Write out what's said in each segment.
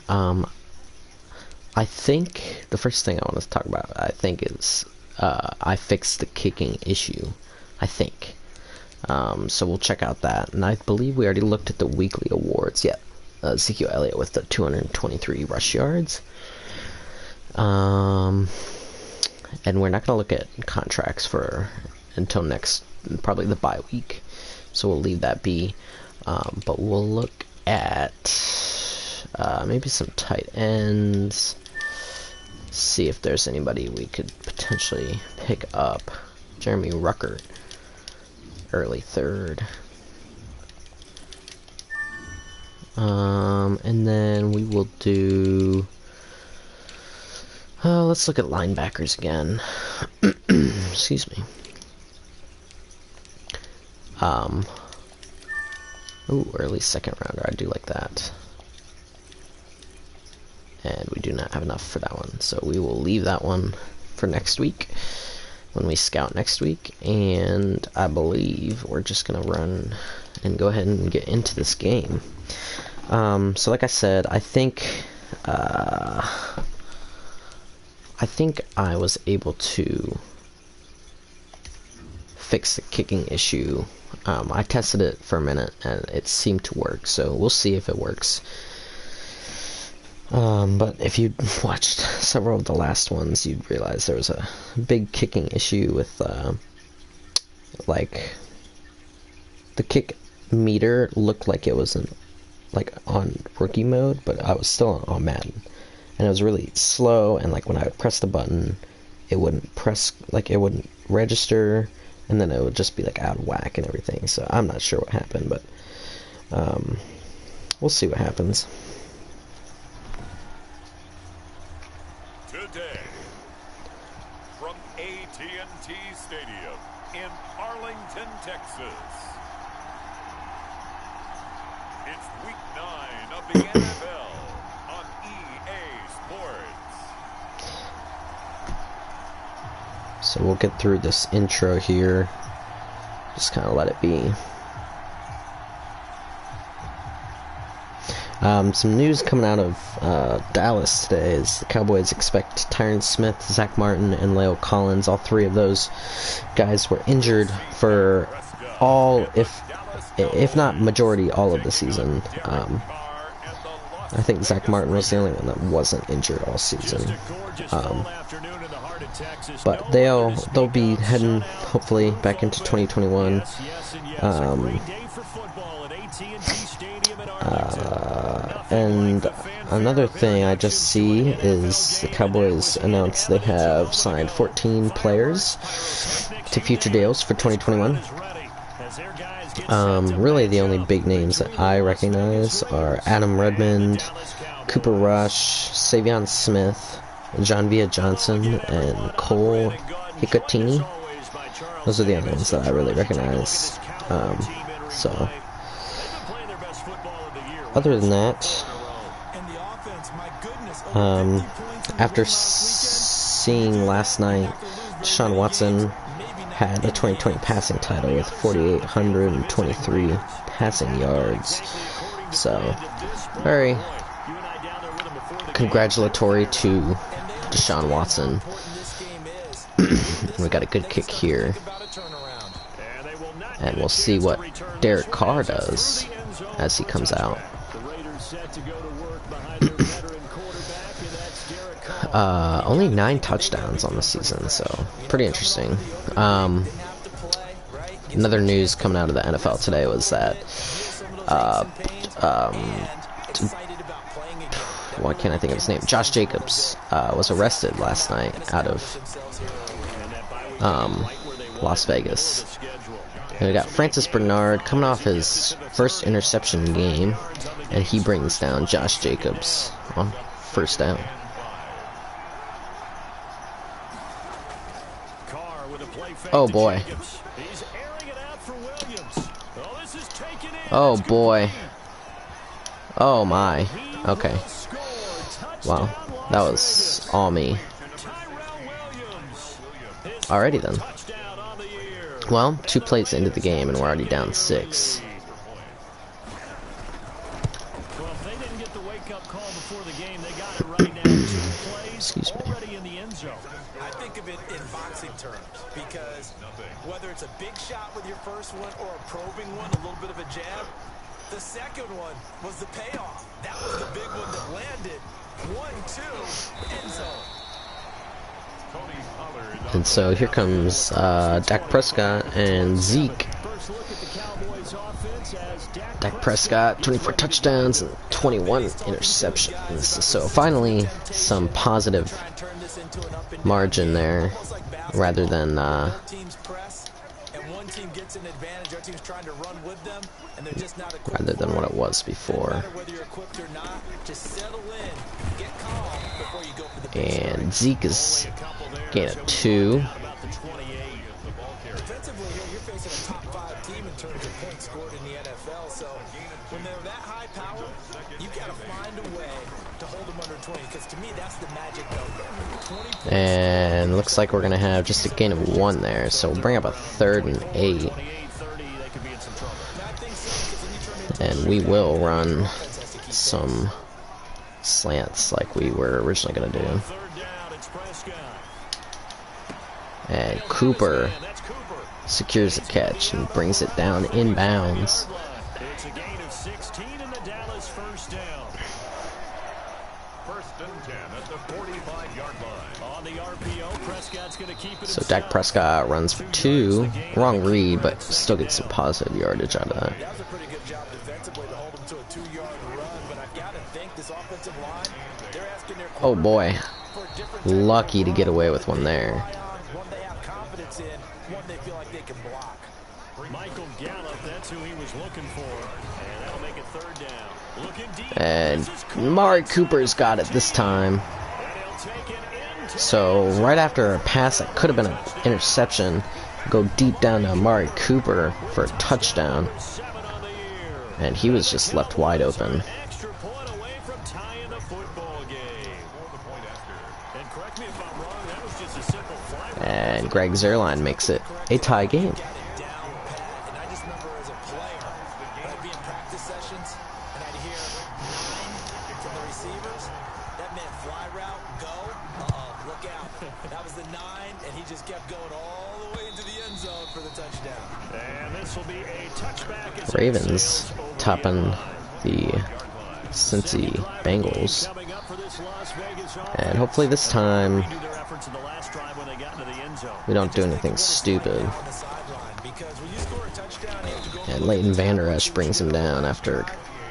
Um, I think the first thing I want to talk about, I think, is I fixed the kicking issue. I think. So we'll check out that. And I believe we already looked at the weekly awards. Yeah, Ezekiel Elliott with the 223 rush yards. And we're not going to look at contracts for until next, probably the bye week. So we'll leave that be. But we'll look at maybe some tight ends. See if there's anybody we could potentially pick up. Jeremy Ruckert, early third. And then we will do... let's look at linebackers again. Excuse me. Ooh, early second rounder. I do like that. And we do not have enough for that one, so we will leave that one for next week when we scout next week. And I believe we're just gonna run and go ahead and get into this game. So like I said, I think I was able to fix the kicking issue. I tested it for a minute and it seemed to work, so we'll see if it works. But if you watched several of the last ones, you'd realize there was a big kicking issue with, like, the kick meter looked like it was on rookie mode, but I was still on Madden. And it was really slow, and like when I would press the button, it wouldn't it wouldn't register, and then it would just be like out of whack and everything. So I'm not sure what happened, but we'll see what happens. Today, from AT&T Stadium in Arlington, Texas, it's week 9 of the NFL on EA Sports. So we'll get through this intro here. Just kind of let it be. Some news coming out of Dallas today is the Cowboys expect Tyron Smith, Zach Martin, and La'el Collins. All three of those guys were injured for all, if not majority, all of the season. I think Zach Martin was the only one that wasn't injured all season. But they'll be heading hopefully back into 2021. And another thing I just see is the Cowboys announced they have signed 14 players to future deals for 2021. Really the only big names that I recognize are Adam Redmond, Cooper Rush, Savion Smith, John Villa Johnson, and Cole Hicotini. Those are the only ones that I really recognize. So other than that, after seeing last night, Deshaun Watson had a 2020 passing title with 4,823 passing yards. So, very congratulatory to Deshaun Watson. We got a good kick here. And we'll see what Derek Carr does as he comes out. Only 9 touchdowns on the season, so pretty interesting. Another news coming out of the NFL today was that why can't I think of his name? Josh Jacobs was arrested last night out of Las Vegas. And we got Francis Bernard coming off his first interception game, and he brings down Josh Jacobs on first down. Oh boy. Oh boy. Oh my. Okay. Wow. That was all me. Alrighty then. Well, 2 plays into the game and we're already down 6. before the game. They got it right now. 2 plays Excuse me. already in the end zone. I think of it in boxing terms because whether it's a big shot with your first one or a probing one, a little bit of a jab, the second one was the payoff. That was the big one that landed. 1-2, end zone. And so here comes Dak Prescott and Zeke. First look at the Cowboys offense as Dak Prescott, 24 touchdowns and 21 interceptions. So finally, some positive margin there, rather than what it was before. And Zeke is gain of 2. Defensively here, you're facing a top 5 team in terms of points scored in the NFL. So when they're that high power, you got to find a way to hold them under 20. Because to me, that's the magic number. And looks like we're gonna have just a gain of 1 there. So we'll bring up a 3rd and 8. And we will run some slants like we were originally gonna do. And Cooper secures the catch and brings it down inbounds. It's a gain of 16 in the Dallas first down. First and 10 at the 45-yard line. On the RPO, Prescott's going to keep it. So Dak Prescott runs for 2. Wrong read, but still gets some positive yardage out of that. That was a pretty good job defensively to hold them to a 2-yard run. But I've got to think this offensive line, they're asking their Oh boy, for a different lucky to get away with one there. one they have confidence in, one they feel like they can block. Michael Gallup, that's who he was looking for. And that'll make it 3rd down. Looking deep. And Amari Cooper's got it this time. And he'll take it into So right after a pass that could have been an interception, go deep down to Amari Cooper for a touchdown. 7 on the year. And he was just left wide open. Extra point away from tying the football game. And correct me if I'm wrong, that was just a simple fly. And Greg Zuerlein makes it a tie game. Got it down pat. And I just remember as a player, when I'd be in practice sessions, and I'd hear 9 from the receivers. That meant fly route, go. Look out. That was the 9, and he just kept going all the way into the end zone for the touchdown. And this will be a touchback. As Ravens topping the Cincy Bengals. coming up for this Las Vegas And hopefully this time do their efforts in the last drive when they got into the end zone. we don't do anything stupid. On the sideline, because when you score a touchdown, you have to go And Leighton Vander Esch brings him down after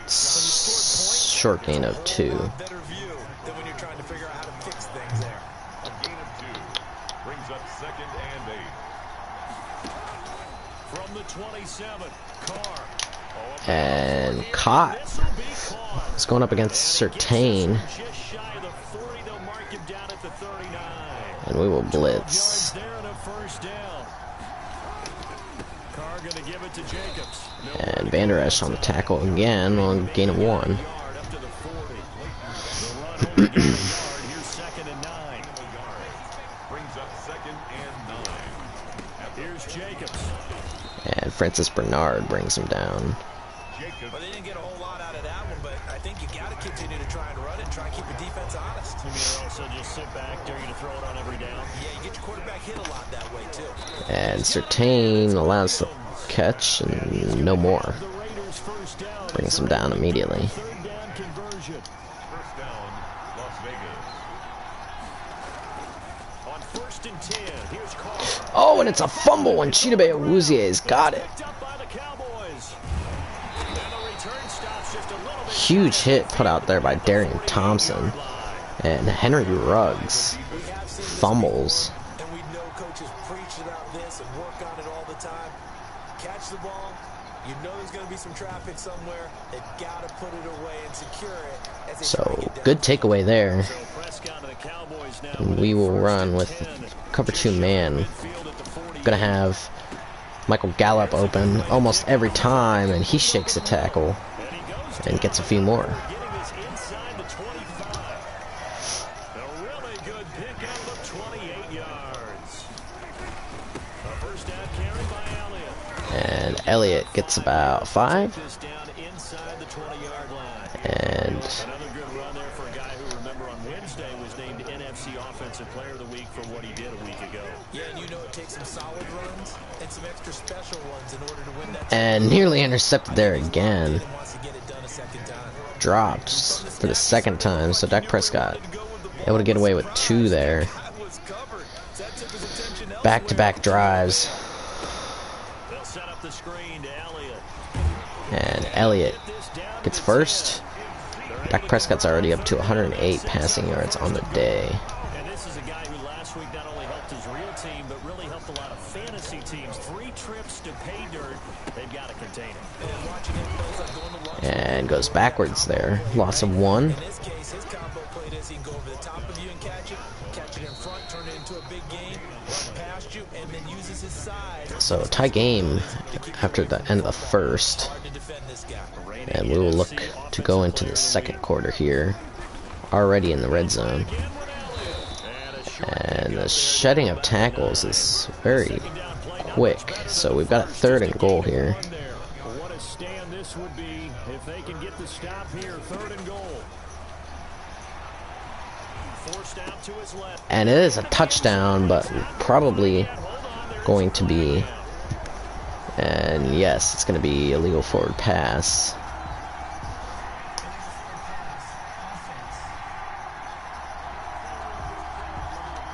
short gain of 2. better view than when you're trying to figure out how to fix things there. A gain of 2 brings up 2nd and 8. From the 27, Carr. And caught. This will be caught. It's going up against Surtain. Just shy of the 40, they'll mark him down at the 39. And we will Yards blitz. there and a first down. Carr going to give it to Jacobs. And Vander Esch on the tackle again on gain of 1. Yard up to the 40. The run only got a yard. Here's 2nd and 9. Brings up 2nd and 9. Here's Jacobs. And Francis Bernard brings him down. But they didn't get a whole lot out of that one, but I think you got to continue to try and run it, try and keep the defense honest. You mean also just sit back, dare you to throw it on every down? Yeah, you get your quarterback hit a lot that way, too. And Surtain allows the catch and no more. The Raiders first down. Brings him down immediately. 3rd down conversion. First down, Las Vegas. On 1st and 10, here's Carr. Oh, and it's a fumble, and Chidobe Awuzie's got it. Picked up by the Cowboys. And the return stops just a little bit. Huge hit put out there by Darian Thompson. And Henry Ruggs fumbles. And we know coaches preach about this and work on it all the time. Catch the ball. You know there's going to be some traffic somewhere. They've got to put it away and secure it as they try and So, get down. good takeaway there. So Prescott to the Cowboys now. And we will run with cover 2 man. Midfield at the 40. Gonna have Michael Gallup open almost every time, and he shakes a tackle And he goes and gets a few more. getting this inside the 25. A really good pickup of 28 yards. A first down carry by Elliott. And Elliott gets about 5. This down inside the 20-yard line. And Another good run there for Wednesday was named NFC Offensive Player of the Week for what he did a week ago. Yeah, and you know it takes some solid runs and some extra special ones in order to win that. And nearly intercepted there again. Wants to get it done a second time. Dropped for the second time, so Dak Prescott able to get away with 2 there. Back-to-back drives. They'll set up the screen to Elliott. And Elliott gets first. Dak Prescott's already up to 108 passing yards on the day. And this is a guy who last week not only helped his real team, but really helped a lot of fantasy teams. 3 trips to pay dirt. They've got to contain him. And goes backwards there. Loss of 1. In this case, his combo play is he can go over the top of you and catch it in front, turn it into a big game, run past you, and then uses his side. So tie game after the end of the first. Hard to defend this guy. And we will look to go into the second quarter here. Already in the red zone. And the shedding of tackles is very quick. So we've got a 3rd and goal here. What a stand this would be if they can get the stop here. 3rd and goal. Forced out to his left. And it is a touchdown, but probably going to be... And yes, it's going to be a legal forward pass.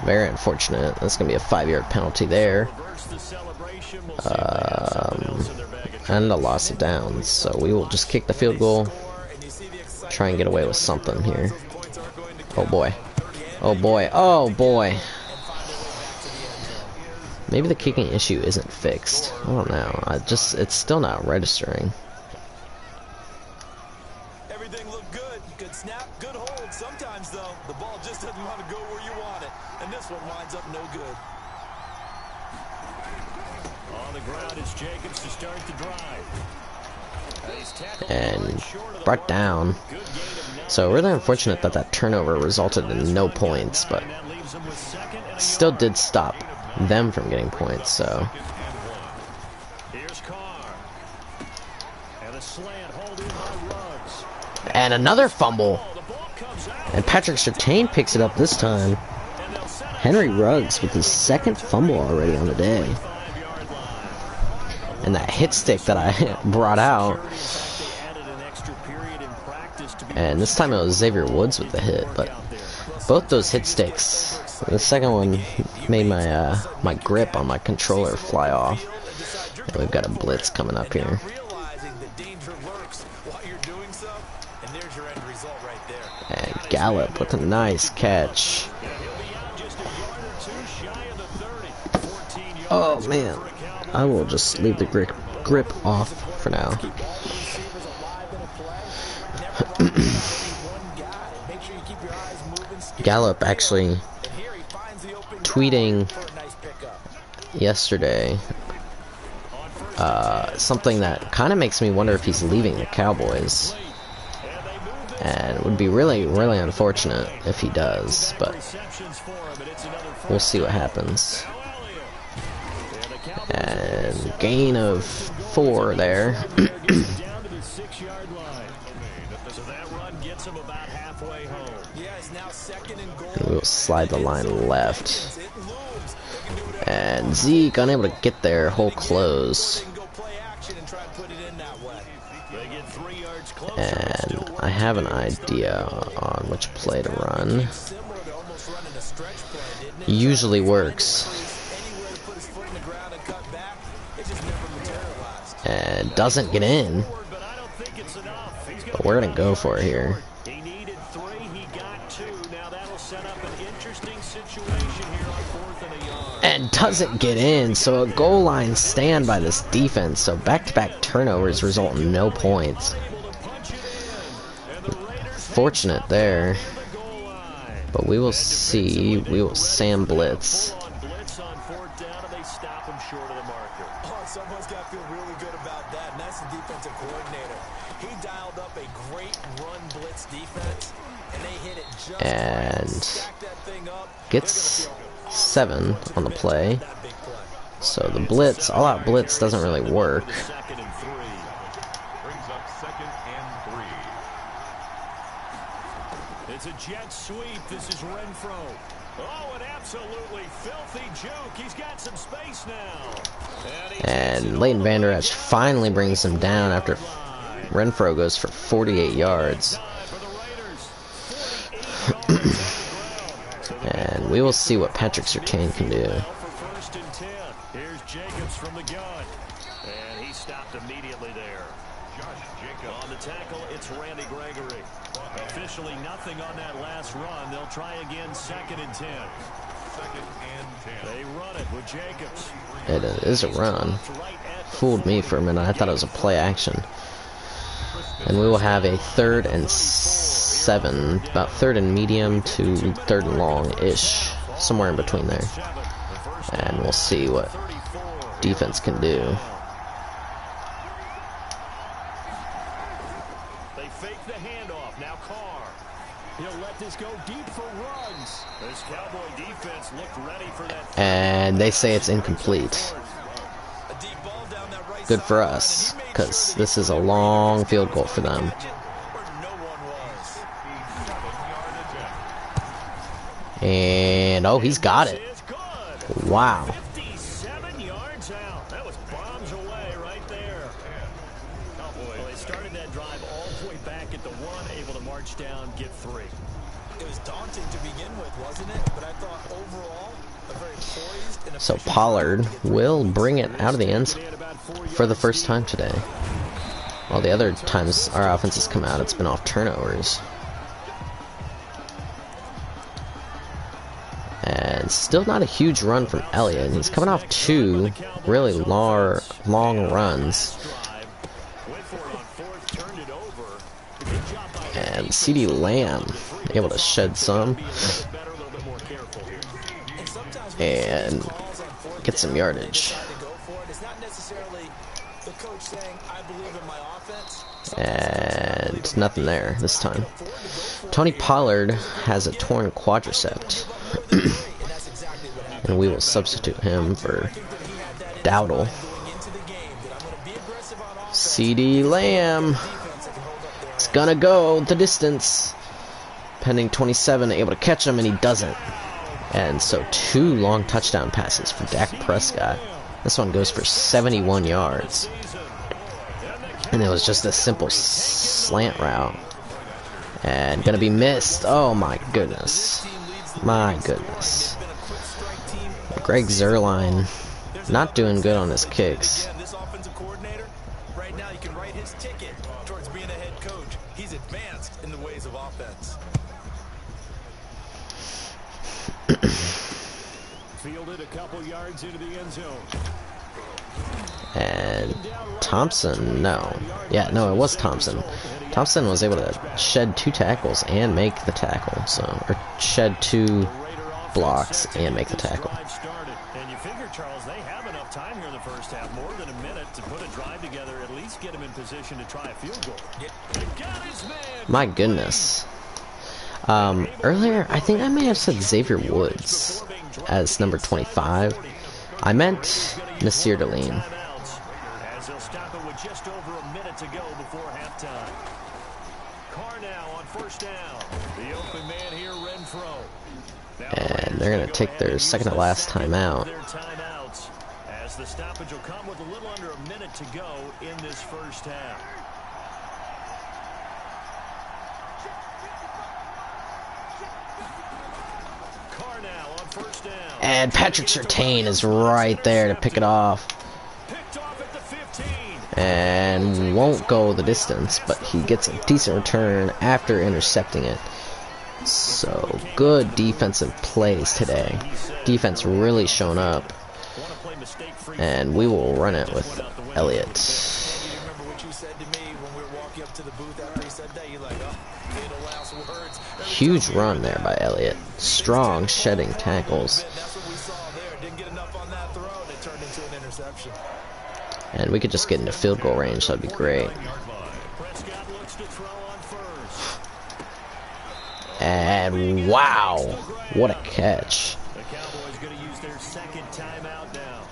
Very unfortunate. That's going to be a 5-yard penalty there. And a loss of downs. So we will just kick the field goal. Try and get away with something here. Oh boy. Oh boy. Oh boy. Maybe the kicking issue isn't fixed. I don't know. It's still not registering. Everything looked good. Good snap, good hold. Sometimes, though, the ball just doesn't want to go where you want it. And this one winds up no good. On the ground is Jacobs to start the drive. And brought down. So really unfortunate that that turnover resulted in no points, but still did stop them from getting points. So Here's Carr. And a slant hold in by Ruggs. and another fumble. The ball comes out. And Patrick Surtain picks it up this time. And they'll set up Henry Ruggs with his 2nd fumble already on the day. 5-yard line. And that hit stick that I brought out. They added an extra period in practice to be And this time it was Xavier Woods with the hit, but both those hit sticks. The second one made my my grip on my controller fly off. And we've got a blitz coming up here. Realizing that danger lurks while you're doing so, and there's your end result right there. And Gallup with a nice catch. Oh man, I will just leave the grip off for now. Gallup actually tweeting yesterday something that kind of makes me wonder if he's leaving the Cowboys, and it would be really unfortunate if he does, but we'll see what happens. And gain of 4 there. down to the 6-yard line. So that run gets him about halfway home. Yeah, it's now 2nd and goal. And we'll slide the line left. And Zeke unable to get there, hole close. Go play action and try and put it in that way. They get 3 yards closer. And I have an idea on which play to run. Similar to almost running a stretch play, didn't it? Usually works. Anywhere to put his foot in the ground and cut back, it just never materialized. And doesn't get in. But I don't think it's enough. He's But we're gonna go for it here. He needed 3, he got 2. Now that'll set up an interesting situation here on 4th and a yard. And doesn't get in, so a goal line stand by this defense. So back-to-back turnovers result in no points. Fortunate there. But we will see. We will Sam blitz. On blitz on 4th down, and they stop him short of the marker. Oh, someone's got to feel really good about that, and that's the defensive coordinator. He dialed up a great run blitz defense, and they hit it just And right. Stack that thing up. gets 7 on the play. That big play. So the blitz, all-out blitz doesn't really work. 2nd and 3. Brings up 2nd and 3. It's a a jet sweep. This is Renfro. Oh, an absolutely filthy juke. He's got some space now. And Leighton Vander Esch finally brings him down after Renfro goes for 48 yards. And we will see what Patrick Surtain can do. Here's Jacobs from the gun. And he stopped immediately there. On the tackle, it's Randy Gregory. Officially nothing on that last run. They'll try again 2nd and 10. 2nd and 10. They run it with Jacobs. It is a run. Fooled me for a minute. I thought it was a play action. And we will have a 3rd and 7, about 3rd and medium to 3rd and long-ish, somewhere in between there. And we'll see what defense can do. They fake the handoff. Now Carr. He'll let this go deep for runs. This Cowboy defense looked ready for that. And they say it's incomplete. Good for us, because this is a long field goal for them. And oh, he's got it. Wow. 57 yards out. That was bombs away right there. Well, they started that drive all the way back at the 1, able to march down, get 3. It was daunting to begin with, wasn't it? But I thought overall, a very poised and So Pollard will bring it out of the end zone for the first time today. While the other times our offense has come out, it's been off turnovers. And still not a huge run from Elliott. He's coming off 2 really long runs. And CeeDee Lamb able to shed some and get some yardage. And nothing there this time. Tony Pollard has a torn quadricep. And we will substitute him for Dowdle. CeeDee Lamb. It's gonna go the distance. Pending 27, able to catch him, and he doesn't. And so 2 long touchdown passes for Dak Prescott. This one goes for 71 yards. And it was just a simple slant route. And gonna be missed. Oh my goodness. My goodness. Greg Zuerlein not doing good on his kicks. This offensive coordinator, right now you can write his ticket towards being a head coach. He's advanced in the ways of offense. Fielded a couple yards into the end zone. And Thompson, no. Yeah, no, it was Thompson. Thompson was able to shed 2 tackles and make the tackle. So, or shed 2 blocks and make the tackle. And you figure, Charles, they have enough time here in the first half, more than a minute, to put a drive together, at least get him in position to try a field goal. My goodness. Earlier, I think I may have said Xavier Woods as number 25. I meant Nasir Deline. As they'll stop it with just over a minute to go before halftime. Carr now on 1st down. The open man here, Renfro. And they're going to take their second to last timeout. As the stoppage will come with a little under a minute to go in this first half. Carr now on 1st down. And Patrick Surtain is right there to pick it off. Picked off at the 15. And won't go the distance, but he gets a decent return after intercepting it. So, good defensive plays today. Defense really shown up. And we will run it with Elliott. Huge run there by Elliott. Strong shedding tackles. And we could just get into field goal range, that'd be great. And wow, what a catch. The Cowboys going to use their second timeout now.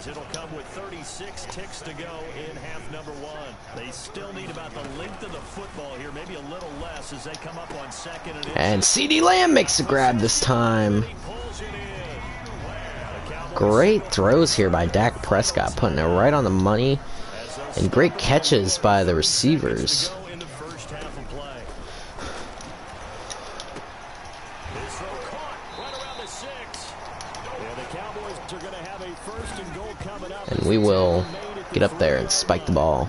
as it'll come with 36 ticks to go in half number one. They still need about the length of the football here, maybe a little less as they come up on second. And CeeDee Lamb makes a grab this time. Great throws here by Dak Prescott, putting it right on the money. And great catches by the receivers. And we will get up there and spike the ball.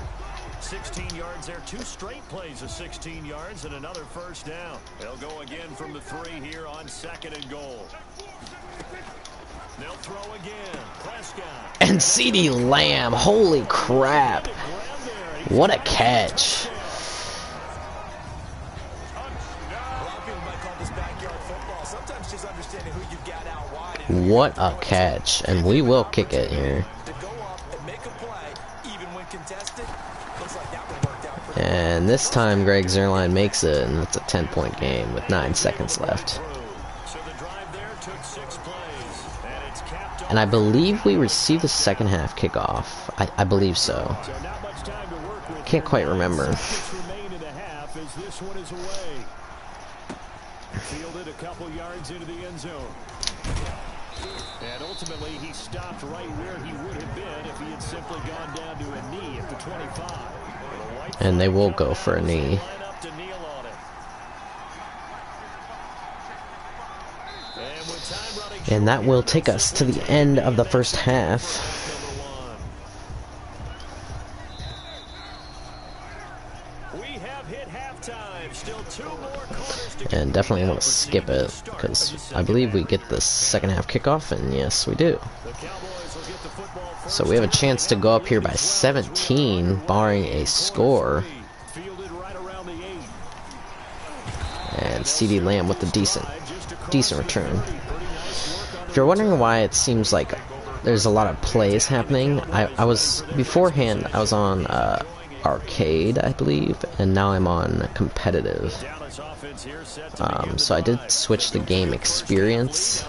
16 yards there, 2 straight plays of 16 yards and another first down. They'll go again from the 3 here on second and goal. They'll throw again. Prescott. And CeeDee Lamb, holy crap. What a catch. What a catch. And we will kick it here. And this time Greg Zuerlein makes it, and it's a 10-point game with 9 seconds left. And I believe we received the second half kickoff. I believe so. Can't quite remember. Fielded a couple yards into the end zone. And ultimately he stopped right where he would have been if he had simply gone down to a knee at the 25. And they will go for a knee. And that will take us to the end of the first half. And definitely want to skip it, because I believe we get the second half kickoff, and yes, we do. So we have a chance to go up here by 17, barring a score. And CeeDee Lamb with the decent return. If you're wondering why it seems like there's a lot of plays happening, I was beforehand I was on arcade, I believe, and now I'm on competitive. So I did switch the game experience.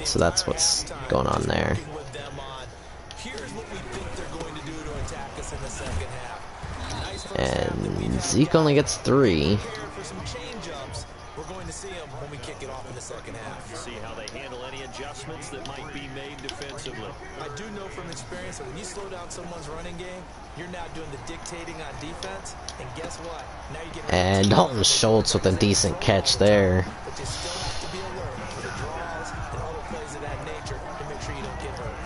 So that's what's going on there. And Zeke only gets 3. We're going to see him when we kick it off in the second half. See how they handle any adjustments that might be made defensively. I do know from experience that when you slow down someone's running game, you're now doing the dictating on defense. And guess what? Now you get and Dalton Schultz with a decent catch there. But you still have to be alert for draws and other plays of that nature to make sure you don't get hurt.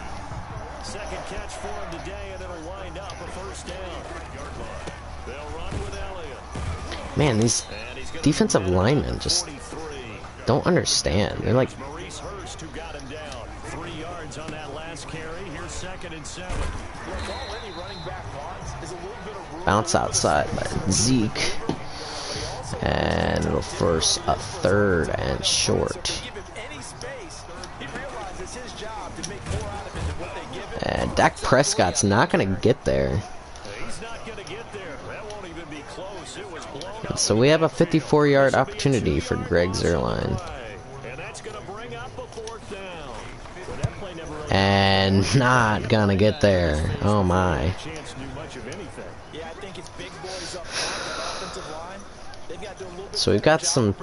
Second catch for him today, and it'll wind up a first down. They'll run with Elliott. Man, these defensive linemen just don't understand. They're like bounce outside by Zeke, and it'll force a 3rd and short. And Dak Prescott's not going to get there. So we have a 54-yard opportunity for Greg Zuerlein. And not gonna get there. Oh my. So we've got some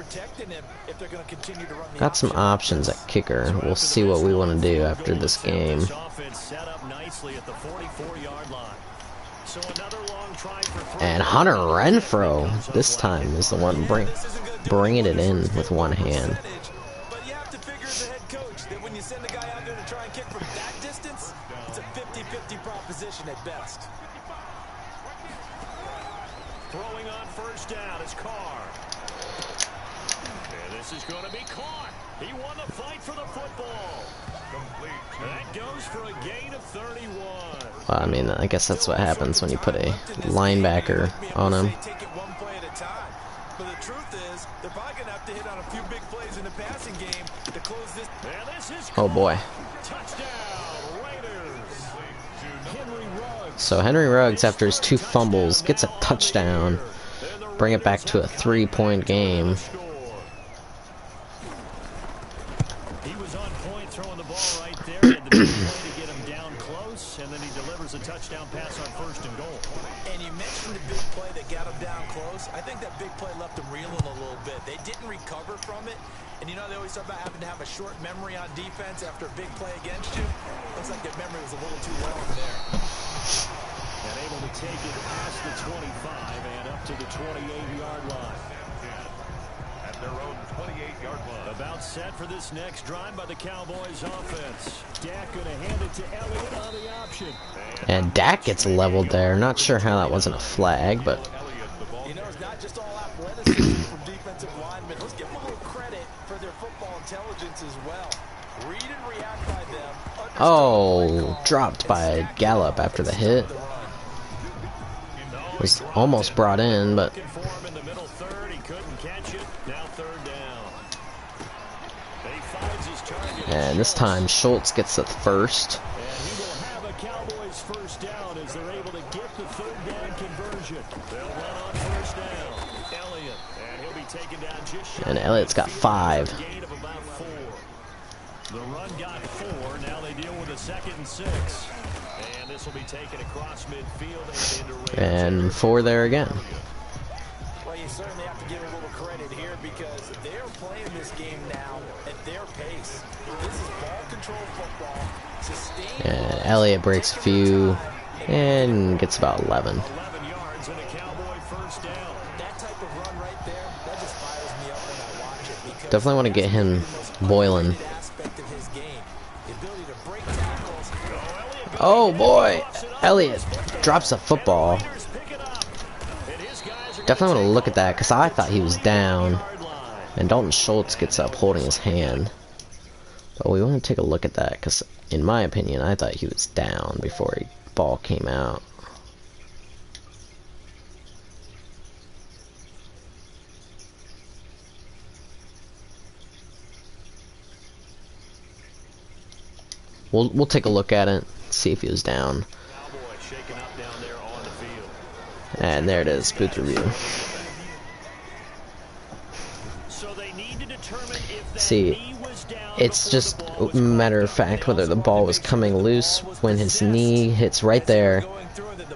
options at kicker. We'll see what we want to do after this game. And Hunter Renfrow this time is the one bringing it in with one hand. But you have to figure as a head coach that when you send a guy out there to try and kick from that distance, it's a 50-50 proposition at best. Throwing on first down is Carr. And this is going to be caught. He won the fight for the football. That goes for a gain of 31. Well, I mean, I guess that's what happens when you put a linebacker on him. But the truth is, they're probably going to have to hit on a few big plays in the passing game to close this. Oh boy. So Henry Ruggs, after his 2 fumbles, gets a touchdown. Bring it back to a 3-point game. touchdown pass on 1st and goal. And you mentioned the big play that got him down close. I think that big play left him reeling a little bit. They didn't recover from it. And you know, they always talk about having to have a short memory on defense after a big play against you. Looks like their memory was a little too long there. And able to take it past the 25 and up to the 28-yard line. At their own 28-yard line. About set for this next drive by the Cowboys offense. Dak going to hand it to Elliott on the option. And Dak gets leveled there. Not sure how that wasn't a flag, but You know, it's not just all athleticism from defensive linemen. Let's give them a little credit for their football intelligence as well. Read and react by them. oh, dropped by Gallup after the hit. Was almost brought in, but Looking for him in the middle third. He couldn't catch it. Now 3rd down. He finds his target. and this time Schultz gets the first. And he will have a Cowboys 1st down as they're able to get the 3rd down conversion. They'll run on 1st down. Elliott, and he'll be taken down just shy. And Elliott's got 5. Gain of about 4. The run got 4. Now they deal with a 2nd and 6. And this will be taken across midfield and into range. And 4 there again. Well, you certainly have to give a little credit here because they're playing this game now at their pace. This is ball control football. Sustained And Elliott breaks a few and gets about 11. 11 yards and a Cowboy 1st down. that type of run right there, that just fires me up when I watch it because Definitely want to get him boiling. that aspect of his game, the ability to break tackles. Oh boy, Elliott drops a football. Definitely want to look at that because I thought he was down. And Dalton Schultz gets up holding his hand. But we want to take a look at that because, in my opinion, I thought he was down before the ball came out. We'll take a look at it, see if he was down. And there it is, booth review. See, it's just a matter of fact whether the ball was coming loose when his knee hits right there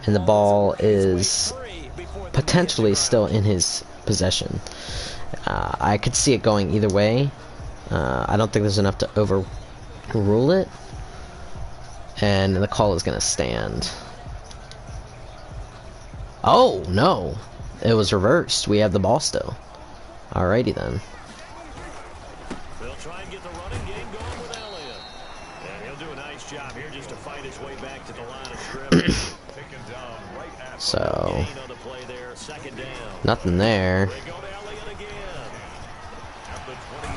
and the ball is potentially still in his possession. I could see it going either way. I don't think there's enough to overrule it, and the call is going to stand. Oh, no. It was reversed. We have the ball still. Alrighty then. They'll try and get the running game going with Elliott. And he'll do a nice job here just to fight his way back to the line of scrimmage. Taken down right at So, gain on the play there. 2nd down. nothing there. They go to Elliott again.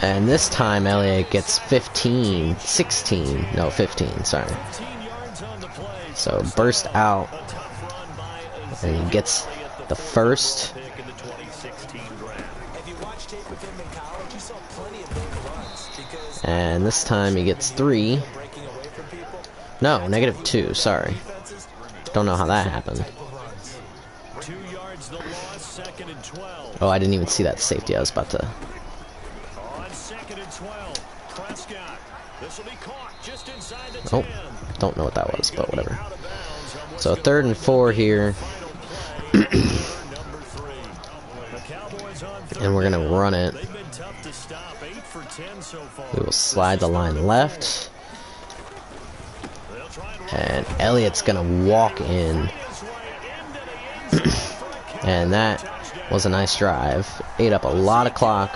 And this time Elliott gets 15, 16, no 15, sorry. 15 yards on the play. So burst out, A tough run by and he gets the first. pick in the 2016 draft. If you watch tape with him in college, you saw plenty of those runs because And this time he gets 3. breaking away from people. No, -2, sorry. Defenses Don't know how that happened. type of runs. 2 yards the loss. 2nd and 12. Oh, I didn't even see that safety. I was about to. On 2nd and 12. Prescott. This will be caught just inside the 10. Oh, don't know what that was, but whatever. Out of bounds on what's So gonna 3rd and 4 here, Number 3. The Cowboys on third and we're gonna down. run it. They've been tough to stop. 8 for 10 so far. We will slide the line left, They'll try and run and Elliott's gonna walk in, his way into the end zone for a Cowboys and that touchdown. was a nice drive. Ate up a lot of clock,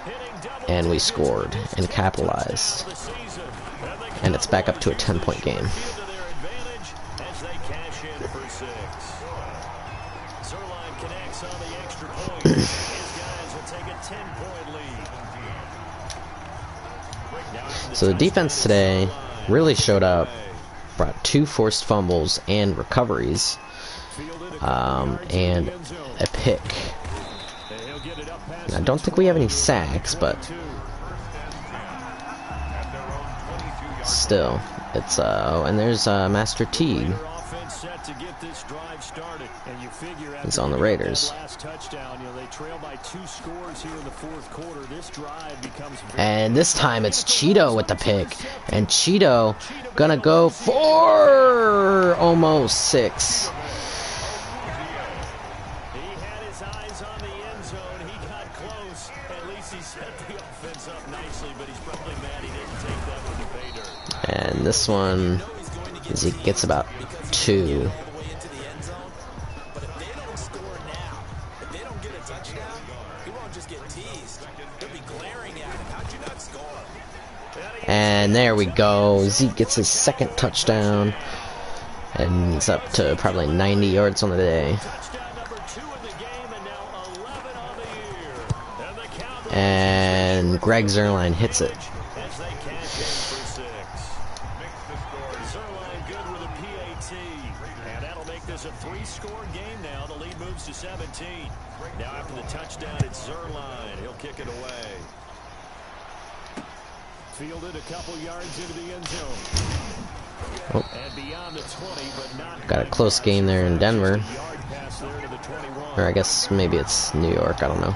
Hitting double and we digits scored and capitalized. of the season. And it's back up to a 10-point game. To their advantage as they cash in for 6. Zerline connects on the extra point. His guys will take a 10-point lead. So the defense today really showed up, brought 2 forced fumbles and recoveries, and a pick. I don't think we have any sacks, but still, it's and there's Master Teague. set to get this drive started. And you figure He's on the Raiders. Last touchdown, you know, they trail by 2 scores here in the fourth quarter. This drive becomes And this time it's Cheeto with the pick. And Cheeto gonna go for almost 6. He had his eyes on the end zone. He got close. At least he set the offense up nicely, but he's probably mad he didn't take that with the pay dirt. And this one, Zeke gets about 2. And there we go. Zeke gets his 2nd touchdown. And he's up to probably 90 yards on the day. And Greg Zuerlein hits it. And that'll make this a 3-score game now. The lead moves to 17. Now after the touchdown, it's Zuerlein. He'll kick it away. Fielded a couple yards into the end zone. Oh. And beyond the 20, but not Got a close game there in Denver. Or I guess maybe it's New York. I don't know.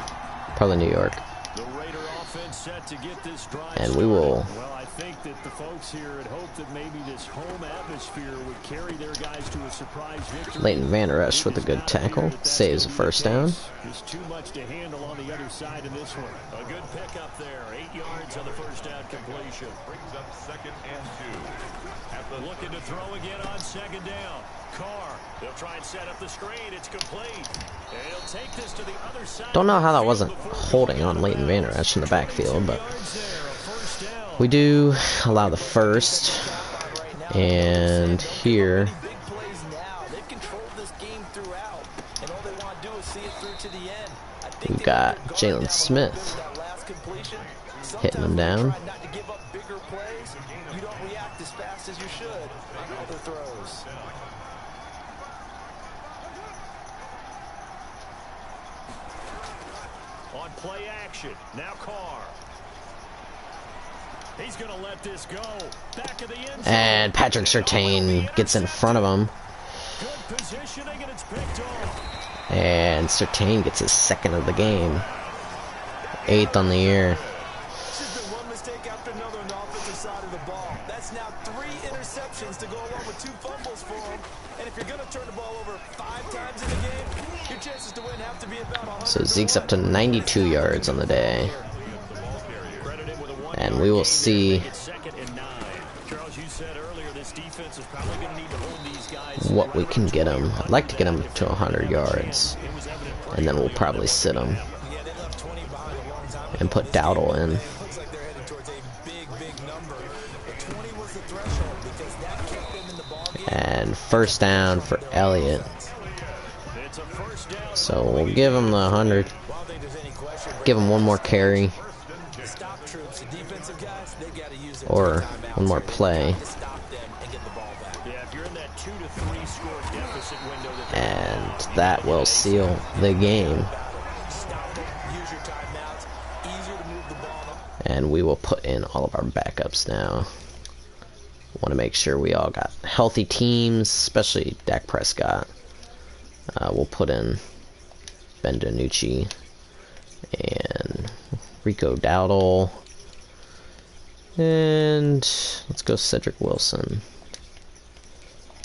Probably New York. The Raider offense set to get this drive And we will. Well, I think that the folks here had hoped that maybe this home atmosphere would carry their guys to a surprise victory. Leighton Vander Esch with a good tackle. Saves a first down. There's too much to handle on the other side of this one. A good pickup there. 8 yards on the first down completion. Brings up 2nd and 2. Looking to throw again on 2nd down. Carr, they'll try and set up the screen. It's complete. And he'll take this to the other side. Don't know how that wasn't holding on Leighton Vander Esch in the backfield, but we do allow the first. And here we've got Jalen Smith hitting him down. On play action, now Carr. He's going to let this go. Back of the end zone. And Patrick Surtain gets in front of him. Good positioning, and it's picked off. And Surtain gets his 2nd of the game. 8th on the year. This has been one mistake after another on the offensive side of the ball. That's now 3 interceptions to go along with 2 fumbles for him. And if you're going to turn the ball over 5 times in a game, your chances to win have to be about 100. So Zeke's up to 92 yards on the day. And we will see what we can get him. I'd like to get him to 100 yards. And then we'll probably sit him. And put Dowdle in. And first down for Elliott. So we'll give him the 100. Give him one more carry. Or one more play. And that will seal the game. And we will put in all of our backups now. Want to make sure we all got healthy teams, especially Dak Prescott. We'll put in Ben DiNucci and Rico Dowdle. And let's go Cedric Wilson,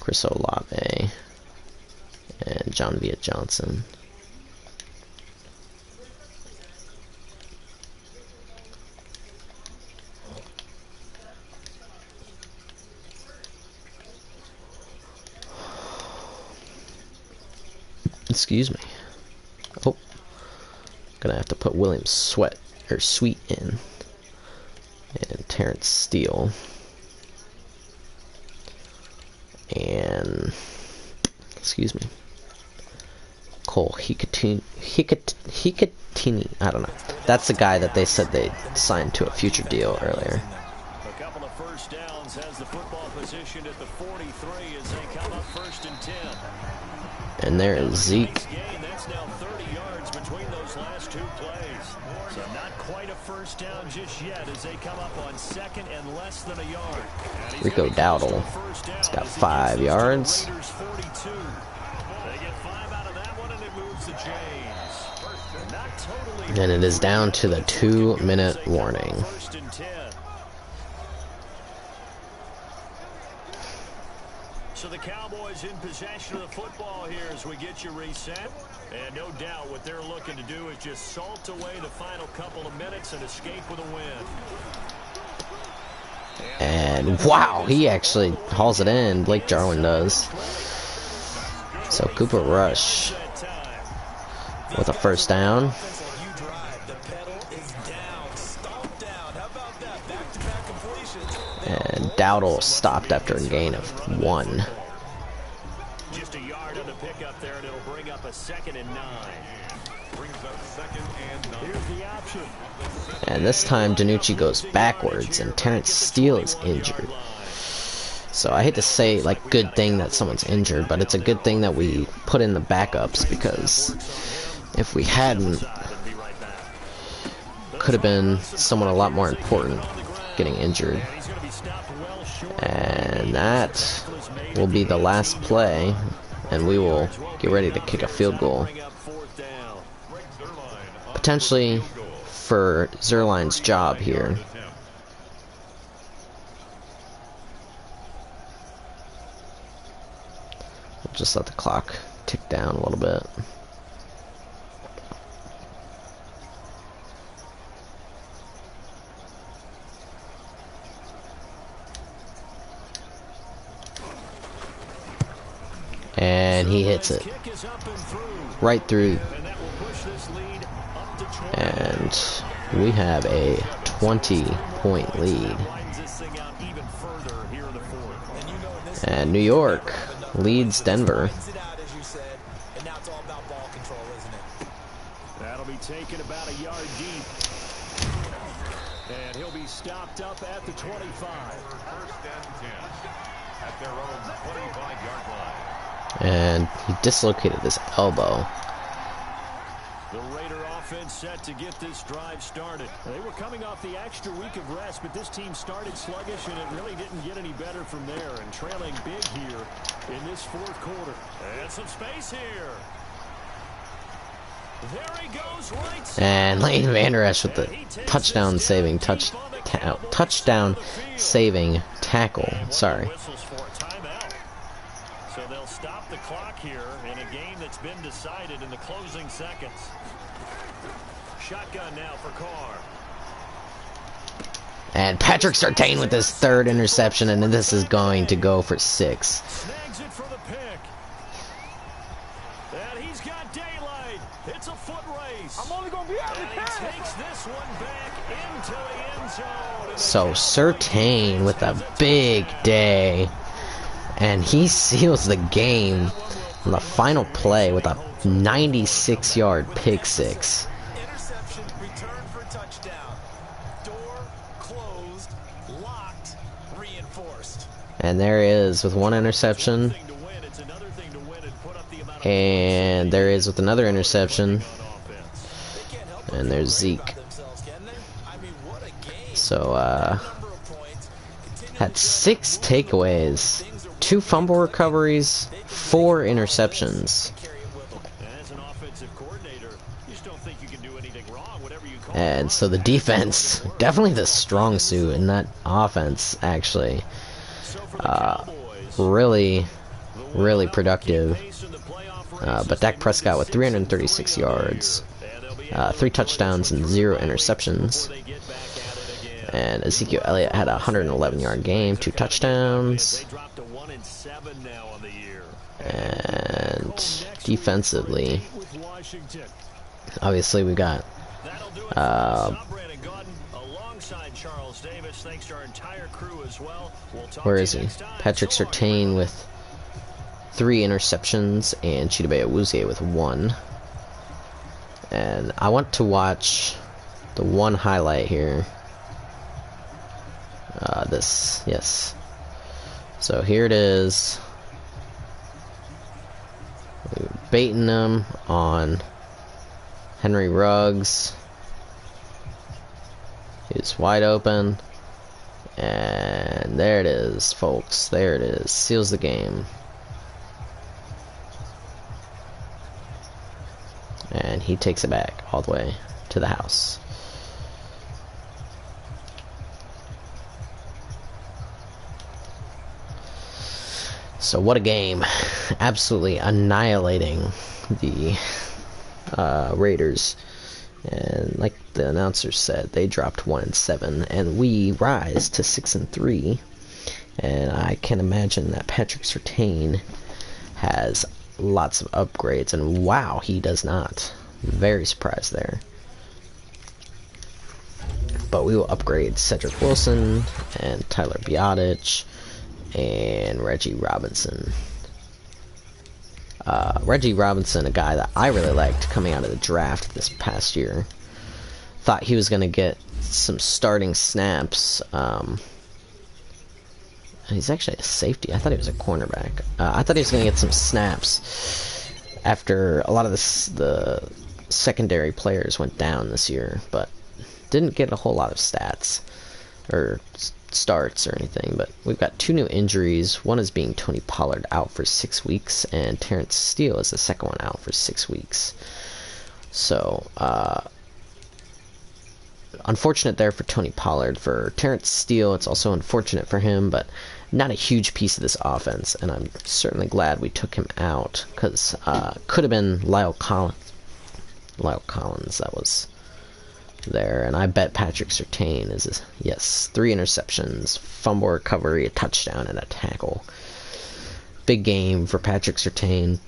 Chris Olave, and John Viet Johnson. Excuse me. Oh, gonna have to put William Sweet in. And Terrence Steele. And, excuse me, Cole Hikatini. I don't know. That's the guy that they said they signed to a future deal earlier. A couple of first downs has the football position at the 43 as they come up 1st and 10. And there is Zeke. That's now 30 yards between those last 2 plays. So not quite a first first down just yet as they come up on second and less than a yard. Rico Dowdle. He's got 5 yards. They get 5 out of that one, and it moves the chains. Not totally. And it is down to the 2-minute warning. First and 10. So the Cowboys in possession of the football here as we get you reset. And no doubt what they're looking to do is just salt away the final couple of minutes and escape with a win. And wow, he actually hauls it in. Blake Jarwin does. So Cooper Rush with a first down. And Dowdle stopped after a gain of 1. Just a yard on the pickup there, and it'll bring up a 2nd and 9. Brings up 2nd and 9. Here's the option. And this time DiNucci goes backwards and Terrence Steele is injured. So I hate to say, like, good thing that someone's injured, but it's a good thing that we put in the backups, because if we hadn't, could have been someone a lot more important getting injured. And that will be the last play, and we will get ready to kick a field goal. Potentially for Zerline's job here. We'll just let the clock tick down a little bit. And he hits it right through. And we have a 20-point lead. And New York leads Denver. That'll be taken about a yard deep. And he'll be stopped up at the 25. First and 10 at their own 25-yard line. And he dislocated his elbow. The Raider offense set to get this drive started. They were coming off the extra week of rest, but this team started sluggish, and it really didn't get any better from there. And trailing big here in this 4th quarter. And some space here. There he goes, right side. And Lane Vander Esch with the touchdown saving tackle. Sorry. So they'll stop the clock here in a game that's been decided in the closing seconds. Shotgun now for Carr. And Patrick Surtain with his 3rd interception, and this is going to go for 6. Snags it for the pick. And he's got daylight. It's a foot race. I'm only going to be out of he takes this one back into the end zone. So Surtain with a big day. And he seals the game on the final play with a 96-yard pick 6. Interception, return for touchdown. Door closed, locked, reinforced. And there is with 1 interception. And there is with another interception. And there's Zeke. So, had 6 takeaways, 2 fumble recoveries, 4 interceptions. And so the defense, definitely the strong suit in that offense, actually. Really productive. But Dak Prescott with 336 yards, 3 touchdowns and 0 interceptions. And Ezekiel Elliott had a 111-yard game, 2 touchdowns. And defensively, obviously we got where is he? Patrick Surtain with 3 interceptions and Chidobe Awuzie with 1. And I want to watch the one highlight here. Yes. So here it is. We're baiting them on Henry Ruggs. He's wide open. And there it is, folks. There it is. Seals the game. And he takes it back all the way to the house. So what a game. Absolutely annihilating the Raiders. And like the announcer said, they dropped 1-7, and we rise to 6-3. And I can imagine that Patrick Surtain has lots of upgrades, and wow, he does not. Very surprised there. But we will upgrade Cedric Wilson and Tyler Biotic and Reggie Robinson. Reggie Robinson, a guy that I really liked coming out of the draft this past year. Thought he was going to get some starting snaps. He's actually a safety. I thought he was a cornerback. I thought he was going to get some snaps after a lot of the secondary players went down this year, but didn't get a whole lot of stats or starts or anything. But we've got 2 new injuries. One is being Tony Pollard out for 6 weeks, and Terrence Steele is the second one out for 6 weeks. So unfortunate there for Tony Pollard. For Terrence Steele, it's also unfortunate for him, but not a huge piece of this offense, and I'm certainly glad we took him out, because could have been Lyle Collins that was there. And I bet Patrick Surtain is, yes, 3 interceptions, fumble recovery, a touchdown, and a tackle. Big game for Patrick Surtain.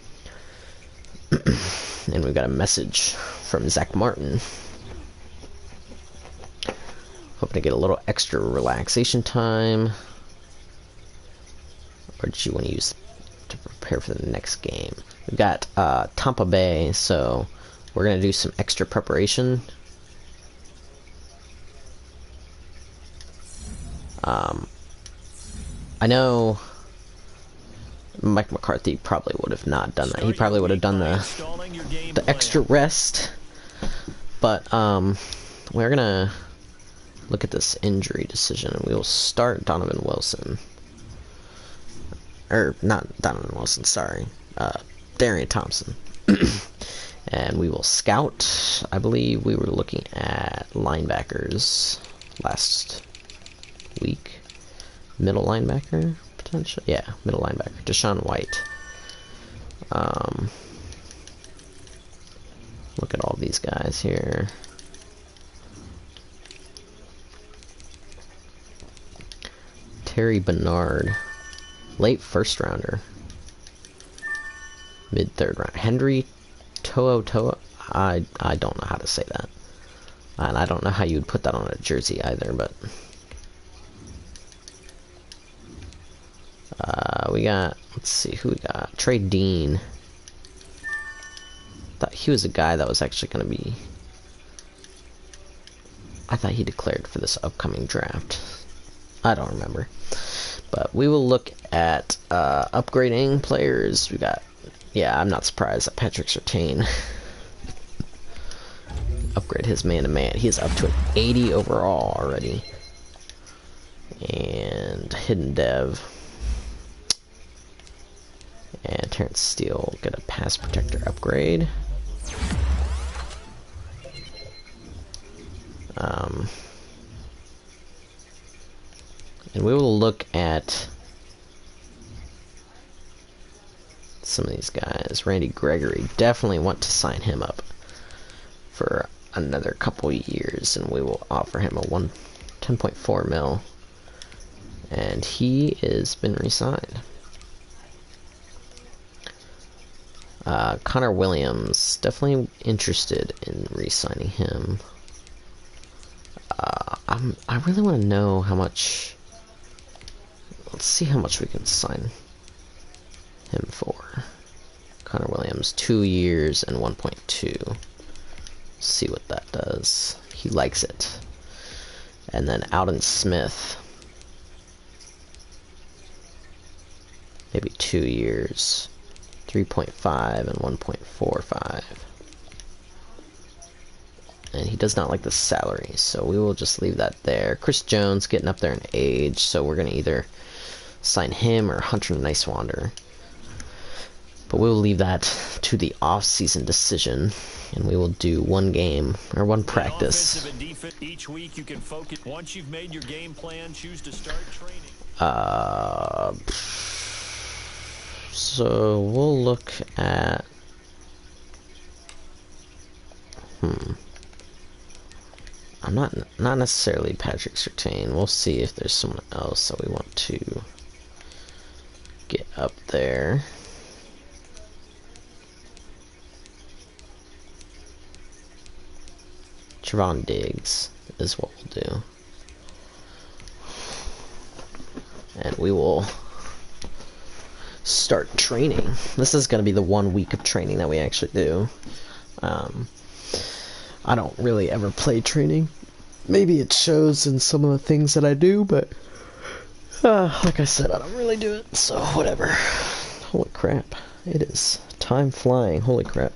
And we've got a message from Zach Martin. Hoping to get a little extra relaxation time. Or did you want to use to prepare for the next game? We've got Tampa Bay, so we're going to do some extra preparation. I know Mike McCarthy probably would have not done that. He probably would have done the extra rest. But we're going to look at this injury decision, and we will start Donovan Wilson. Or, not Donovan Wilson, sorry. Darian Thompson. And we will scout. I believe we were looking at linebackers last week. Middle linebacker, potentially? Yeah, middle linebacker. Deshaun White. Look at all these guys here. Terry Bernard. Late first rounder. Mid third round. Henry Toa. I don't know how to say that. And I don't know how you would put that on a jersey either, but we got, let's see who we got. Trey Dean. Thought he was a guy that was actually going to be, I thought he declared for this upcoming draft. I don't remember. But we will look at upgrading players. We got, yeah, I'm not surprised that Patrick Surtain upgrade his man-to-man. He is up to an 80 overall already. And hidden dev. And Terrence Steele get a pass protector upgrade. And we will look at some of these guys. Randy Gregory, definitely want to sign him up for another couple years, and we will offer him a 10.4 mil. And he has been re-signed. Connor Williams, definitely interested in re-signing him. I really want to know how much. Let's see how much we can sign him for. Connor Williams, 2 years and 1.2. See what that does. He likes it. And then Alden Smith, maybe 2 years, 3.5 and 1.45. And he does not like the salary, so we will just leave that there. Chris Jones getting up there in age, so we're going to either sign him or Hunter Nicewander. But we will leave that to the off-season decision, and we will do one game or one practice. Offensive and defense, each week you can focus. Once you've made your game plan, choose to start training. So we'll look at I'm not necessarily Patrick Surtain. We'll see if there's someone else that we want to get up there. Trevon Diggs is what we'll do. And we will start training. This is going to be the 1 week of training that we actually do. I don't really ever play training. Maybe it shows in some of the things that I do, but like I said, I don't really do it, so whatever. Holy crap. It is time flying. Holy crap.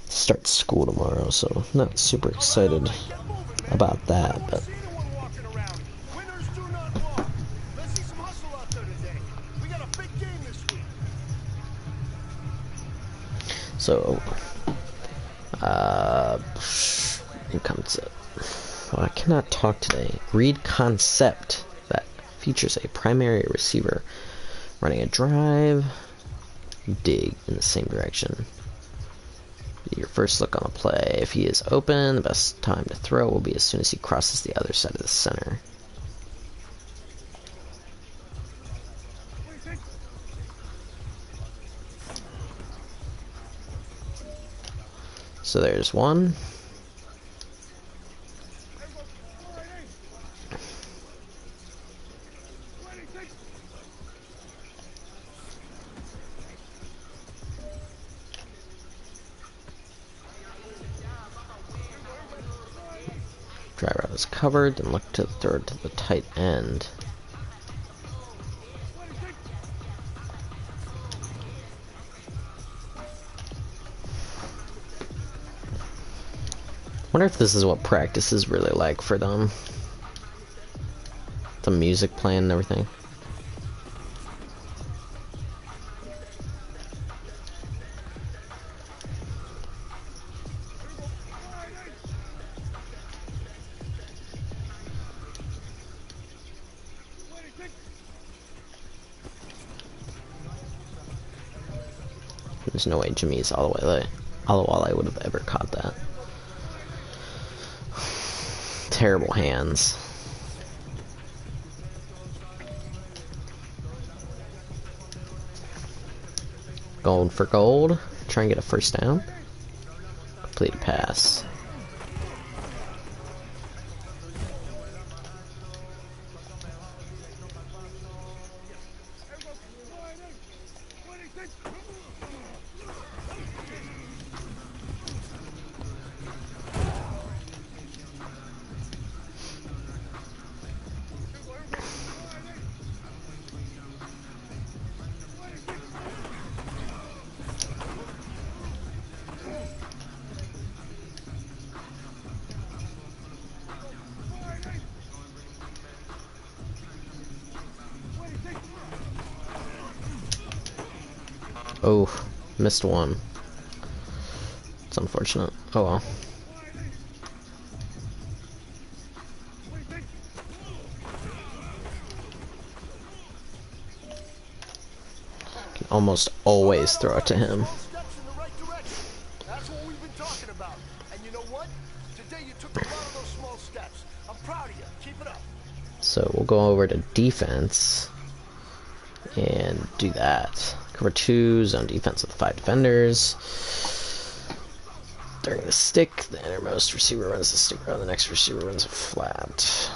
Start school tomorrow, so not super excited about that, but so here comes it. Well, I cannot talk today. Read concept that features a primary receiver running a drive, dig in the same direction. Your first look on the play. If he is open, the best time to throw will be as soon as he crosses the other side of the center. So there's one. Dry route is covered, then look to throw it to the tight end. Wonder if this is what practice is really like for them. The music playing and everything. There's no way Jimmy's all the way Alawale would have ever caught that. Terrible hands. Gold for gold. Try and get a first down. Complete a pass. Oh, missed one. It's unfortunate. Oh well. Can almost always throw it to him. That's what we've been talking about. And you know what? Today you took a lot of those small steps. I'm proud of you. Keep it up. So we'll go over to defense and do that. Cover 2, zone defense with 5 defenders. During the stick, the innermost receiver runs the stick route, the next receiver runs a flat.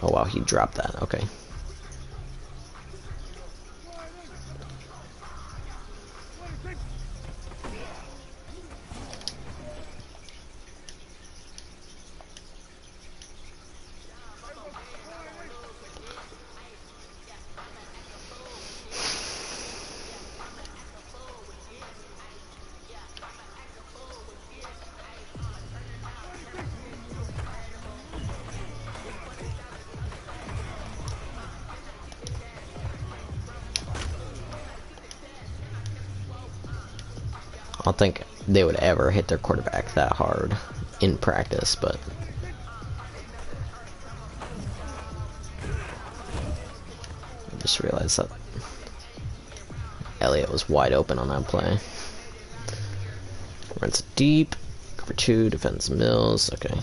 Oh wow, he dropped that. Okay. don't think they would ever hit their quarterback that hard in practice, but I just realized that Elliott was wide open on that play. Runs it deep. Cover 2, defends Mills. Okay.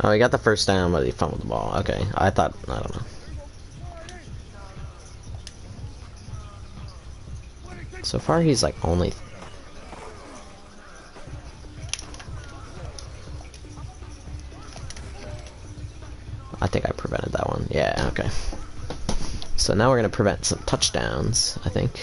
Oh, he got the first down, but he fumbled the ball. Okay, I don't know. So far, he's like only... I think I prevented that one. Yeah, okay. So now we're going to prevent some touchdowns, I think.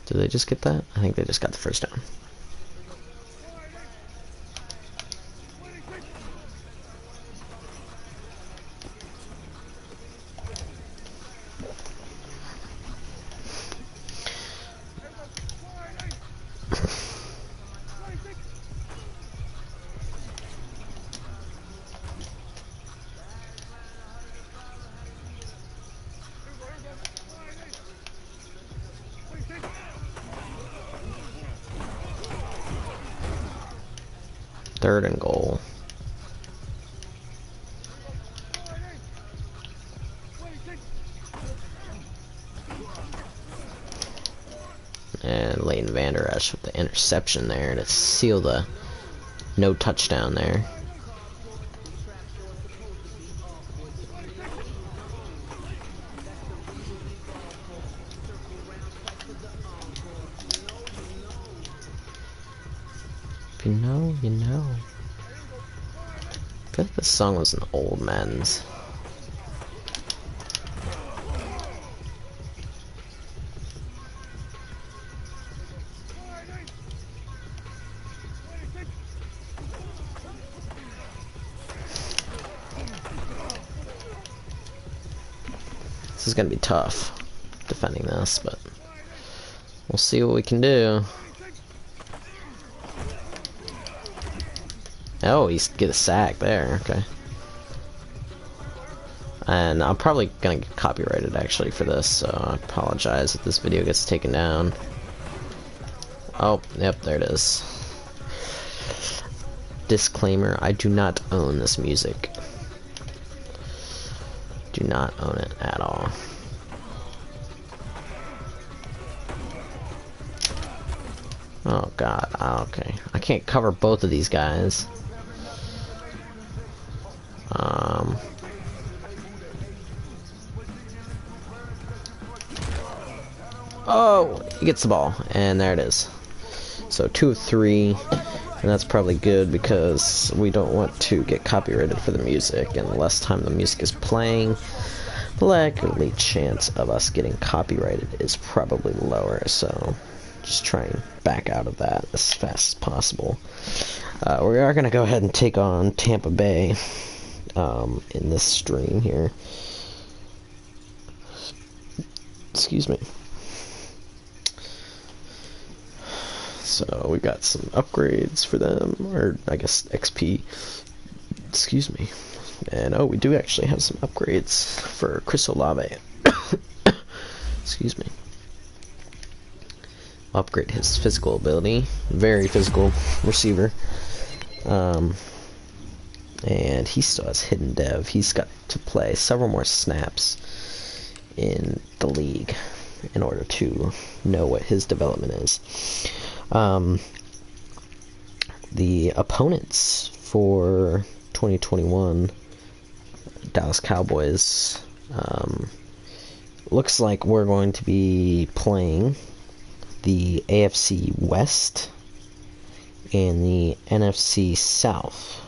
Did they just get that? I think they just got the first down. Third and goal. And Leighton Vander Esch with the interception there to seal the no touchdown there. If you know, you know. I feel like this song was an old man's. This is gonna be tough defending this, but we'll see what we can do. Oh, he's get a sack there. Okay. And I'm probably gonna get copyrighted actually for this, so I apologize if this video gets taken down. Oh, yep, there it is. Disclaimer, I do not own this music. Do not own it at all. Oh god, okay. I can't cover both of these guys. Oh, he gets the ball, and there it is. So 2 of 3, and that's probably good because we don't want to get copyrighted for the music, and the less time the music is playing, the likely chance of us getting copyrighted is probably lower, so just try and back out of that as fast as possible. We are going to go ahead and take on Tampa Bay in this stream here. Excuse me. So we got some upgrades for them, or I guess XP. Excuse me. And oh, we do actually have some upgrades for Chris Olave. Excuse me. Upgrade his physical ability. Very physical receiver. And he still has hidden dev. He's got to play several more snaps in the league in order to know what his development is. The opponents for 2021 Dallas Cowboys, looks like we're going to be playing the AFC West and the NFC South,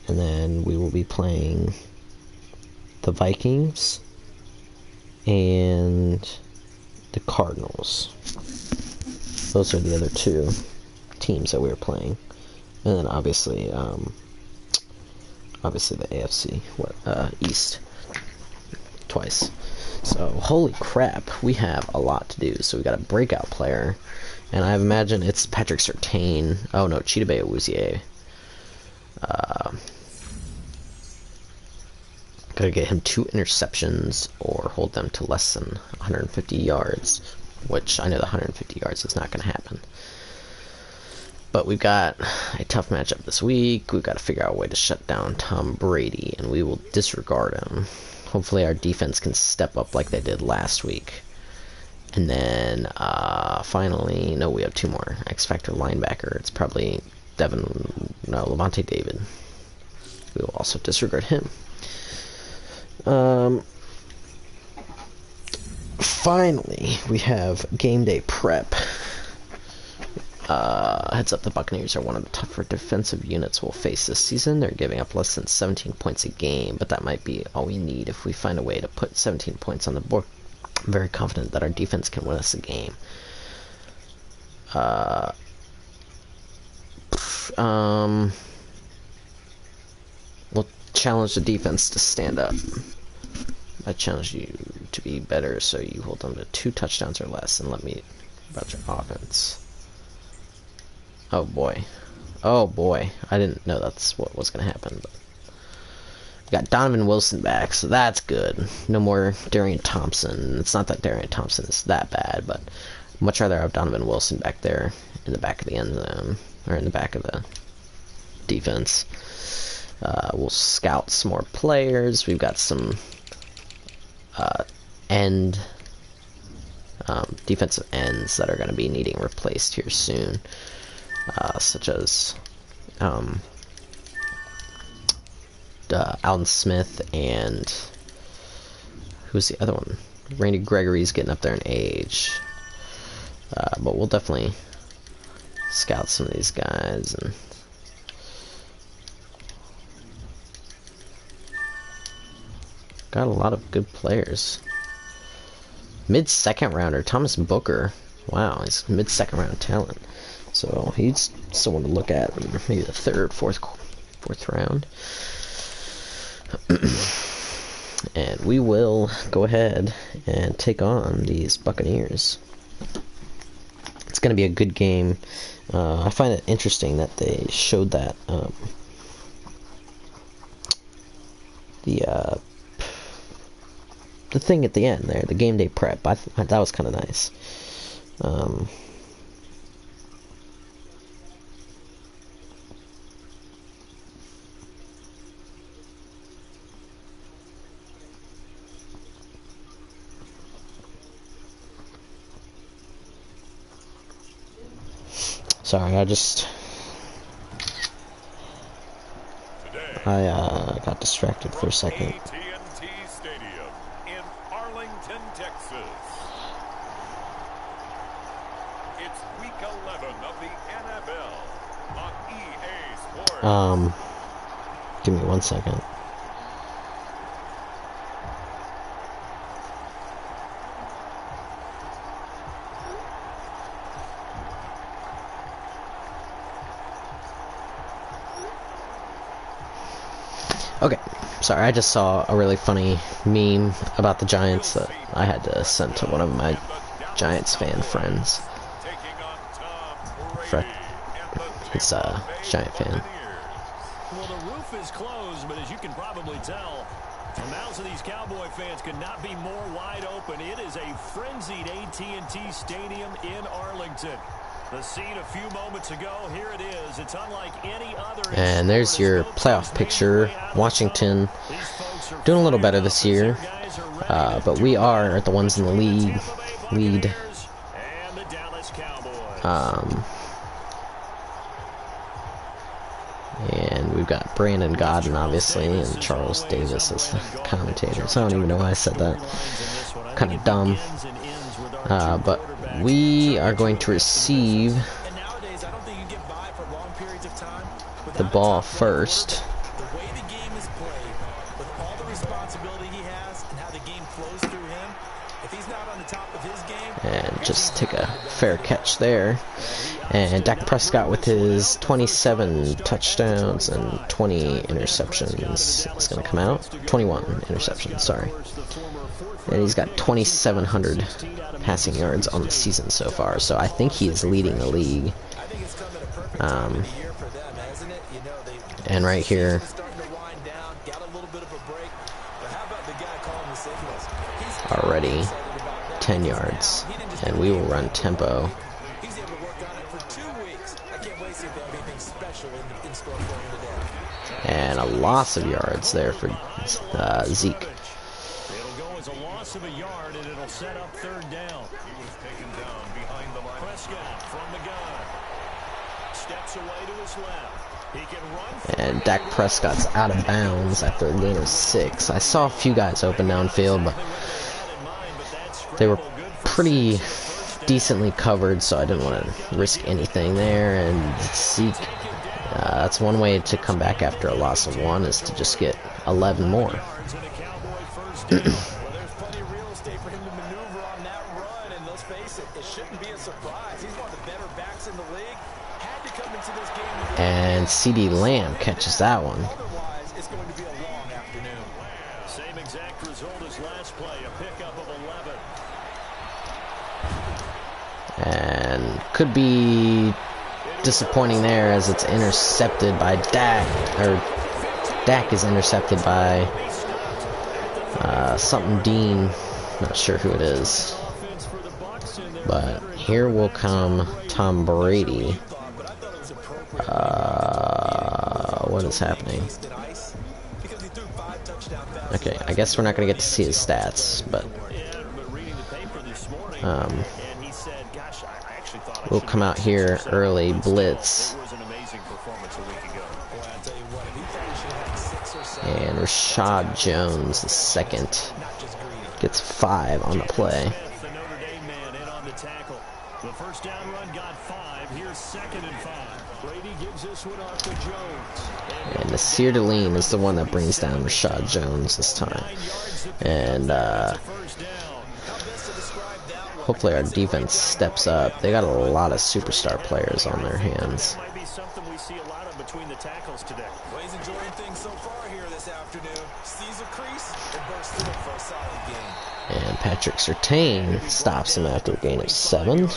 and then we will be playing the Vikings and the Cardinals. Those are the other two teams that we were playing. And then obviously, obviously the AFC East twice. So holy crap, we have a lot to do. So we got a breakout player, and I imagine it's Patrick Surtain. Oh no, Chidobe Awuzie. Gotta get him 2 interceptions or hold them to less than 150 yards, which I know the 150 yards is not going to happen. But we've got a tough matchup this week. We've got to figure out a way to shut down Tom Brady, and we will disregard him. Hopefully our defense can step up like they did last week. And then finally, no, we have 2 more. X-Factor linebacker. It's probably Levante David. We will also disregard him. Finally, we have game day prep. Heads up, the Buccaneers are one of the tougher defensive units we'll face this season. They're giving up less than 17 points a game, but that might be all we need if we find a way to put 17 points on the board. I'm very confident that our defense can win us a game. We'll challenge the defense to stand up. I challenge you to be better, so you hold them to 2 touchdowns or less, and let me about your offense. Oh boy. Oh boy. I didn't know that's what was going to happen. But we got Donovan Wilson back, so that's good. No more Darian Thompson. It's not that Darian Thompson is that bad, but I'd much rather have Donovan Wilson back there in the back of the end zone, or in the back of the defense. We'll scout some more players. We've got some defensive ends that are going to be needing replaced here soon, such as Alden Smith, and who's the other one? Randy Gregory's getting up there in age, but we'll definitely scout some of these guys. And got a lot of good players. Mid-second rounder, Thomas Booker. Wow, he's mid-second round talent. So he's someone to look at in maybe the 3rd, 4th round. And we will go ahead and take on these Buccaneers. It's going to be a good game. I find it interesting that they showed that the thing at the end there, the game day prep. That was kind of nice. Sorry, I got distracted for a second. AT&T Stadium in Arlington, Texas. It's week 11 of the NFL on EA Sports. Give me 1 second. Okay, sorry, I just saw a really funny meme about the Giants that I had to send to one of my Giants fan friends. He's a Giant fan. Well, the roof is closed, but as you can probably tell, the mouths of these Cowboy fans could not be more wide open. It is a frenzied AT&T Stadium in Arlington. The scene a few moments ago, here it is. It's unlike any other. And there's your playoff picture. Washington doing a little better this year, but we are the ones in the lead. And we've got Brandon Godden, obviously, and Charles Davis as the commentators. I don't even know why I said that. Kind of dumb. But we are going to receive the ball first. The way the game is played, with all the responsibility he has and how the game flows through him, if he's not on the top of his game, and just take a fair catch there. And Dak Prescott with his 27 touchdowns and 20 interceptions is going to come out. 21 interceptions, sorry. And he's got 2,700 passing yards on the season so far, so I think he is leading the league. And right here, already 10 yards, and we will run tempo. And a loss of yards there for Zeke. It'll go as a loss of a yard, and it'll set up third down. He was taken down behind the line. Prescott from the gun. Steps away to his left. He can run. And Dak Prescott's out of bounds after a gain of 6. I saw a few guys open downfield, but they were pretty decently covered, so I didn't want to risk anything there. And Zeke, that's one way to come back after a loss of 1, is to just get 11 more. There's plenty of real estate for him to maneuver on that run, and let's face it, it shouldn't be a surprise. He's one of the better backs in the league. Had to come into this game. And CeeDee Lamb catches that one. Otherwise, it's going to be a long afternoon. Same exact result as last play, a pickup of 11. And could be disappointing there, as it's intercepted by Dak, or Dak is intercepted by something Dean, not sure who it is, but here will come Tom Brady. What is happening? Okay, I guess we're not gonna get to see his stats, but we'll come out here early, blitz, and Rashad Jones, the second, gets 5 on the play. The Notre Dame man in on the tackle. The first down run got 5. Here's 2nd and 5. Brady gives this one off to Jones. And Nasir Deline is the one that brings down Rashad Jones this time. And hopefully our defense steps up. They got a lot of superstar players on their hands. Might be something we see a lot of between the tackles today. Well, he's enjoying things so far here this afternoon. Sees a crease and bursts through it for a solid game. And Patrick Surtain stops him after a gain of 7.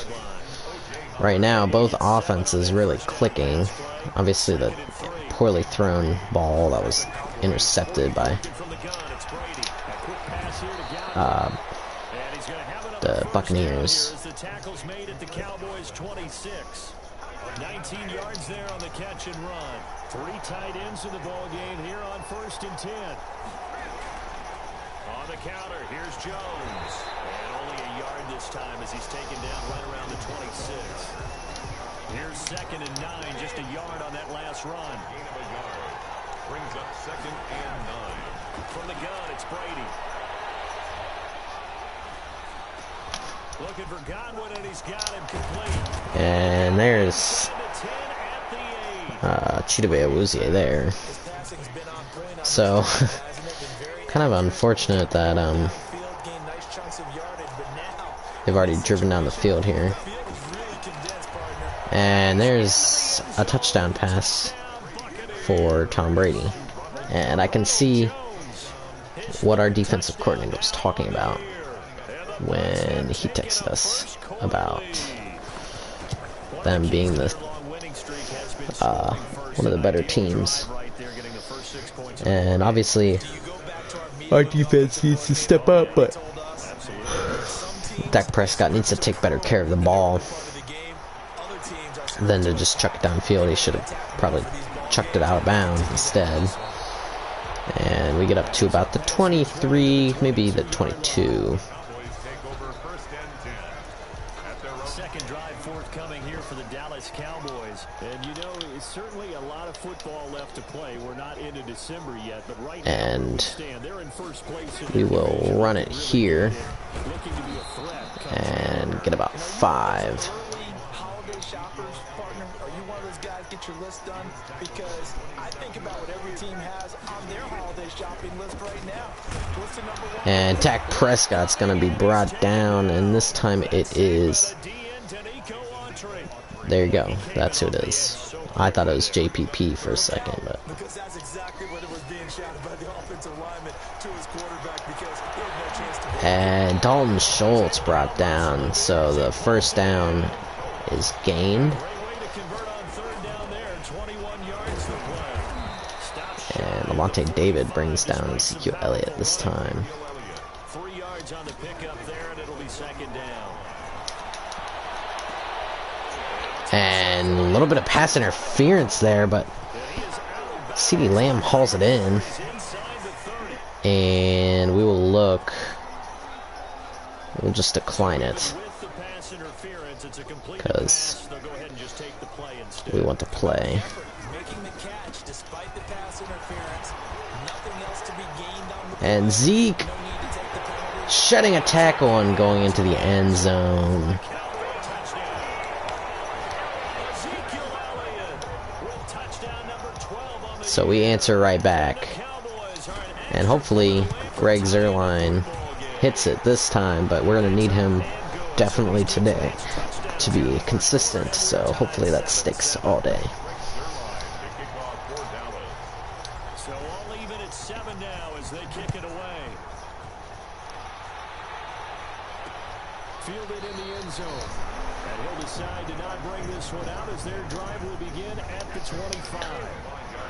Right now, both offenses really clicking. Obviously, the poorly thrown ball that was intercepted by the Buccaneers. The tackles made at the Cowboys 26. 19 yards there on the catch and run. 3 tight ends in the ball game here on 1st and 10. On the counter, here's Jones. And only a yard this time as he's taken down right around the 26. Here's 2nd and 9, just a yard on that last run. Gain of a yard. Brings up 2nd and 9. From the gun, it's Brady. Looking for Godwin, and he's got him complete. And there's Chidobe Awuzie there. So, kind of unfortunate that they've already driven down the field here. And there's a touchdown pass for Tom Brady. And I can see what our defensive coordinator was talking about when he texted us about them being the one of the better teams. And obviously our defense needs to step up, but Dak Prescott needs to take better care of the ball than to just chuck it downfield. He should have probably chucked it out of bounds instead. And we get up to about the 23, maybe the 22. Second drive forthcoming here for the Dallas Cowboys. And you know, it's certainly a lot of football left to play. We're not into December yet, but right now they're in first place. We will run it here and get about 5. Holiday shoppers, partner, are you one of those guys? Get get your list done, because I think about what every team has on their holiday shopping list right now. What's the number one? And Dak Prescott's going to be brought down, and this time it is... There you go. That's who it is. I thought it was JPP for a second, but... Because that's exactly what it was being shouted by the offensive lineman to his quarterback, because he had no chance to... And Dalton Schultz brought down, so the first down is gained. And Lamonte David brings down Ezekiel Elliott this time. 3 yards on the pickup there, and it'll be second down. And a little bit of pass interference there, but CeeDee Lamb hauls it in. And we will look. We'll just decline it, because we want to play. And Zeke shedding a tackle and going into the end zone. So we answer right back. And hopefully Greg Zuerlein hits it this time, but we're going to need him definitely today to be consistent, so hopefully that sticks all day. So all even at 7 now as they kick it away. Fielded in the end zone. And he'll decide to not bring this one out as their drive will begin at the 25.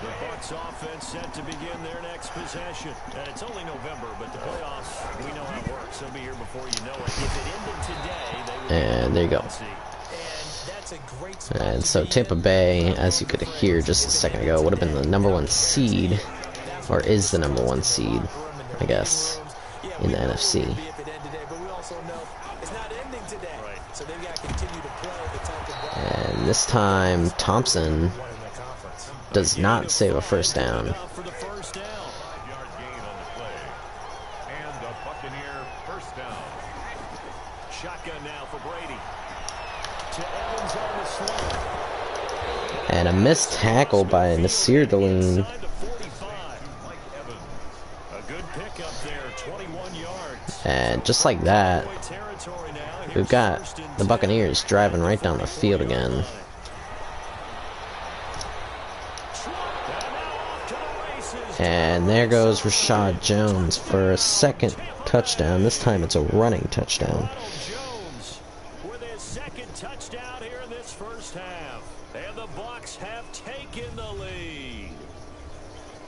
The Bucs offense set to begin their next possession. And it's only November, but the playoffs, we know how it works. They'll be here before you know it. If it ended today, they would... And there you go. And so Tampa Bay, as you could hear just a second ago, would have been the #1 seed, or is the #1 seed, I guess, in the NFC. And this time, Thompson does not save a first down. And a missed tackle by Nasir Deline. And just like that, we've got the Buccaneers driving right down the field again. And there goes Rashad Jones for a second touchdown. This time it's a running touchdown. Jones with his second touchdown here in this first half. And the Bucs have taken the lead.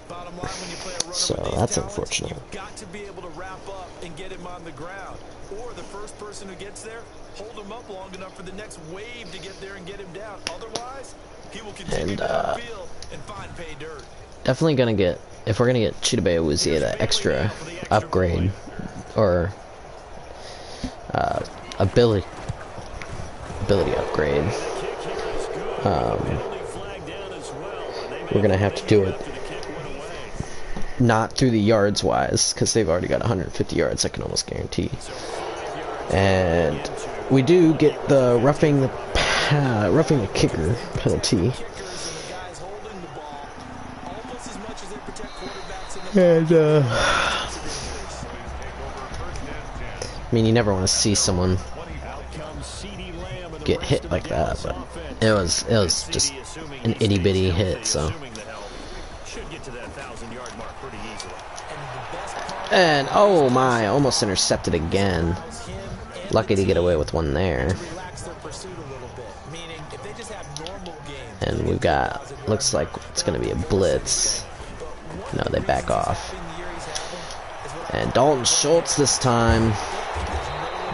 Bottom line, when you play a runner So with these that's talents, unfortunate. You've got to be able to wrap up and get him on the ground. Or the first person who gets there, hold him up long enough for the next wave to get there and get him down. Otherwise, he will continue to downfield and find pay dirt. Definitely gonna get, if we're gonna get Chidobe Awuzie the extra upgrade or ability upgrade, we're gonna have to do it not through the yards wise, because they've already got 150 yards, I can almost guarantee. And we do get the roughing the kicker penalty. And I mean, you never want to see someone get hit like that, but it was just an itty bitty hit. So, and oh my, almost intercepted again. Lucky to get away with one there. And we've got, looks like it's gonna be a blitz. No, they back off. And Dalton Schultz this time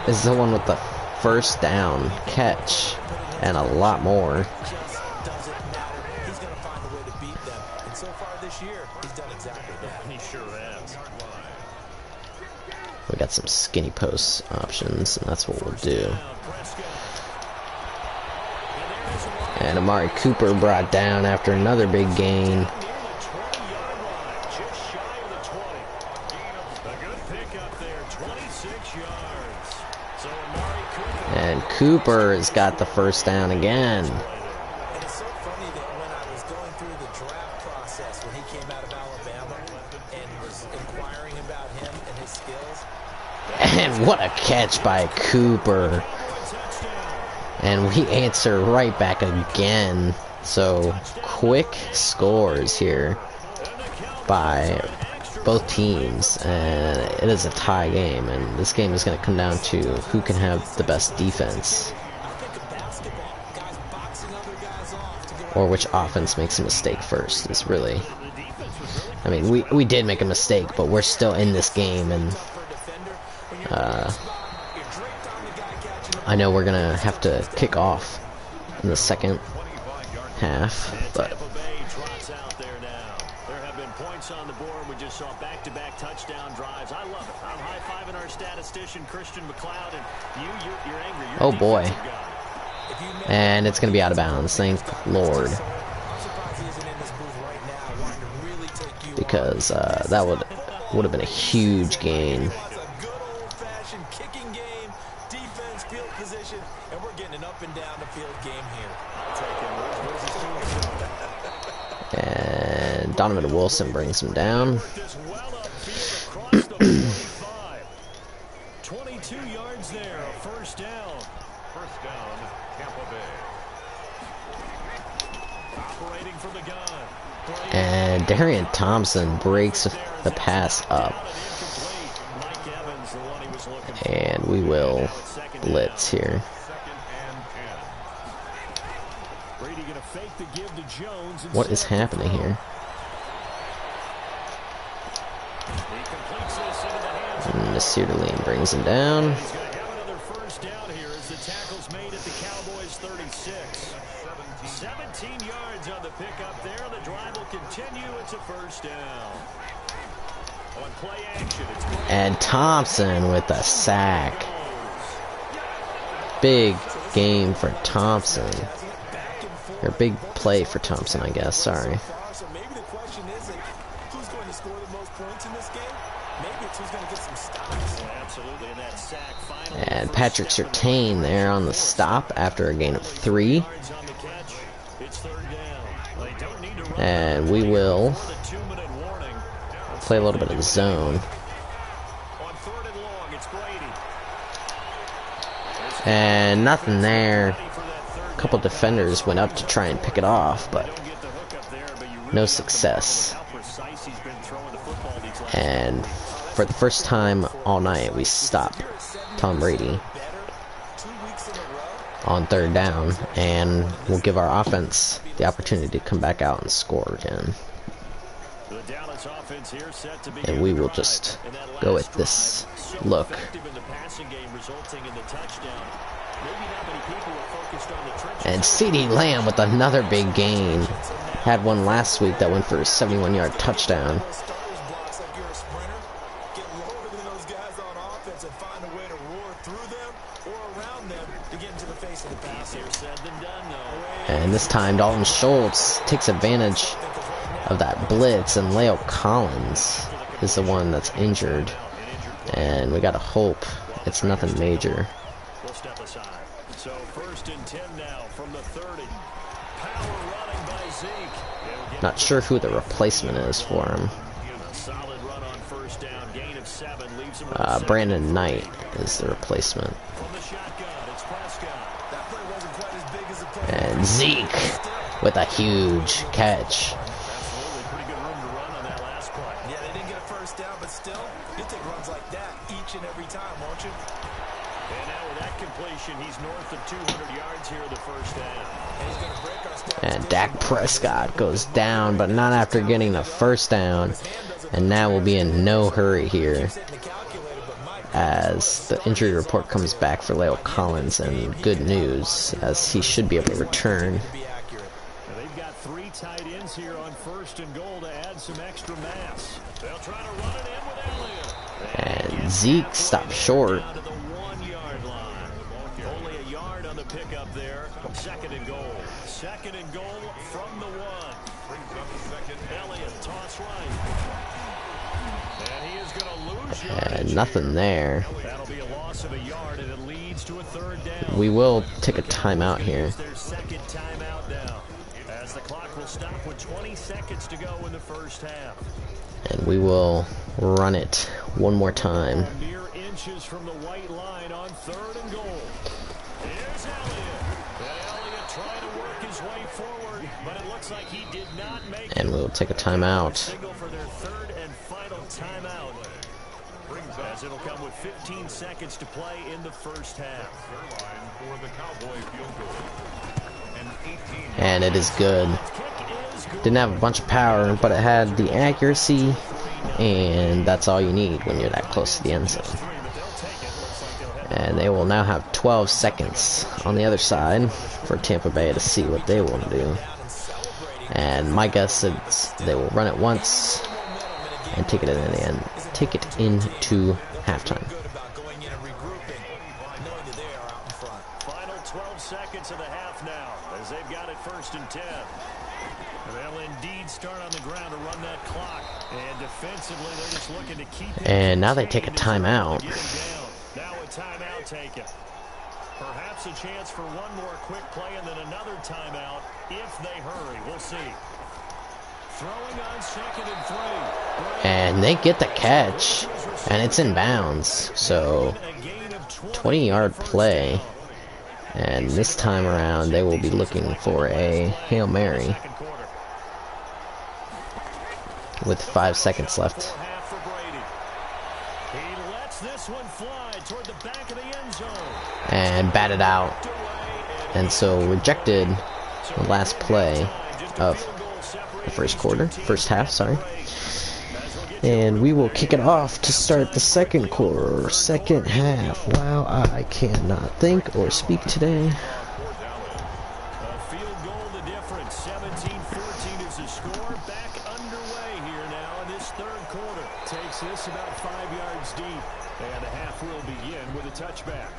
is the one with the first down catch and a lot more. We got some skinny post options, and that's what we'll do. And Amari Cooper brought down after another big gain. And Cooper has got the first down again. catch by Cooper. And we answer right back again. So, quick scores here by both teams. And it is a tie game. And this game is going to come down to who can have the best defense. Or which offense makes a mistake first is really... I mean, we did make a mistake, but we're still in this game, and I know we're gonna have to kick off in the second half, but There have been points on the board. We just saw back-to-back touchdown drives. I love it. I'm high-fiving our statistician, Christian McLeod, and you're angry. Oh boy. And it's gonna be out of bounds, thank Lord. Because that would have been a huge gain. And Donovan Wilson brings him down. 22 yards there, first down. First down, Tampa Bay. Operating from the gun. And Darian Thompson breaks the pass up. And we will blitz here. What is happening here? And Nasirline brings him down. He's going to have another first down here as the tackle's made at the Cowboys 36. 17 yards on the pickup there. The drive will continue. It's a first down. On play action, it's And Thompson with a sack. Big game for Thompson. Or big play for Thompson, I guess. Sorry. So maybe the question isn't who's going to score the most points in this game. Maybe it's who's going to get some stops. absolutely in that sack final. And Patrick Surtain there on the stop after a gain of 3. Yards on the catch. It's third down. They don't need to run And we will the 2-minute warning. play a little bit of the zone. On third and long, it's Brady. And nothing there. A couple defenders went up to try and pick it off, but no success. And for the first time all night, we stopped Tom Brady on third down, and we'll give our offense the opportunity to come back out and score again. And we will just go with this look. And CeeDee Lamb with another big gain. Had one last week that went for a 71-yard touchdown. And this time Dalton Schultz takes advantage of that blitz, and Leo Collins is the one that's injured. And we gotta hope it's nothing major. We'll step aside. So first and 10 now from the 30. Power running by Zeke. Not sure who the replacement is for him. A solid run on first down. Gain of 7 leaves him with Brandon Knight is the replacement. from the shotgun. It's Prescott. That play wasn't quite as big as the play. And Zeke with a huge catch. Absolutely pretty good room to run on that last play. Yeah, they didn't get a first down, but still, you'll take runs like that each and every time, won't you? And now with that completion, he's north of 200 yards here in the first down. And he's going to break our stats. And Dak Prescott goes down, but not after getting the first down. And now we'll be in no hurry here, as the injury report comes back for Leo Collins, and good news, as he should be able to return. Now they've got 3 tight ends here on first and goal to add some extra mass. They'll try to run it in with Elliott. And Zeke stopped short. Down to the 1-yard line. Only a yard on the pickup there. Second and goal. Second and goal from the 1. Brings up second. Elliott toss right. And he is going to lose yardage And nothing there. That'll be a loss of a yard, and it leads to a third down. We will take a timeout here. It's their second timeout now, as the clock will stop with 20 seconds to go in the first half. And we will run it one more time. Near inches from the white line on 3rd and goal. Here's Elliott. And Elliott trying to work his way forward, but it looks like he did not make it. And we'll take a timeout. Signal for their 3rd and final timeout, as it'll come with 15 seconds to play in the first half. For the Cowboy field goal. An 18. And it is good. Didn't have a bunch of power, but it had the accuracy, and that's all you need when you're that close to the end zone. And they will now have 12 seconds on the other side for Tampa Bay to see what they want to do. And my guess is they will run it once and take it in the end, take it into halftime. Final 12 seconds of the half now, as they've got it 1st and 10. They'll indeed start on the ground to run that clock. And defensively, they're just looking to keep. And now they take a timeout. Now a timeout taken. Perhaps a chance for one more quick play and then another timeout if they hurry. We'll see. Throwing on 2nd and 3. And they get the catch, and it's in bounds. So 20-yard play. And this time around, they will be looking for a Hail Mary with 5 seconds left. And batted out. And so rejected the last play of the first half, sorry. And we will kick it off to start the second quarter, second half. Wow, I cannot think or speak today. A field goal the difference. 17-14 is the score. Back underway here now in this 3rd quarter. Takes this about 5 yards deep. And the half will begin with a touchback.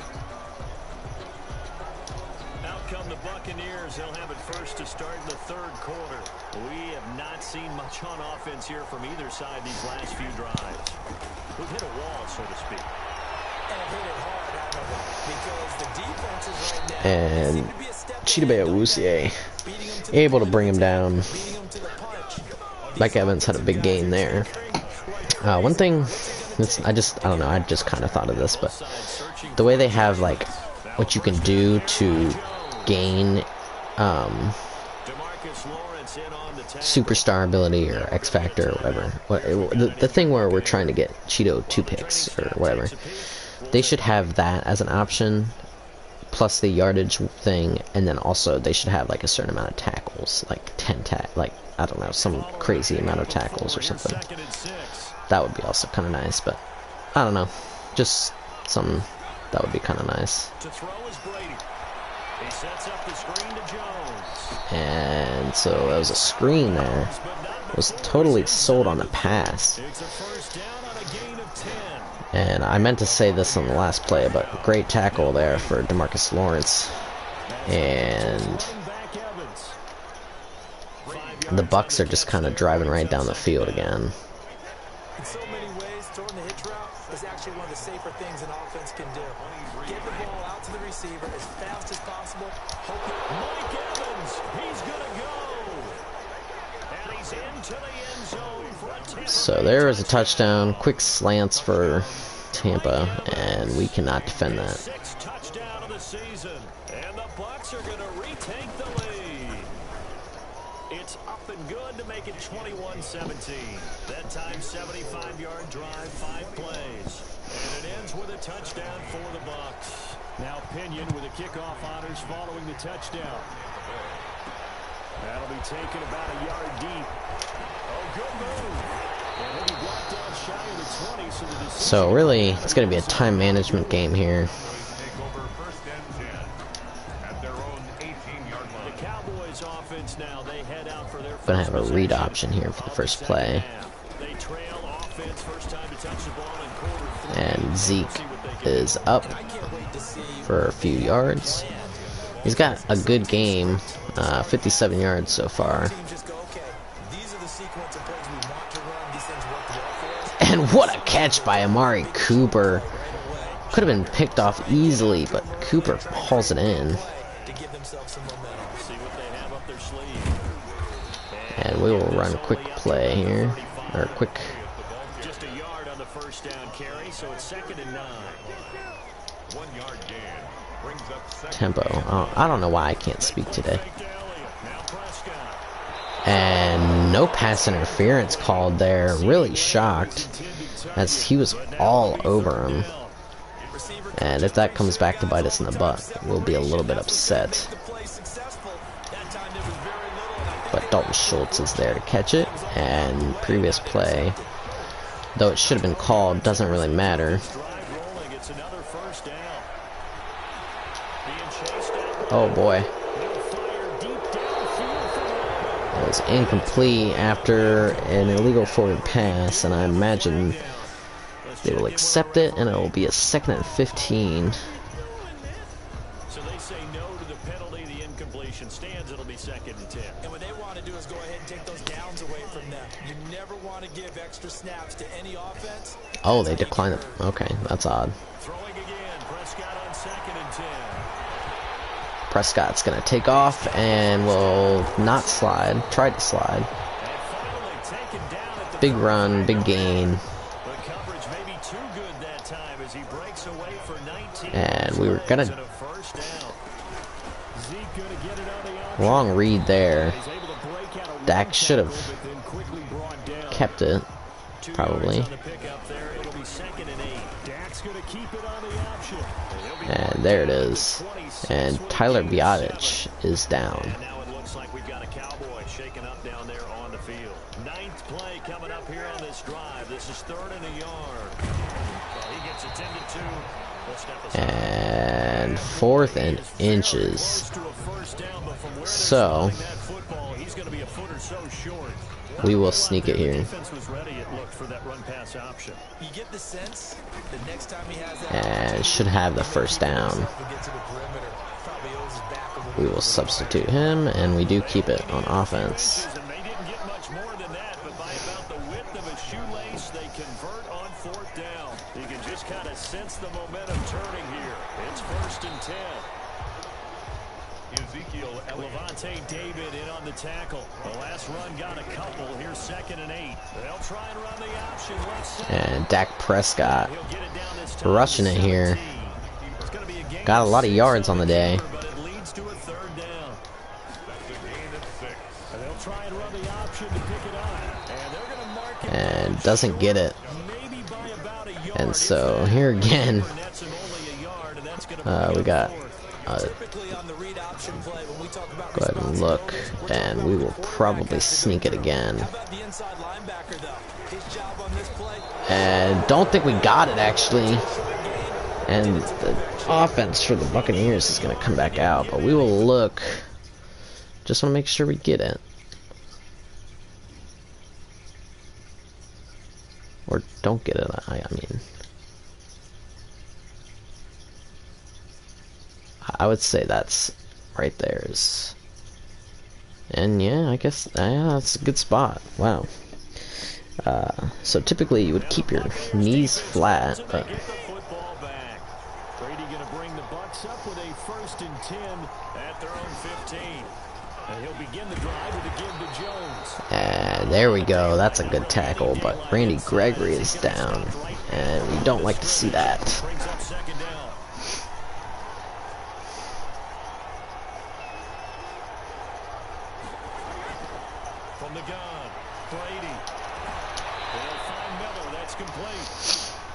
Out come the Buccaneers. They'll have it first to start in the 3rd quarter. We have not seen much on offense here from either side these last few drives. We've hit a wall, so to speak. And Chidobe Awuzie able to bring him down. Mike Evans had a big gain there. One thing, I don't know, I just kind of thought of this, but the way they have, like, what you can do to gain superstar ability or X Factor or whatever. The thing where we're trying to get Cheeto 2 picks or whatever. They should have that as an option, plus the yardage thing, and then also they should have like a certain amount of tackles, like 10 like I don't know, some crazy amount of tackles or something. That would be also kind of nice, but I don't know, just something that would be kind of nice. And so that was a screen there. Was totally sold on the pass. And I meant to say this on the last play, but great tackle there for DeMarcus Lawrence. And the Bucs are just kind of driving right down the field again. In so many ways, throwing the hitch route is actually one of the safer things an offense can do. Get the ball out to the receiver as fast as possible. Mike Evans, he's going to go. And he's into the end zone for a Tampa. So there is a touchdown. Quick slants for Tampa, and we cannot defend that. 6th touchdown of the season, and the Bucs are going to retake the lead. It's up and good to make it 21-17. That time, 75-yard drive, 5 plays. And it ends with a touchdown for the Bucs. Now Pinion with the kickoff honors following the touchdown. That'll be taken about a yard deep. Oh, good move. And he'll be brought down shy of the 20, so the decision. So really, it's going to be a time management game here. The Cowboys offense now, they head out for their Going to have a read option here for the first play. They trail offense first time to touch the ball in quarter 3. And Zeke is up for a few yards. He's got a good game, 57 yards so far. And what a catch by Amari Cooper. Could have been picked off easily, but Cooper hauls it in. And we will run a quick play here, or quick. Just a yard on the first down carry, so it's 2nd and 9. 1 yard gain. Brings up second. Tempo. Oh, I don't know why I can't speak today. Now Prescott. And no pass interference called there. Really shocked, as he was all over him. And if that comes back to bite us in the butt, we'll be a little bit upset. But Dalton Schultz is there to catch it, and previous play, though it should have been called, doesn't really matter. Oh boy. It was incomplete after an illegal forward pass, and I imagine they will accept it, and it will be a 2nd and 15. So they say no to the penalty. The incompletion stands. It'll be 2nd and 10. And what they want to do is go ahead and take those downs away from them. You never want to give extra snaps to any offense. Oh, they declined it. Okay, that's odd. Throwing again. Prescott on 2nd and 10. Prescott's gonna take off and will not slide. Tried to slide. And finally taken down at the Big run, big gain. The coverage may be too good that time as he breaks away for 19. And we were gonna And a first down. Zeke gonna get it on the option. wrong read there. He's able to break out a Dak run should have tackle, but then quickly brought down. kept it, 2 probably. yards on the pickup there. It'll be 2nd and 8. Dak's gonna keep it on the option. And there it is. And Tyler Biotic is down. And now it looks like we've got a Cowboy shaking up down there on the field. 9th play coming up here on this drive. This is 3rd and a yard. Well, he gets attended to. We'll step aside. And 4th and inches. Close to a first down, but from where they're So throwing that football, he's going to be a foot or so short. we will sneak it The here. defense was ready. It looked for that run pass option. You get the sense the next time he has that And should have the first down. he'll get to the perimeter. Probably owes his back a little We bit. will substitute him, and we do keep it on offense. And they didn't get much more than that, but by about the width of a shoelace, they convert on 4th down. You can just kind of sense the momentum turning here. It's 1st and 10. Ezekiel Elliott. Levante David in on the tackle. The last run got a couple. Here's 2nd and 8. They'll try and run the option left side. And Dak Prescott He'll get it down this time. rushing it here. It's gonna be a gain Got a lot of 6 yards on on the day. but it leads to a 3rd down. That's a gain of 6. And they'll try and run the option to pick it up. And they're gonna mark it And doesn't get it. maybe by about a yard. And so here again, That's only a yard, and that's gonna we got Typically on the read option play, when we talk about go ahead and look, and we will probably sneak it again. How about the inside linebacker though? His job on this play. And don't think we got it actually. And the offense for the Buccaneers is going to come back out, but we will look. Just want to make sure we get it. Or don't get it, I mean. I would say that's right there is. And yeah, I guess that's a good spot. Wow. So typically you would keep your knees flat, but Get the football back. Brady going to bring the Bucs up with a 1st and 10 at their own 15. And he'll begin the drive with a give to Jones. and there we go. That's a good tackle, but Randy Gregory is down, and we don't like to see that. Brings up 2nd down. From the gun, Brady. They'll find Miller. That's complete.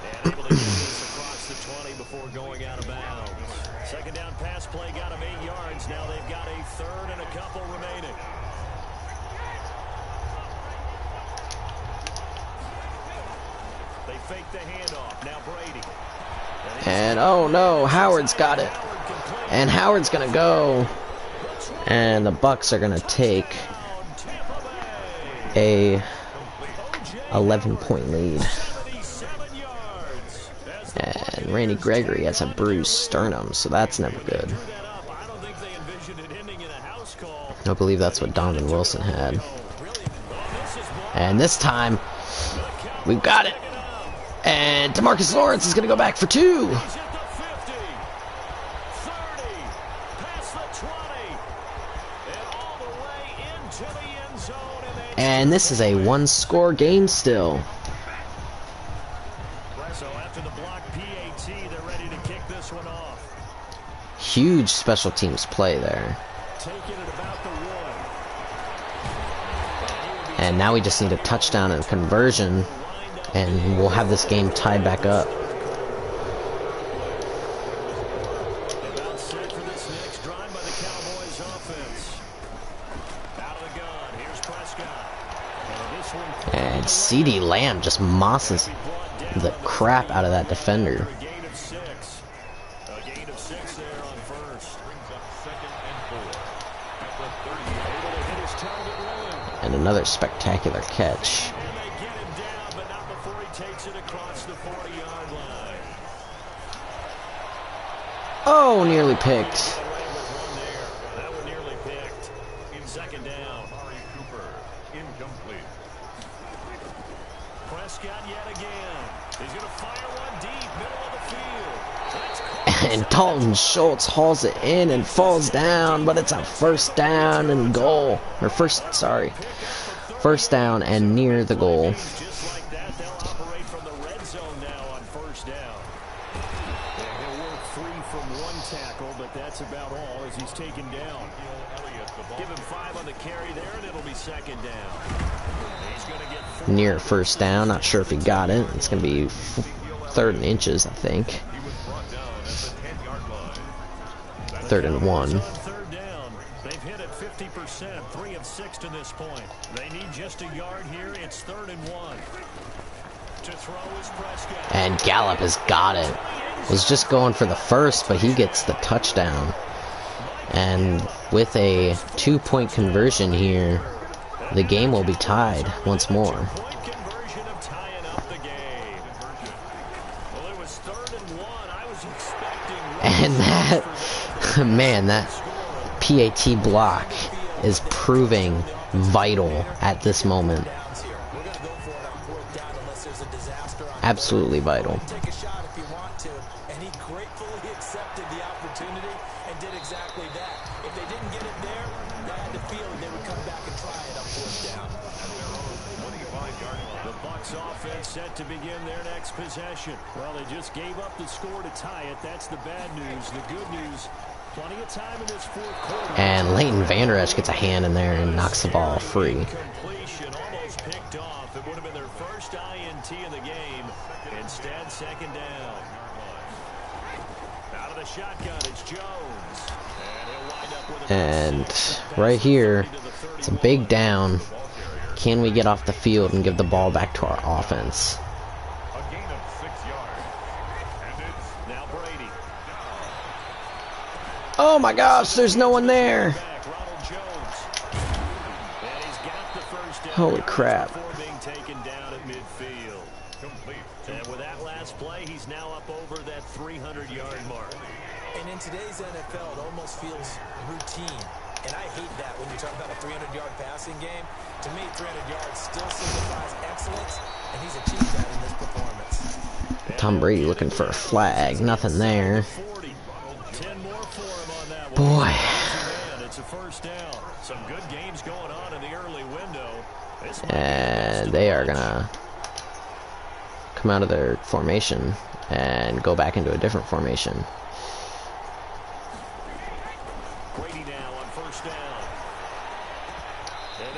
And able to get this across the 20 before going out of bounds. 2nd down pass play got him 8 yards. Now they've got a 3rd and a couple remaining. They fake the handoff. Now Brady. And oh no, Howard's got it. And Howard's gonna go. And the Bucks are gonna take a 11-point lead. 77 yards. And Randy Gregory has a bruised sternum, so that's never good. I don't think they envisioned it ending in a house call. I believe that's what Donovan Wilson had. And this time, we've got it. And DeMarcus Lawrence is going to go back for 2. He's at the 50, 30, past the 20, and all the way into the end zone. And And this is a 1-score game still. so after the huge special teams play there. And now we just need a touchdown and conversion, and we'll have this game tied back up. About set for this next drive by the Cowboys offense. Out of the gun, here's Prescott. And this one, And CeeDee Lamb just mosses the crap out of that defender. a gain of 6. A gain of 6 there on first. Brings up 2nd and 4. At the 38. Able to hit his target running. And another spectacular catch. And they get him down, but not before he takes it across the 40-yard line. Oh, nearly picked. That one nearly picked. In 2nd down. Amari Cooper. Incomplete. Prescott yet again. He's going to fire one deep, middle of the field. That's caught. And Dalton Schultz hauls it in and falls down, but it's a first down and goal. Or first down and near the goal. Just like that, they'll operate from the red zone now on first down. Yeah, he'll work free from one tackle, but that's about all as he's taken down. Give him 5 on the carry there, and it'll be 2nd down. He's going to get 4. Near first down. Not sure if he got it. It's going to be 3rd and inches, I think. He was brought down at the 10-yard line. 3rd and 1. On 3rd down, they've hit it 50%, 3 of 6 to this point. They need just a yard here. It's 3rd and 1. To throw is Prescott. And Gallup has got it. Was just going for the first, but he gets the touchdown. And with a 2-point conversion here, the game will be tied once more. Point conversion of tying up the game. Well, it was 3rd and 1. I was expecting. And that, man, that PAT block is proving vital at this moment. Absolutely vital. Take a shot if you want to, and he gratefully accepted the opportunity and did exactly that. If they didn't get it there, they had the feeling they would come back and try it on 4th down. The Bucs offense set to begin their next possession. Well, they just gave up the score to tie it. That's the bad news. The good news, plenty of time in this 4th quarter. And Leighton Vander Esch gets a hand in there and knocks the ball free. Completion almost picked off. It would have been their first INT in the game. Instead, 2nd down. Out of the shotgun, it's Jones. And he'll wind up with a And right here, it's a big down. Can we get off the field and give the ball back to our offense? A gain of 6 yards. And it's now Brady. Oh my gosh, there's no one there. Back, Ronald Jones. And he's got the first down. Holy crap. Before being taken down at midfield. complete. And with that last play, he's now up over that 300-yard mark. And in today's NFL, it almost feels routine. And I hate that when you talk about a 300-yard passing game. To me, 300 yards still signifies excellence, and he's achieved that in this performance. Tom Brady looking for a flag. Nothing there. 40. 10 more for him on that one. Boy. And it's a first down. Some good games going on in the early window. And they are going to come out of their formation and go back into a different formation. Brady now on first down.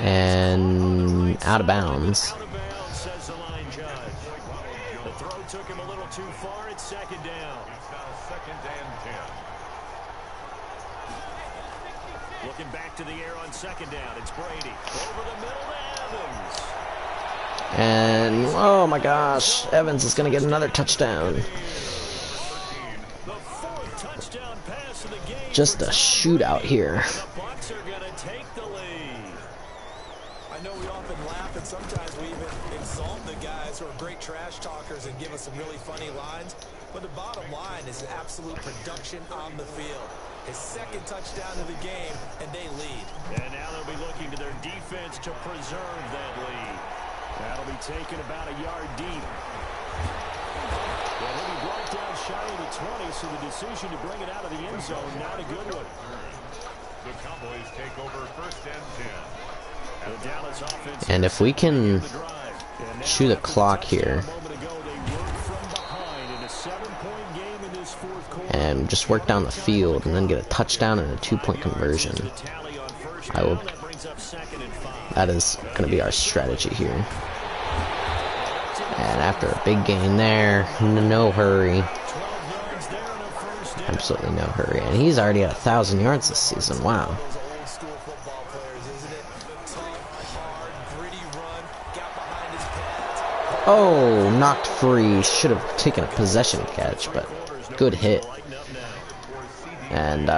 And out of bounds. Out of bounds, says the line judge. The throw took him a little too far. It's 2nd down. It's now 2nd and 10. Looking back to the air on 2nd down. It's Brady. Over the middle to Evans. And, oh my gosh, Evans is going to get another touchdown. The 4th touchdown pass of the game. Just a shootout here. The Bucs are going to take the lead. I know we often laugh, and sometimes we even insult the guys who are great trash talkers and give us some really funny lines. But the bottom line is absolute production on the field. His 2nd touchdown of the game, and they lead. And now they'll be looking to their defense to preserve that lead. That'll be taken about a yard deep. Well, he'll be brought down shy of the 20, so the decision to bring it out of the end zone, not a good one. The Cowboys take over 1st and 10. The Dallas offense. And if we can the drive. And now chew the after clock touchdown here. a moment ago, they worked from behind in a 7-point game and just work down the field and then get a touchdown and a 2-point conversion. That is going to be our strategy here. And after a big gain there, no hurry. Absolutely no hurry. And he's already at 1,000 yards this season. Wow. Oh, knocked free. Should have taken a possession catch, but good hit. And,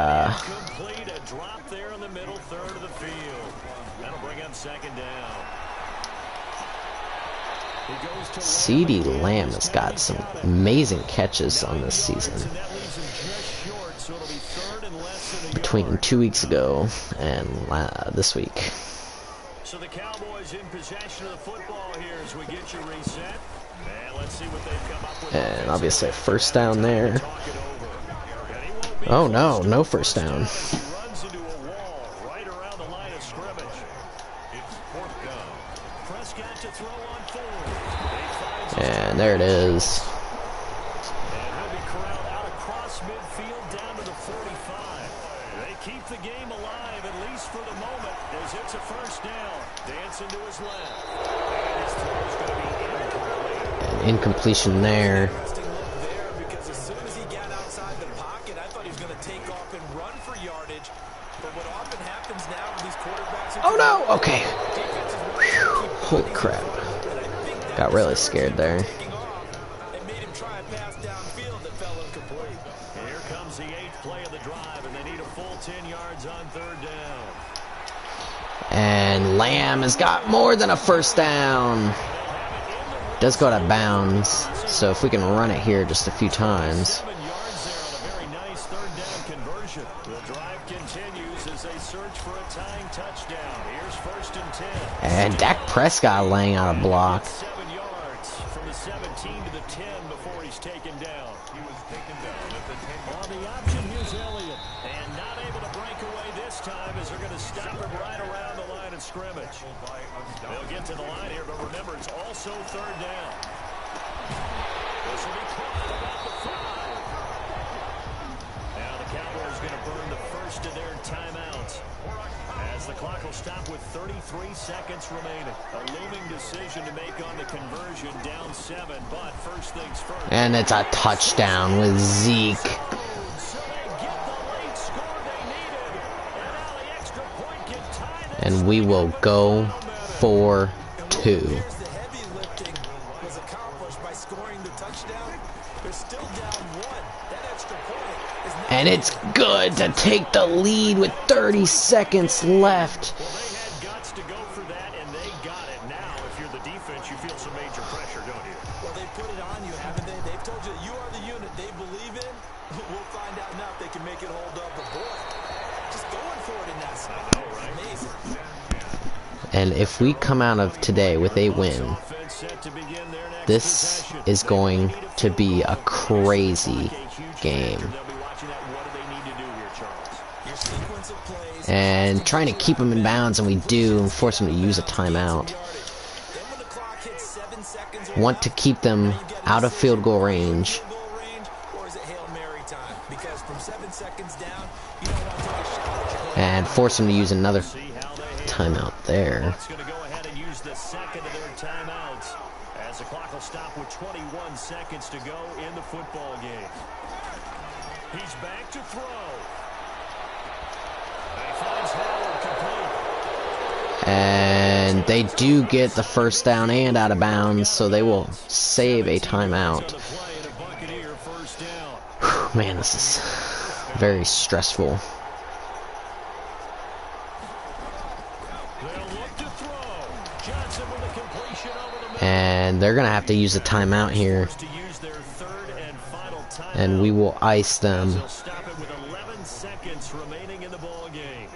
CeeDee Lamb has got some amazing catches on this season. Between 2 weeks ago and this week. So the Cowboys in possession of the football here as we get you reset. And let's see what they've come up with. And obviously a first down there. Oh no, no first down. He runs into a wall right around the line of scrimmage. It's 4th down. Prescott to throw on 4. And there it is. And he'll be corralled out across midfield down to the 45. They keep the game alive, at least for the moment, as it's a first down. Dancing to his left. And his throw is going to be incomplete. An incompletion there. Interesting look there, because as soon as he got outside the pocket, I thought he was going to take off and run for yardage. But what often happens now with these quarterbacks... Oh no! Okay. Whew. Holy crap. Got really scared there. It made him try a pass downfield that fell incomplete. Here comes the 8th play of the drive, and they need a full 10 yards on 3rd down. And Lamb has got more than a first down. Does go out of bounds, so if we can run it here just a few times. 7 yards there on a very nice 3rd down conversion. The drive continues as they search for a tying touchdown. Here's 1st and 10. And Dak Prescott laying out a block. 7 yards from the 17 to the 10 before he's taken down. He was taken down at the 10. On the option, here's Elliott. And not able to break away this time as they're going to stop him right around the line of scrimmage. They'll get to the line here, but remember, it's also 3rd down. This will be caught about the 5. Now the Cowboys going to burn the first of their timeouts as the clock will stop with 33 seconds remaining. A looming decision to make on the conversion, down 7, but first things first. And it's a touchdown with Zeke. So they get the late score they needed, and now the extra point can tie this. And we will go for 2. The heavy lifting was accomplished by scoring the touchdown. They're still down 1. That extra point is not... And it's good to take the lead with 30 seconds left. Well, they had guts to go for that, and they got it. Now, if you're the defense, you feel some major pressure, don't you? Well, they put it on you, haven't they? They've told you you are the unit they believe in. We'll find out now if they can make it hold up. But boy, just going for it in that spot. Amazing. And if we come out of today with a win, Offense set to begin their next this possession. is going to be a crazy game. They'll be watching that. What do they need to do here, Charles? Your sequence of plays. And trying to keep them in bounds, and we do, and force them to use a timeout. Then when the clock hits 7 seconds or Want to keep them out of field goal range. field goal range, or is it Hail Mary time? Because from 7 seconds down, you don't want to take a shot. And force them to use another See how they handle timeout there. It's going to go ahead and use the second of their timeouts as the clock will stop with 21 seconds to go in the football game. He's back to throw. And he finds Howard complete. And they do get the first down and out of bounds, so they will save a timeout. To the play and a Buccaneer first down. Whew, man, this is very stressful. They'll look to throw. Johnson with a completion over the middle. And they're going to have to use a timeout here. To use their 3rd and final timeout. And we will ice them. They'll stop it with 11 seconds remaining in the ball game.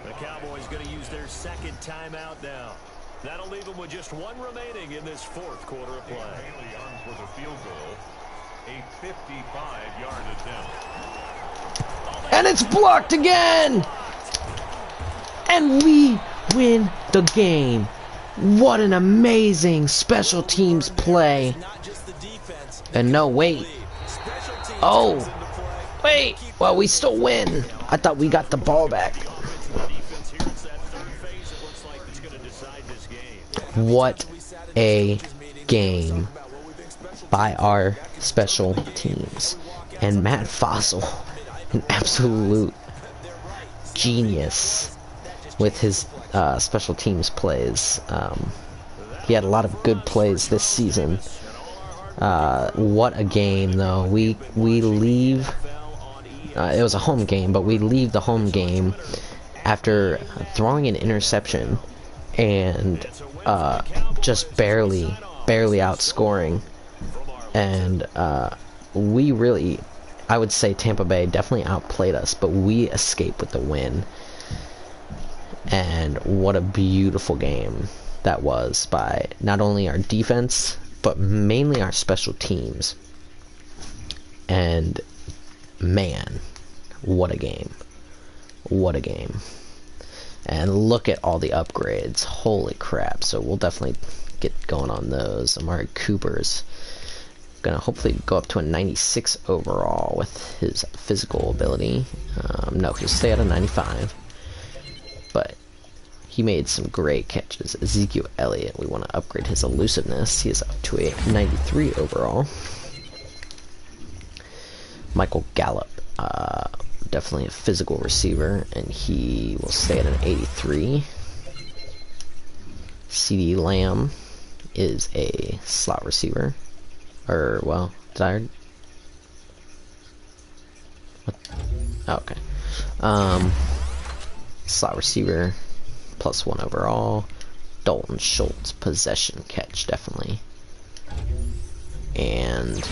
The Cowboys going to use their 2nd timeout now. That'll leave them with just 1 remaining in this 4th quarter of play. Haley arms with a field goal. A 55-yard attempt. And it's blocked again! And we win the game. What an amazing special teams play. Not just the defense. And no, wait. Special teams Oh, wait. Well, we still win. I thought we got the ball back. Defense here, it's that third phase, it looks like it's going to decide this game. What a game by our special teams. And Matt Fossil, an absolute genius with his special teams plays. He had a lot of good plays this season. What a game, though. We leave. It was a home game, but we leave the home game after throwing an interception and just barely outscoring. And we really, I would say Tampa Bay definitely outplayed us, but we escaped with the win. And what a beautiful game that was by not only our defense, but mainly our special teams. And man, what a game. What a game. And look at all the upgrades. Holy crap. So we'll definitely get going on those. Amari Cooper's gonna hopefully go up to a 96 overall with his physical ability. No, he'll stay at a 95. But he made some great catches. Ezekiel Elliott, we want to upgrade his elusiveness. He is up to a 93 overall. Michael Gallup, definitely a physical receiver, and he will stay at an 83. CD Lamb is a slot receiver. Or, well, did I... What? Oh, okay. Slot receiver, +1 overall. Dalton Schultz, possession catch, definitely. And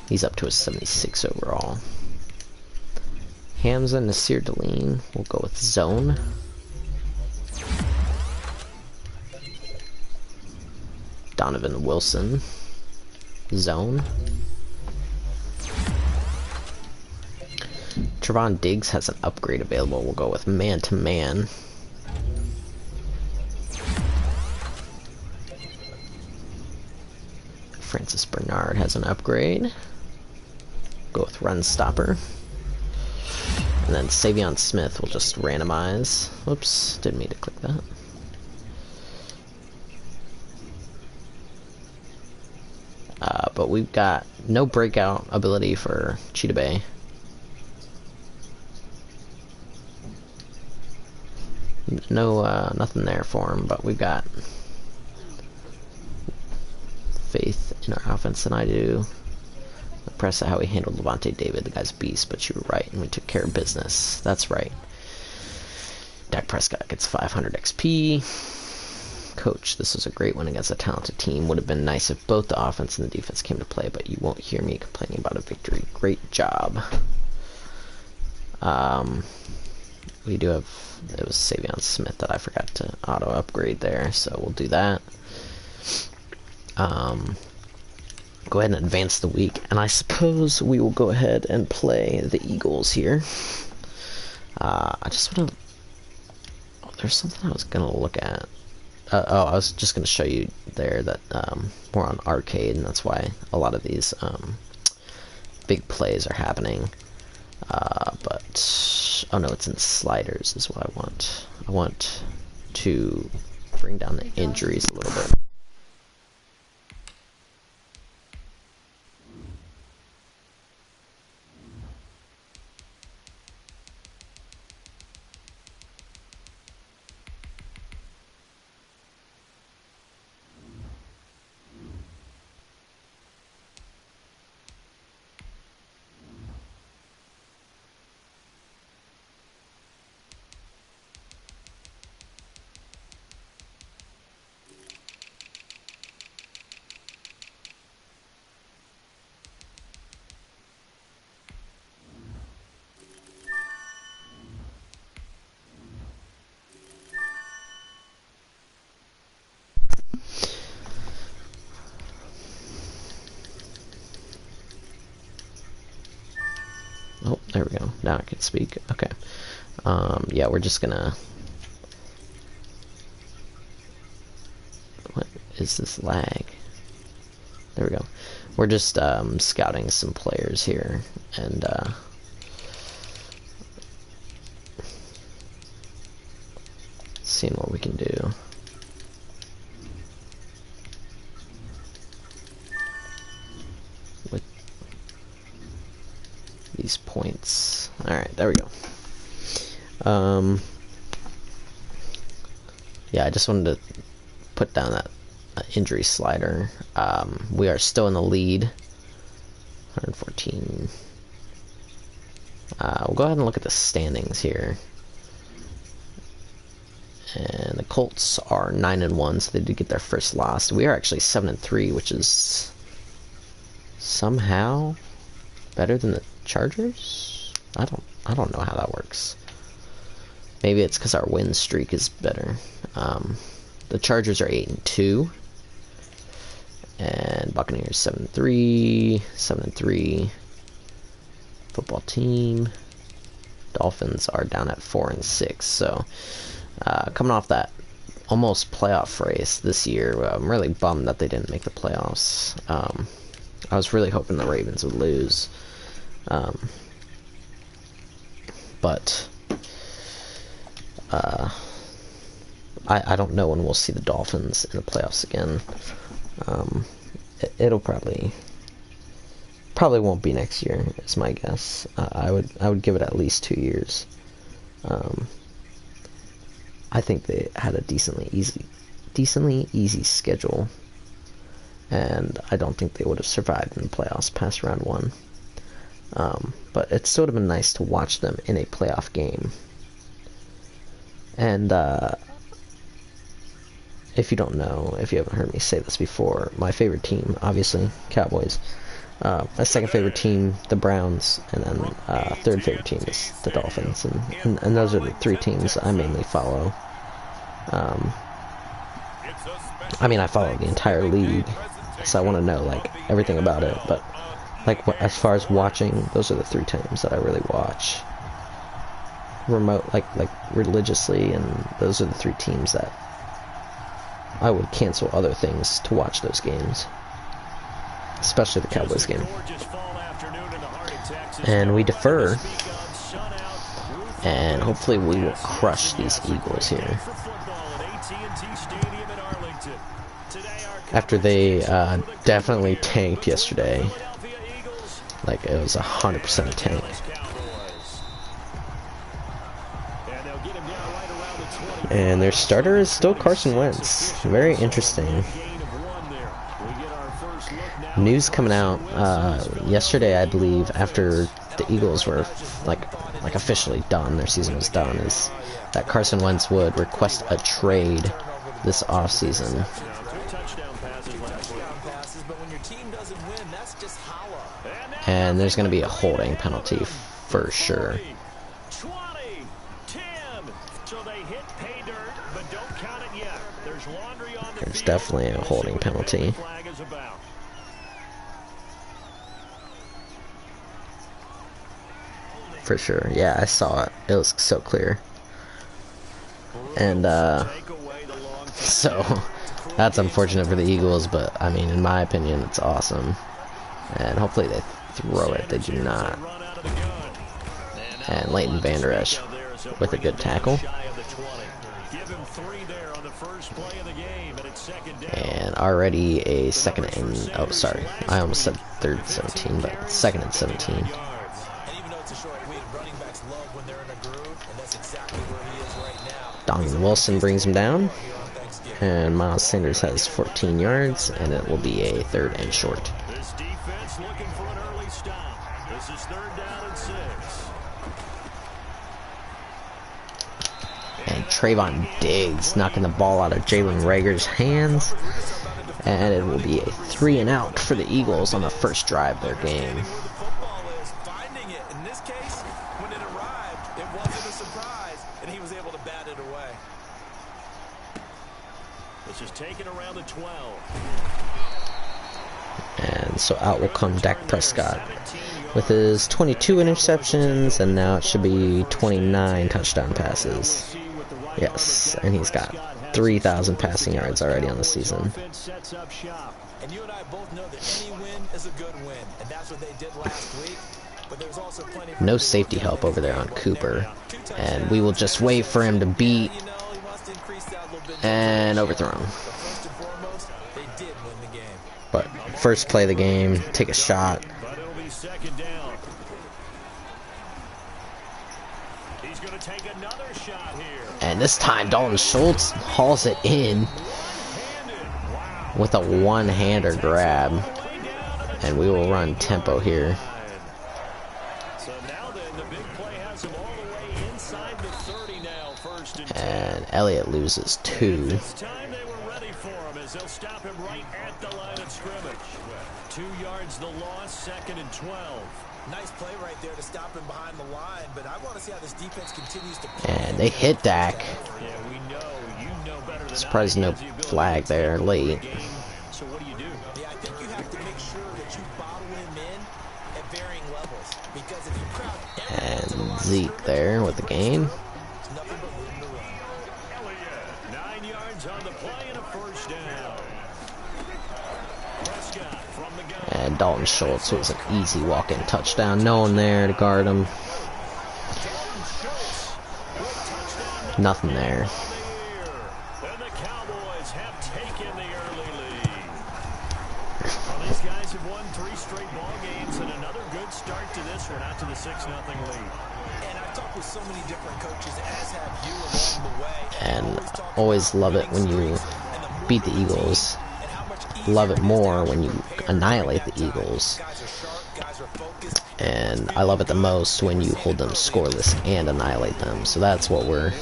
he's up to a 76 overall. Hamza Nasir Deline, we'll go with zone. Donovan Wilson, zone. Trevon Diggs has an upgrade available. We'll go with man-to-man. Francis Bernard has an upgrade. Go with run stopper. And then Savion Smith will just randomize. Whoops, didn't mean to click that. But we've got no breakout ability for Cheetah Bay. No, nothing there for him, but we've got faith in our offense than I do. Impressed at how we handled Levante David. The guy's a beast, but you were right, and we took care of business. That's right. Dak Prescott gets 500 XP. Coach, this was a great one against a talented team. Would have been nice if both the offense and the defense came to play, but you won't hear me complaining about a victory. Great job. We do have, it was Savion Smith that I forgot to auto upgrade there, so we'll do that. Go ahead and advance the week, and I suppose we will go ahead and play the Eagles here. I just want to, oh, there's something I was going to look at. I was just going to show you there that we're on arcade, and that's why a lot of these big plays are happening. But oh no, it's in sliders is what I want. I want to bring down the injuries a little bit. Oh, there we go. Now I can speak. Okay. Yeah, we're just gonna... What is this lag? There we go. We're just scouting some players here, and seeing what we can do. With these points. Alright, there we go. Yeah, I just wanted to put down that injury slider. We are still in the lead. 114. We'll go ahead and look at the standings here. And the Colts are 9-1, so they did get their first loss. We are actually 7-3, which is somehow better than the Chargers. I don't know how that works. Maybe it's because our win streak is better. The Chargers are 8-2, and Buccaneers 7-3, 7-3. Football team. Dolphins are down at 4-6. So coming off that almost playoff race this year, I'm really bummed that they didn't make the playoffs. I was really hoping the Ravens would lose, but I don't know when we'll see the Dolphins in the playoffs again. It'll probably won't be next year, is my guess. I would give it at least 2 years. I think they had a decently easy schedule, and I don't think they would have survived in the playoffs past round 1. But it still would have been nice to watch them in a playoff game. And if you don't know, if you haven't heard me say this before, my favorite team, obviously, Cowboys. My second favorite team, the Browns, and then third favorite team is the Dolphins, and those are the 3 teams I mainly follow. I mean, I follow the entire league, so I want to know like everything about it. But like as far as watching, those are the 3 teams that I really watch, like religiously, and those are the 3 teams that I would cancel other things to watch those games. Especially the Cowboys game. And we defer, and hopefully we will crush these Eagles here. After they definitely tanked yesterday. Like, it was 100% a tank. And their starter is still Carson Wentz. Very interesting. News coming out yesterday, I believe, after the Eagles were like officially done, their season was done, is that Carson Wentz would request a trade this offseason. And there's going to be a holding penalty for sure. There's definitely a holding penalty. For sure. Yeah, I saw it. It was so clear. And, so, that's unfortunate for the Eagles, but, I mean, in my opinion, it's awesome. And hopefully they throw it. They do not. And Leighton Vander Esch with a good tackle. And already a second and... Oh, sorry. I almost said third and 17, but second and 17. Donovan Wilson brings him down, and Miles Sanders has 14 yards, and it will be a third and short. This defense looking for an early stop. This is 3rd down and 6. And Trayvon Diggs knocking the ball out of Jalen Reagor's hands, and it will be a 3 and out for the Eagles on the first drive of their game. Taken around the 12. And so out will come Dak Prescott with his 22 interceptions, and now it should be 29 touchdown passes. Yes, and he's got 3,000 passing yards already on the season. And you and I both know that any win is is a good win, and that's what they did last week. But there's also plenty of No safety help over there on Cooper. And we will just wait for him to beat and overthrow him. First and foremost, they did win the game. But first play of the game, take a shot. But it'll be second down. He's going to take another shot here. And this time, Dalton Schultz hauls it in with a one-hander grab. And we will run tempo here. So now then, the big play has him all the way inside the 30 now, first and 10. And Elliott loses 2. This time they were ready for him as they'll stop him right at the line of scrimmage. 2 yards the loss, second and 12. Nice play right there to stop him behind the line, but I want to see how this defense continues to play. And they hit Dak. Yeah, we know, you know better than Surprised no flag there late. So what do you do? Yeah, I think you have to make sure that you bottle him in at varying levels, because if you crowd everyone to the line And of Zeke scrimmage, there with the gain. there's nothing but room to run. 9 yards on the play and a first down. Prescott from the gun. And Dalton Schultz was an easy walk-in touchdown. No one there to guard him. Nothing there. And the Cowboys have taken the early lead. Well, these guys have won 3 straight ball games and another good start to this one out to the 6-0 lead. And I've talked with so many different coaches, as have you along the way. And always love it when you beat the Eagles. Love it more when you annihilate the Eagles. And I love it the most when you hold them scoreless and annihilate them. So that's what we're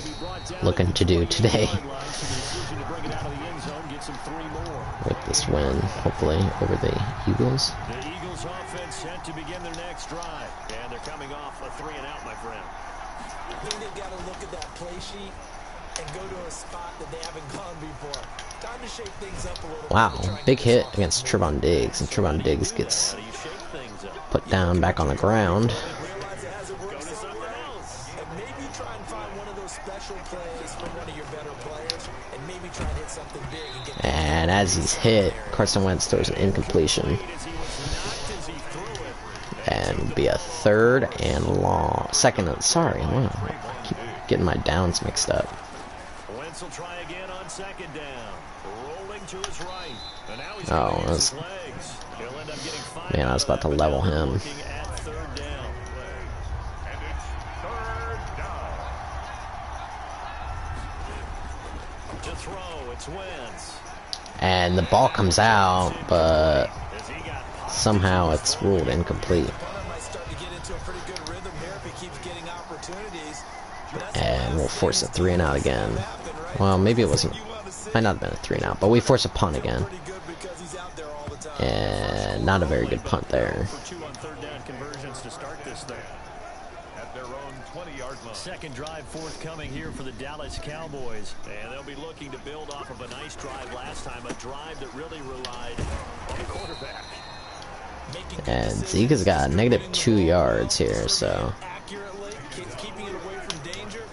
looking to do today with this win, hopefully, over the Eagles. The Eagles offense set to begin their next drive. And they're coming off a 3-and-out, my friend. I think they've got to look at that play sheet and go to a spot that they haven't gone before. Time to shake things up a little bit. Wow, big hit against Trevon Diggs, and Trevon Diggs gets put down back on the ground. Realize it hasn't worked so well. And maybe try and find one of those special plays from one of your better players, and maybe try and hit something big and get And as he's hit, Carson Wentz throws an incompletion. And be a third and long. Sorry, wow. I keep getting my downs mixed up. Wentz will try again on second down. Rolling to his right. And now he's Oh, going to use that's- his legs. He'll end up getting 5 Man, I was about to level him. looking at third down. And it's third down. To throw, it's Wentz. And the ball comes out, but As he got somehow it's ruled incomplete. Opponent might start to get into a pretty good rhythm here if he keeps getting opportunities. But that's And we'll force a 3-and-out again. happen, right? Well, maybe it wasn't. Might not have been a 3-and-out, but we force a punt again. Pretty good because he's out there all the time. And not a very good punt there. for 2 on third down conversions to start this thing. At their own 20-yard line. Second drive forthcoming here for the Dallas Cowboys. And they'll be looking to build off of a nice drive last time, a drive that really relied on the quarterback. Making good And decisions, Zeke has got -2 yards here, so accurately, keeping it away from danger.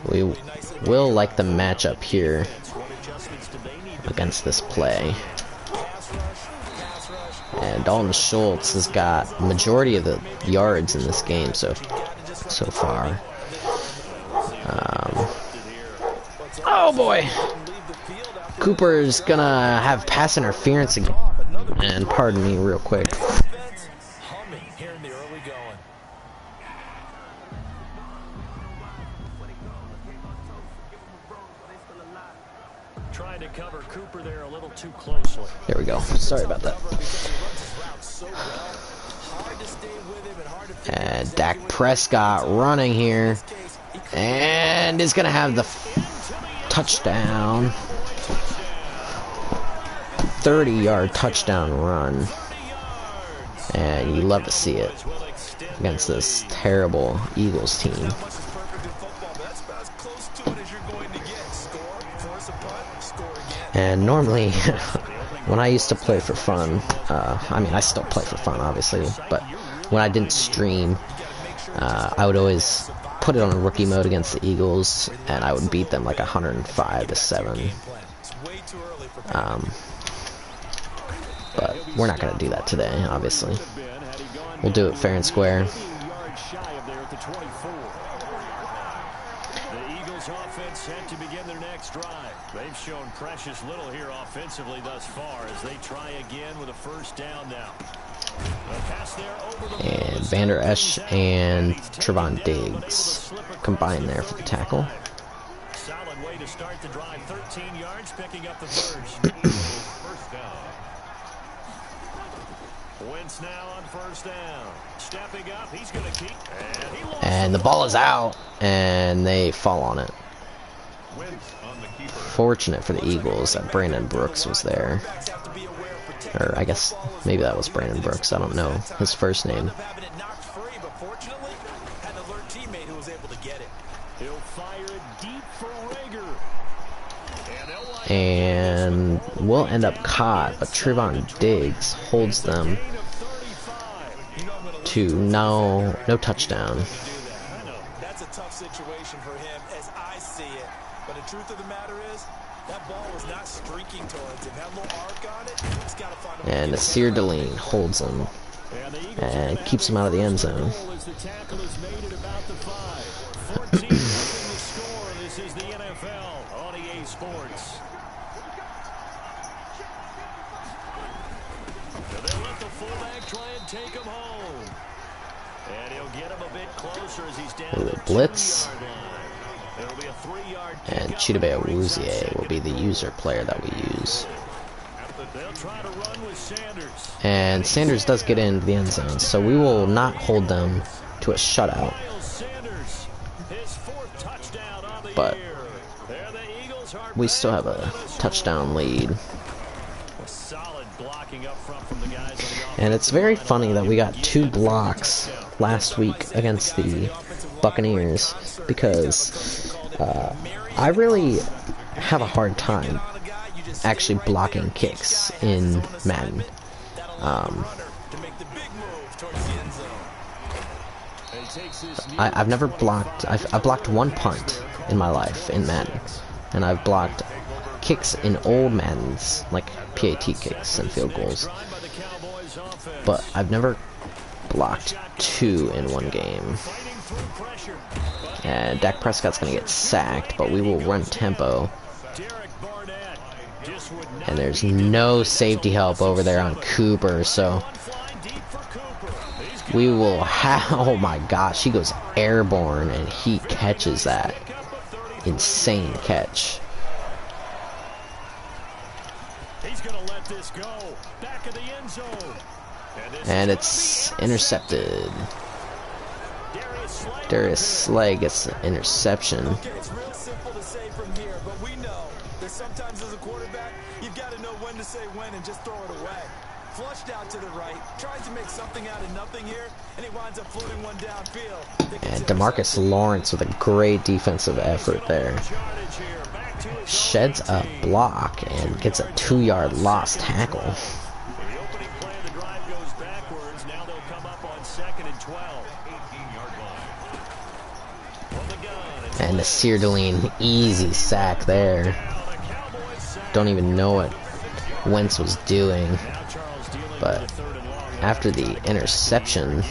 we will like the matchup here What adjustments do they need to against this play. Pass rush. And Dalton Schultz has got majority of the yards in this game so far. Oh boy! Cooper's gonna have pass interference again. And pardon me real quick. Defense humming here in the early going. trying to cover Cooper there a little too closely. There we go. Sorry about that. Because he runs his route so well. Hard to stay with him and hard to figure And out Dak Prescott running here. And is going to have the touchdown. 30-yard touchdown run. And you love to see it against this terrible Eagles team. not much is perfect in football, but that's about as close to it as you're going to get. Score, force a punt, score again. And normally, when I used to play for fun, I mean, I still play for fun, obviously, but when I didn't stream, I would always put it on rookie mode against the Eagles, and I would beat them like 105-7. It's way too early for But we're not going to do that today, obviously. We'll do it fair and square. Offense set to begin their next drive. They've shown precious little here offensively thus far as they try again with a first down now. And Van Der Esch and Trevon Diggs combined there for the tackle. Solid way to start the drive. 13 yards, picking up the first. First down. Wentz now on first down. Stepping up, he's going to keep. And the ball is out, and they fall on it. Fortunate for the Eagles that Brandon Brooks was there. Or I guess maybe that was Brandon Brooks. I don't know his first name. And we'll end up caught, but Trevon Diggs holds them to no touchdown. That's a tough situation for him as I see it. But the truth of the matter is, that ball was not streaking towards him. That little arc on it, he's got to find a way. And Nasir Deline holds him and keeps him out of the end zone. This is the NFL on EA Sports. They'll let the fullback try and take him home. And he'll get him a bit closer as he's down the blitz. 2-yard line. It'll be a 3-yard And Chidobe Awuzie will be the user player that we use. They'll try to run with Sanders. And Sanders does get into the end zone, so we will not hold them to a shutout. Sanders, his 4th touchdown on the But year. we still have a touchdown lead. Solid blocking up front from the guys on the And it's very funny that we got 2 blocks last week against the Buccaneers, because I really have a hard time actually blocking kicks in Madden. I've never blocked. I've blocked 1 punt in my life in Madden, and I've blocked kicks in old Maddens, like PAT kicks and field goals. But I've never blocked 2 in 1 game. And Dak Prescott's gonna get sacked, but we will run tempo. And there's no safety help over there on Cooper, so we will have... Oh my gosh, he goes airborne and he catches that. Insane catch. And it's intercepted. Darius Slay gets the interception. It's real simple to say from here, but we know that sometimes as a quarterback, you've got to know when to say when and just throw it away. Flushed out to the right, tries to make something out of nothing here, and he winds up floating one downfield. And DeMarcus Lawrence with a great defensive effort there. Sheds a block and gets a 2-yard lost tackle. And Nasir Deline, easy sack there. Don't even know what Wentz was doing. But after the interception...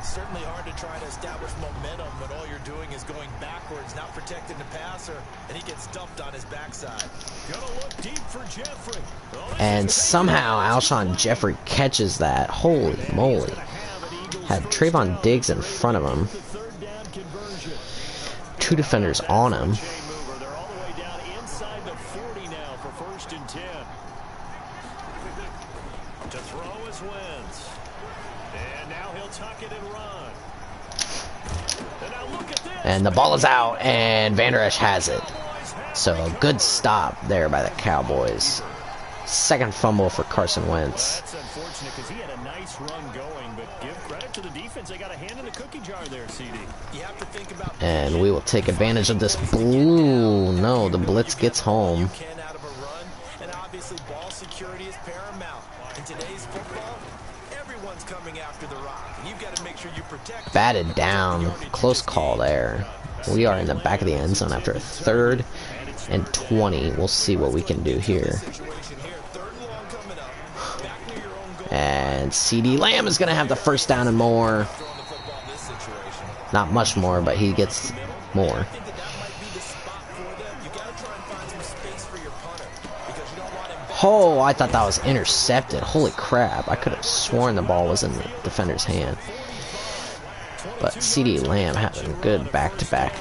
Certainly hard to try to establish momentum when all you're doing is going backwards, not protecting the passer, and he gets dumped on his backside. Gonna look deep for Jeffrey. And somehow Alshon Jeffrey catches that. Holy moly. Had Trevon Diggs in front of him. 2 defenders on him. They're all the way down inside the 40 now for 1st and 10. To throw is Wentz. And now he'll tuck it and run. And now look at this. And the ball is out, and Van Der Esch has it. So a good stop there by the Cowboys. 2nd fumble for Carson Wentz. That's unfortunate because he had a nice run going, but give credit to the defense. They got a hand in the cookie jar there, CD. You have to think about And we will take advantage of this blue. No, the blitz gets home. can out of a run, and obviously ball security is paramount. In today's football, everyone's coming after the rock. You've got to make sure you protect. Batted down. Close call there. We are in the back of the end zone after a 3rd and 20. We'll see what we can do here. Situation here, 3rd and long And CD Lamb is going to have the first down and more. Not much more, but he gets more. Oh, I thought that was intercepted. Holy crap. I could have sworn the ball was in the defender's hand. But CD Lamb having good back-to-back.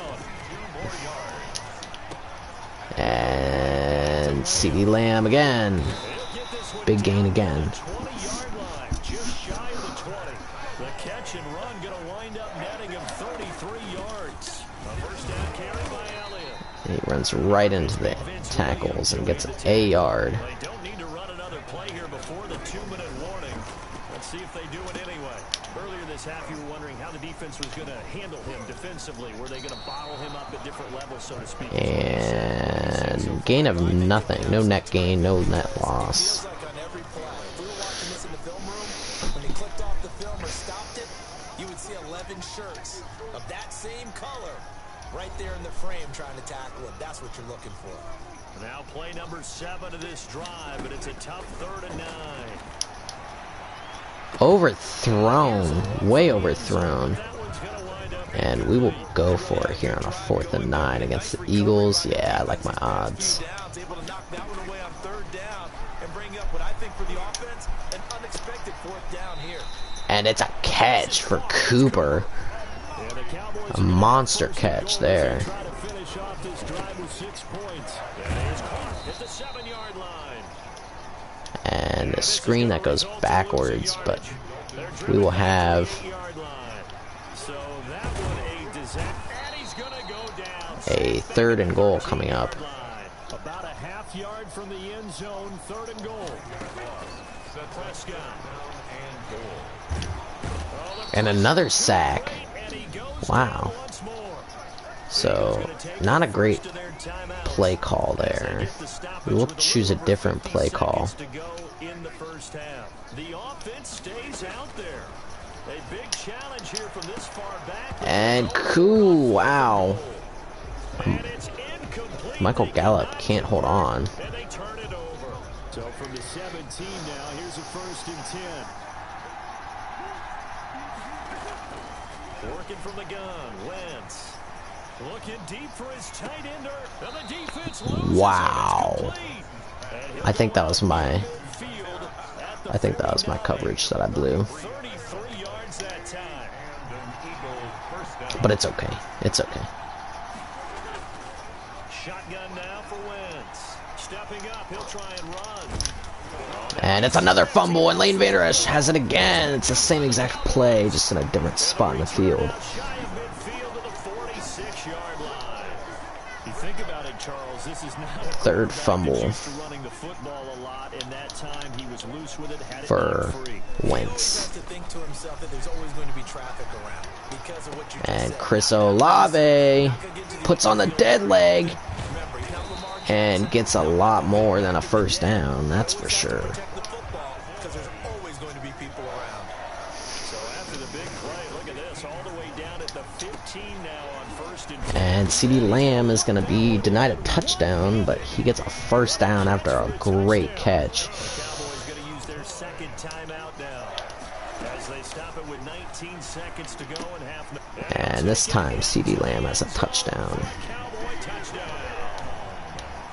And CD Lamb again. Big gain again. The catch and run going to wind up netting him 33 yards. A first down carry by Elliott. He runs right into the tackles and gets a yard. They don't need to run another play here before the 2-minute warning. Let's see if they do it anyway. Earlier this half, you were wondering how the defense was going to handle him defensively. Were they going to bottle him up at different levels, so to speak? And gain of nothing. No net gain, no net loss. Shirts of that same color right there in the frame trying to tackle him. That's what you're looking for. Now play number 7 of this drive, but it's a tough 3rd and 9. Overthrown, way overthrown. And we will go for it here on a 4th and 9 against the Eagles. Yeah, I like my odds. Able to knock that one away on 3rd down and bring up what I think for the offense, an unexpected 4th down here. And it's a catch for Cooper. A monster catch there. And a screen that goes backwards, but we will have a 3rd and goal coming up. About a half yard from the end zone, 3rd and goal. And another sack. Wow. So, not a great play call there. We will choose a different play call. And cool, wow. Michael Gallup can't hold on. So from the 17 now, here's a 1st and 10. Working from the gun, Wentz. Looking deep for his tight ender, and the defense loses. Wow. I think that was my coverage that I blew. 33 yards that time. But it's okay. It's okay. Shotgun now for Wentz. Stepping up, he'll try and run. And it's another fumble, and Lane Vader has it again. It's the same exact play, just in a different spot in the field. Third fumble for Wentz. And Chris Olave puts on the dead leg and gets a lot more than a 1st down, that's for sure. And CD Lamb is going to be denied a touchdown, but he gets a 1st down after a great catch. Cowboys going to use their 2nd timeout now as they stop it with 19 seconds to go in half. And this time CD Lamb has a touchdown. Cowboy touchdown.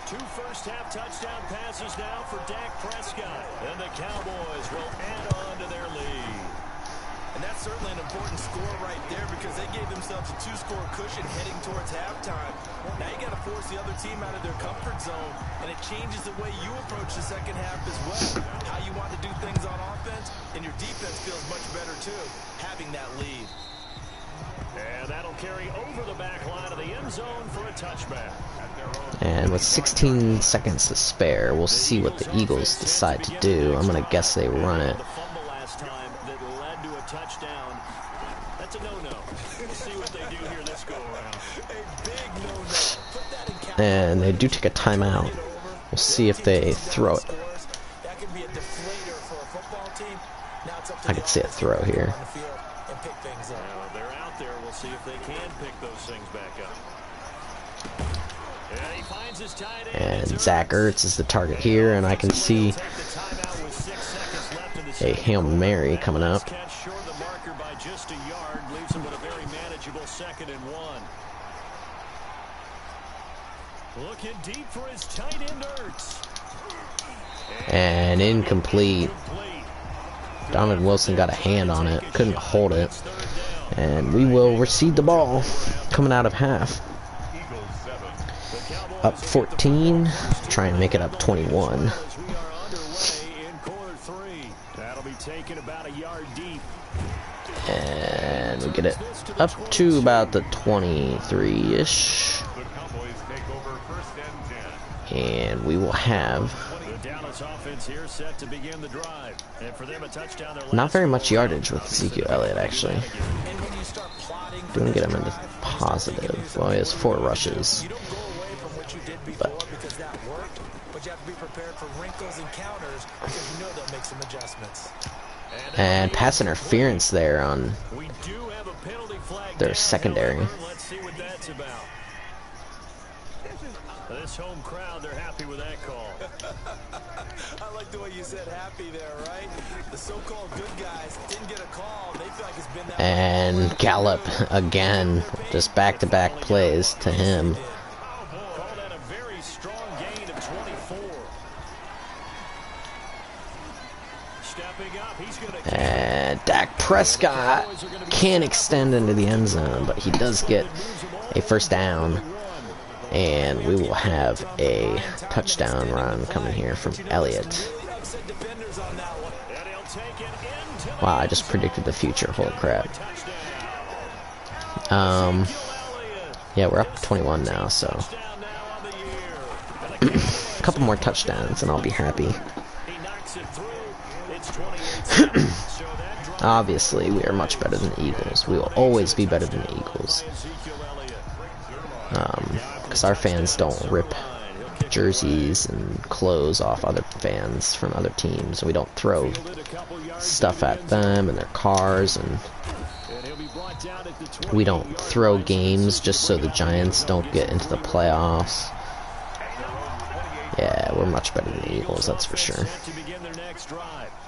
2 first-half touchdown passes now for Dak Prescott, and the Cowboys will add on to their lead. And that's certainly an important score right there because they gave themselves a 2-score cushion heading towards halftime. Now you got to force the other team out of their comfort zone, and it changes the way you approach the 2nd half as well. How you want to do things on offense, and your defense feels much better too, having that lead. And that'll carry over the back line of the end zone for a touchback. And with 16 seconds to spare, we'll see what the Eagles decide to do. I'm going to guess they run it. The fumble last time that led to a touchdown. That's a no-no. We'll see what they do here this go-around. A big no-no. Put that in count. And they do take a timeout. We'll see if they throw it. That could be a deflator for a football team. Now it's up to I could see a throw here. and pick things up. They're out there. We'll see if they can pick those things back up. And Zach Ertz is the target here, and I can see a Hail Mary coming up. Looking deep for his tight end Ertz. And incomplete. Donovan Wilson got a hand on it, couldn't hold it. And we will receive the ball coming out of half. Up 14, try and make it up 21. And we get it up to about the 23-ish. And we will have not very much yardage with Ezekiel Elliott, actually. Didn't get him into positive. Well, he has 4 rushes. But you have to be prepared for wrinkles and counters because you know they'll make some adjustments. And pass interference there on their secondary. Let's see what that's about. This home crowd, they're happy with that call. I like the way you said happy there, right? The so-called good guys didn't get a call. They feel like it's been that. And Gallup again, just back-to-back plays to him. Called at a very strong gain of 24. Stepping up, he's going to. And Dak Prescott can't extend into the end zone, but he does get a first down. And we will have a touchdown run coming here from Elliott. Wow, I just predicted the future. Holy crap. Yeah, we're up 21 now, so a couple more touchdowns and I'll be happy. Obviously, we are much better than the Eagles. We will always be better than the Eagles. Because our fans don't rip jerseys and clothes off other fans from other teams. We don't throw stuff at them and their cars, and we don't throw games just so the Giants don't get into the playoffs. Yeah, we're much better than the Eagles, that's for sure.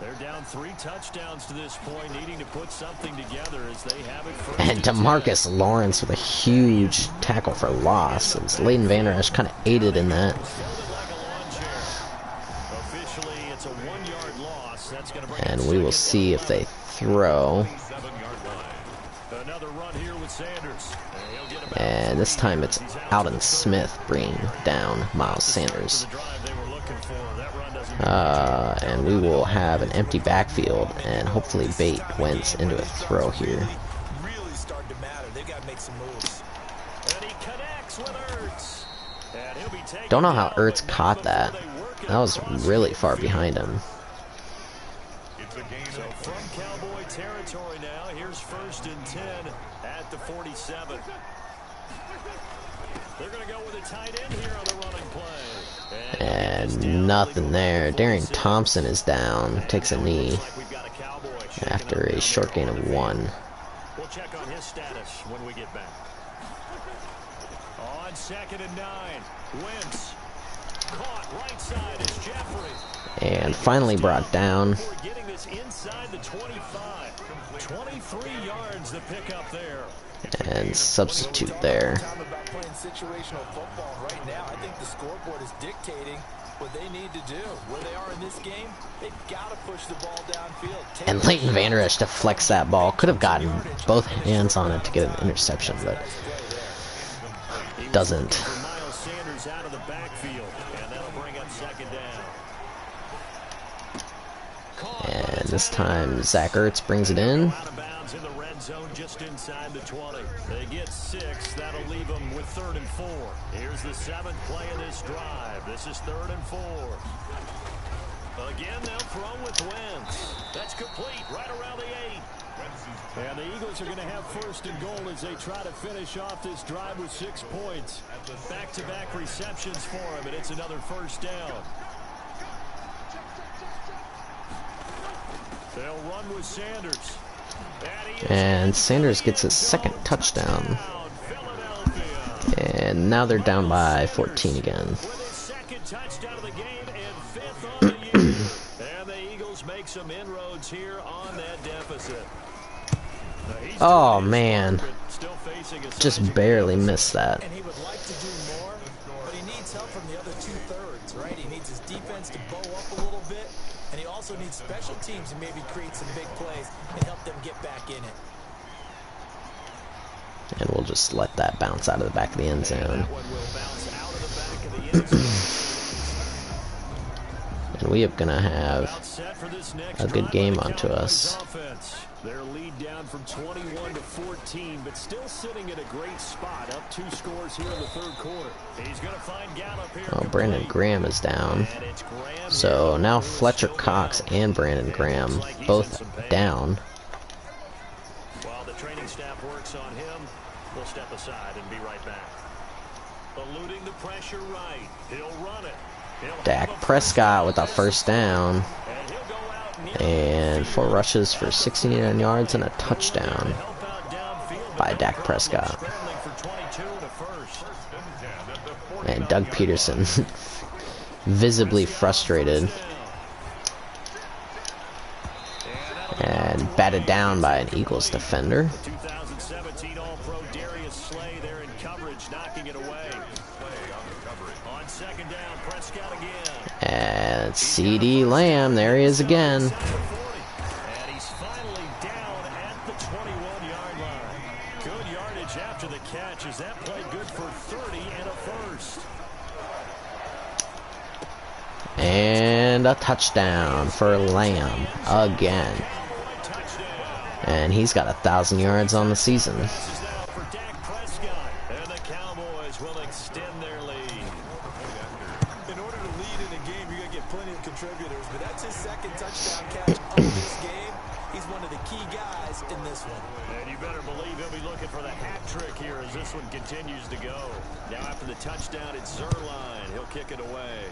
They're down 3 touchdowns to this point, needing to put something together as they have it first. And DeMarcus Lawrence with a huge tackle for loss. And Leighton Vander Esch kind of aided in that. And we will see if they throw. And this time it's Alden Smith bringing down Miles Sanders. And we will have an empty backfield and hopefully bait Wentz into a throw here. Don't know how Ertz caught that. That was really far behind him. So from Cowboy territory now, here's 1st and 10 at the 47. They're going to go with a tight end here on the running play. And nothing there. Darian Thompson is down. Takes a knee after a short gain of 1. We'll check on his status when we get back. On 2nd and 9, Wentz. Caught right side is Jeffrey. And finally brought down. Getting this inside the 25. 23 yards to pick up there. And substitute there. Situational football right now. I think the scoreboard is dictating what they need to do. Where they are in this game, they've got to push the ball downfield. And Leighton Vander Esch deflects that ball. Could have gotten both hands on it to get an interception, but doesn't. Miles Sanders out of the backfield, and that'll bring up 2nd down. And this time Zach Ertz brings it in. In the red zone just inside the 20. They get 6. That'll leave them with 3rd and 4. Here's the 7th play of this drive. This is 3rd and 4. Again, they'll throw with Wentz. That's complete right around the 8. And the Eagles are going to have 1st and goal as they try to finish off this drive with 6 points. Back-to-back receptions for him, and it's another 1st down. They'll run with Sanders. And Sanders gets his 2nd touchdown. And And now they're down by 14 again. With his second touchdown of the game and fifth on the year. And the Eagles make some inroads here on that deficit. Oh man, Still facing a just barely missed that. And he would like to do more, but he needs help from the other two-thirds, right? He needs his defense to bow up a little bit, and he also needs special teams to maybe create some big plays and help them get back in it. And we'll just let that bounce out of the back of the end zone. That one will bounce out of the back of the end zone. And we are gonna have About set for this next a good drive game by the onto us. Cowboys offense. Their lead down from 21 to 14, but still sitting at a great spot, up 2 scores here in the third quarter. He's going to find Gallup here. Oh, Brandon Graham is down. And it's Graham So here. now Who's Fletcher still Cox down. and Brandon Graham Looks like he's in both some pain. down. While the training staff works on him, we'll step aside and be right back. Eluding the pressure right. He'll run it. He'll Dak have a Prescott with a first down. And he'll go out near And 4 rushes for 69 yards and a touchdown help out downfield, by but Dak no problem Prescott. scrambling for 22 to first. And Doug Peterson visibly frustrated and batted down by an Eagles defender. 2017 All-Pro Darius Slay there in coverage, knocking it away. On second down, Prescott again. And CD Lamb, there he is again. And he's finally down at the 21-yard line. Good yardage after the catch as that played good for 30 and a first. And a touchdown for Lamb again. And he's got 1,000 yards on the season. This is now for Dak Prescott. And the Cowboys will extend their lead. In order to lead in a game, you're going to get plenty of contributors, but that's his second touchdown catch of this game. He's one of the key guys in this one. And you better believe he'll be looking for the hat trick here as this one continues to go. Now after the touchdown, it's Zerline. He'll kick it away.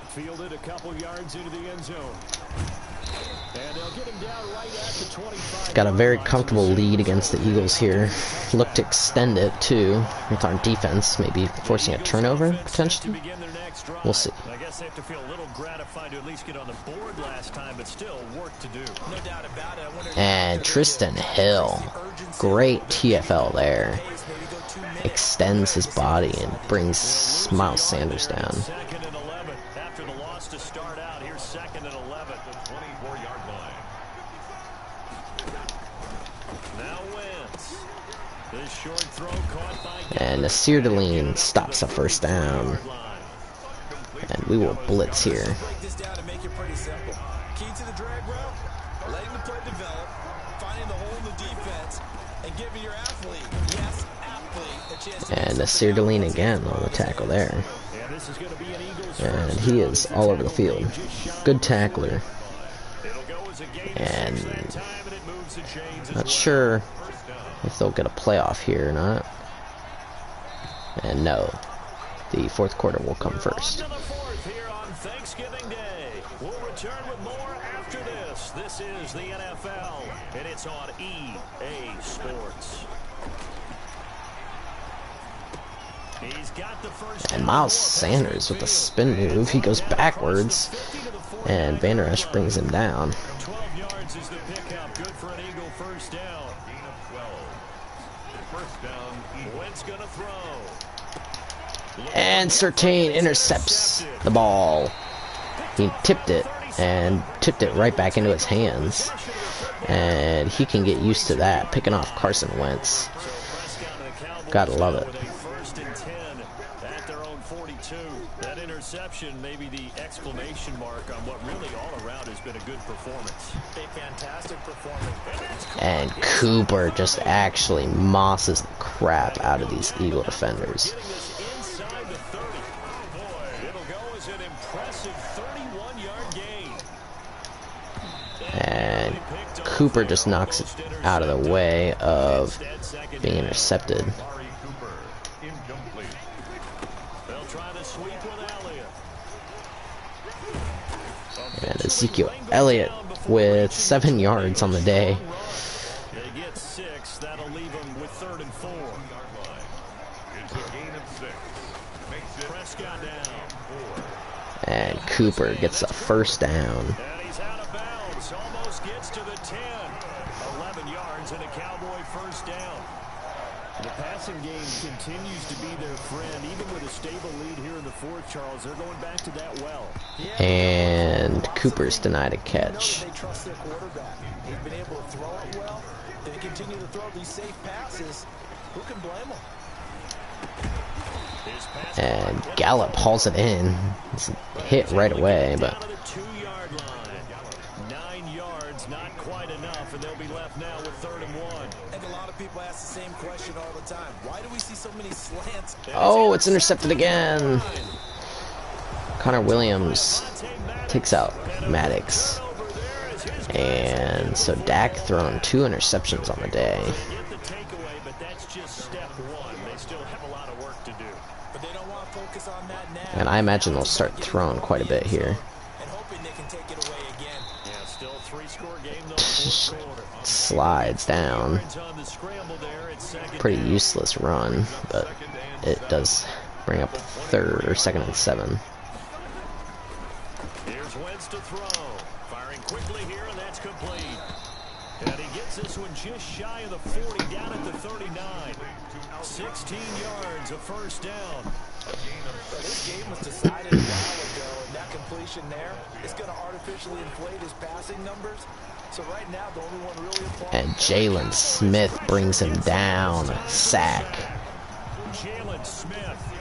Fielded a couple yards into the end zone. And they'll get him down right at the 25. Got a very comfortable lead against the Eagles here. Look to extend it too with our defense, maybe forcing a turnover potentially. We'll see. I guess they have to feel a little gratified to at least get on the board last time, but still work to do. No doubt about it. I wonder And Tristan Hill, great TFL there. Extends his body and brings Miles Sanders down. Second and 11 after the loss to start out. Here's second and 11 at the 24-yard line. Now Wentz. This short throw caught by And Nasir Deline stops a first down. And we will blitz here. break this down and make it pretty simple. Key to the drag route, letting the play develop, finding the hole in the defense, and giving your athlete, yes, athlete, a chance to And Nasir Deline again on the tackle there. And this is going to be an Eagles And first. he is all over the field. Good tackler. It'll go as a gain of And 6 that time, and it moves the chains as not well. sure if they'll get a playoff here or not. And no, the fourth quarter will come first. On to the fourth here on Thanksgiving Day. We'll return with more after this. This is the NFL, and it's on EA Sports. He's got the first And down. Miles Sanders with a spin move, he goes backwards, and Van Der Esch brings him down. 12 yards is the pickup. Good for an Eagle first down. Gain of 12. First down, Eagles. Wentz going to throw. And Surtain intercepts the ball. He tipped it and tipped it right back into his hands. And he can get used to that, picking off Carson Wentz. Gotta love it. First and 10 at their own 42. That interception may be the exclamation mark on what really all around has been a good performance. a fantastic performance. And Cooper just actually mosses the crap out of these Eagle defenders. Getting this inside the 30. Boy, it'll go as an impressive 31-yard gain. And Cooper just knocks it out of the way of being intercepted. Amari Cooper, incomplete. They'll try to sweep with Elliott. And Ezekiel Elliott with 7 yards on the day. They get 6. That'll leave them with 3rd and 4. Prescott down. And Cooper gets a first down. And he's out of bounds. Almost gets to the 10. 11 yards and a Cowboy first down. The passing game continues to be their friend. Even with a stable lead here in the fourth, Charles, they're going back to that well. And Cooper's denied a catch. They trust their quarterback. They've been able to throw it well. They continue to throw these safe passes. Who can blame them? And Gallup hauls it in. It's hit right away, but Down to the 2-yard line. 9 yards, not quite enough, and they'll be left now with 3rd and 1. I think a lot of people ask the same question all the time. Why do we see so many slants? oh, it's intercepted again. Connor Williams takes out Maddox. And so Dak throwing 2 interceptions on the day. Get the takeaway, but that's just step 1. They still have a lot of work to do. But they don't want to focus on that now. And I imagine they'll start throwing quite a bit here. And hoping they can take it away again. Yeah, still 3-score game though. 4th quarter. Slides down. Yards on the scramble there. It's 2nd Pretty down. useless run, but it does bring up 3rd or 2nd and 7. Here's Wentz to throw. Firing quickly here, and that's complete. And he gets this one just shy of the 40, down at the 39. 16 yards, a first down. So this game was decided a while ago, and that completion there is going to artificially inflate his passing numbers. So right now, the only one really And Jalen Smith brings him down. Sack. Jalen Smith.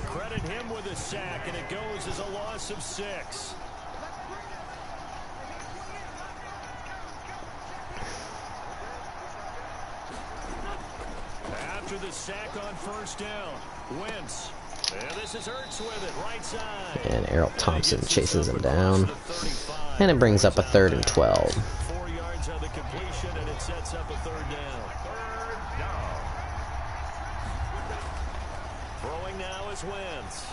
Credit him with a sack, and it goes as a loss of 6. After the sack on first down, Wentz. And this is Ertz with it, right side. And Errol Thompson chases him down. And it brings up a 3rd and 12. 4 yards on the completion, and it sets up a 3rd down. Throwing now is Wentz.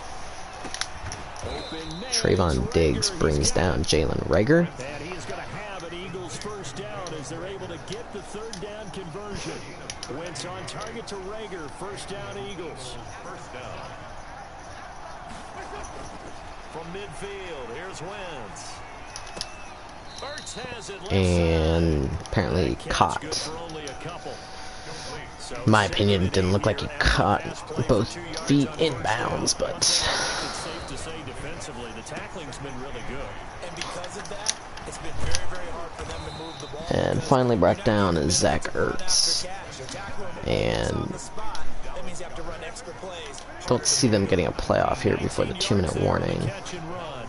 Open man. Trayvon Diggs brings down Jalen Rager. And he is going to have an Eagles first down as they're able to get the 3rd down conversion. Wentz on target to Rager. First down, Eagles. First down. From midfield, here's Wentz. Ertz has it left And side. apparently Catch caught. good for only a couple. So In my 2nd opinion, it and didn't look like he caught Pass play for both 2 yards feet on in first bounds, down. but It's safe to say defensively, the tackling's been really good. And because of that, it's been very, very hard for them to move the ball. and finally brought down is Zach Ertz. And And that means you have to run extra plays. don't see them getting a playoff here before the 2-minute warning. Catch and run.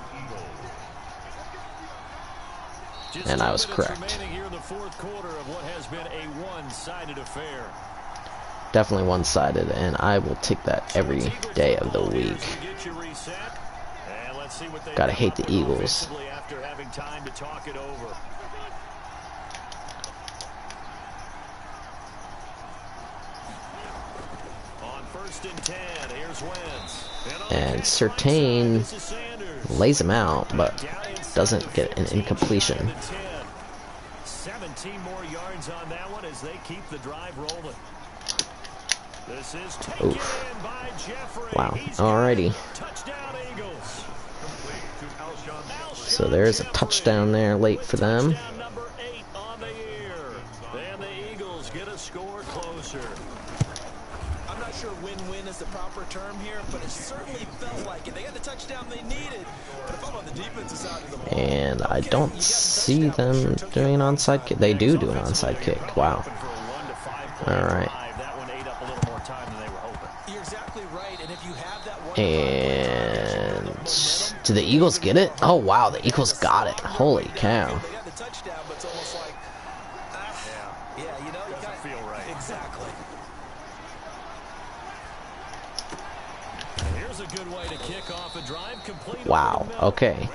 Just And I was 2 minutes correct. remaining here in the 4th quarter of what has been a one-sided affair. Definitely one-sided, and I will take that every day of the week. Get you reset. And let's see what they Gotta come hate up the with Eagles. offensively after having time to talk it over. On 1st and 10, here's Wentz. And Surtain lays him out, but doesn't get an incompletion. 17 more yards on that one as they keep the drive rolling. This is taken Oof. in by Jeffrey. Wow. He's Alrighty. got it. Touchdown Eagles. So there's a touchdown there late for them. Touchdown number 8 on the year. And the Eagles get a score closer. I'm not sure win-win is the proper term here, but it certainly felt like it. They got the touchdown they needed. But if I'm on the defensive side of the ball, And I okay, don't you got the see touchdown, them sure took doing an it. onside kick. They do an onside kick. Wow. For a 1-5 play Alright. drive, that one ate up a little more time than they were hoping. You're exactly right, and if you have that one And do the Eagles get it? Oh wow, the Eagles got it. Holy cow. They got the touchdown, but it's almost like, yeah, you know, you Doesn't got feel right. exactly. And here's a good way to kick off a drive complete. over Wow. the middle. Okay.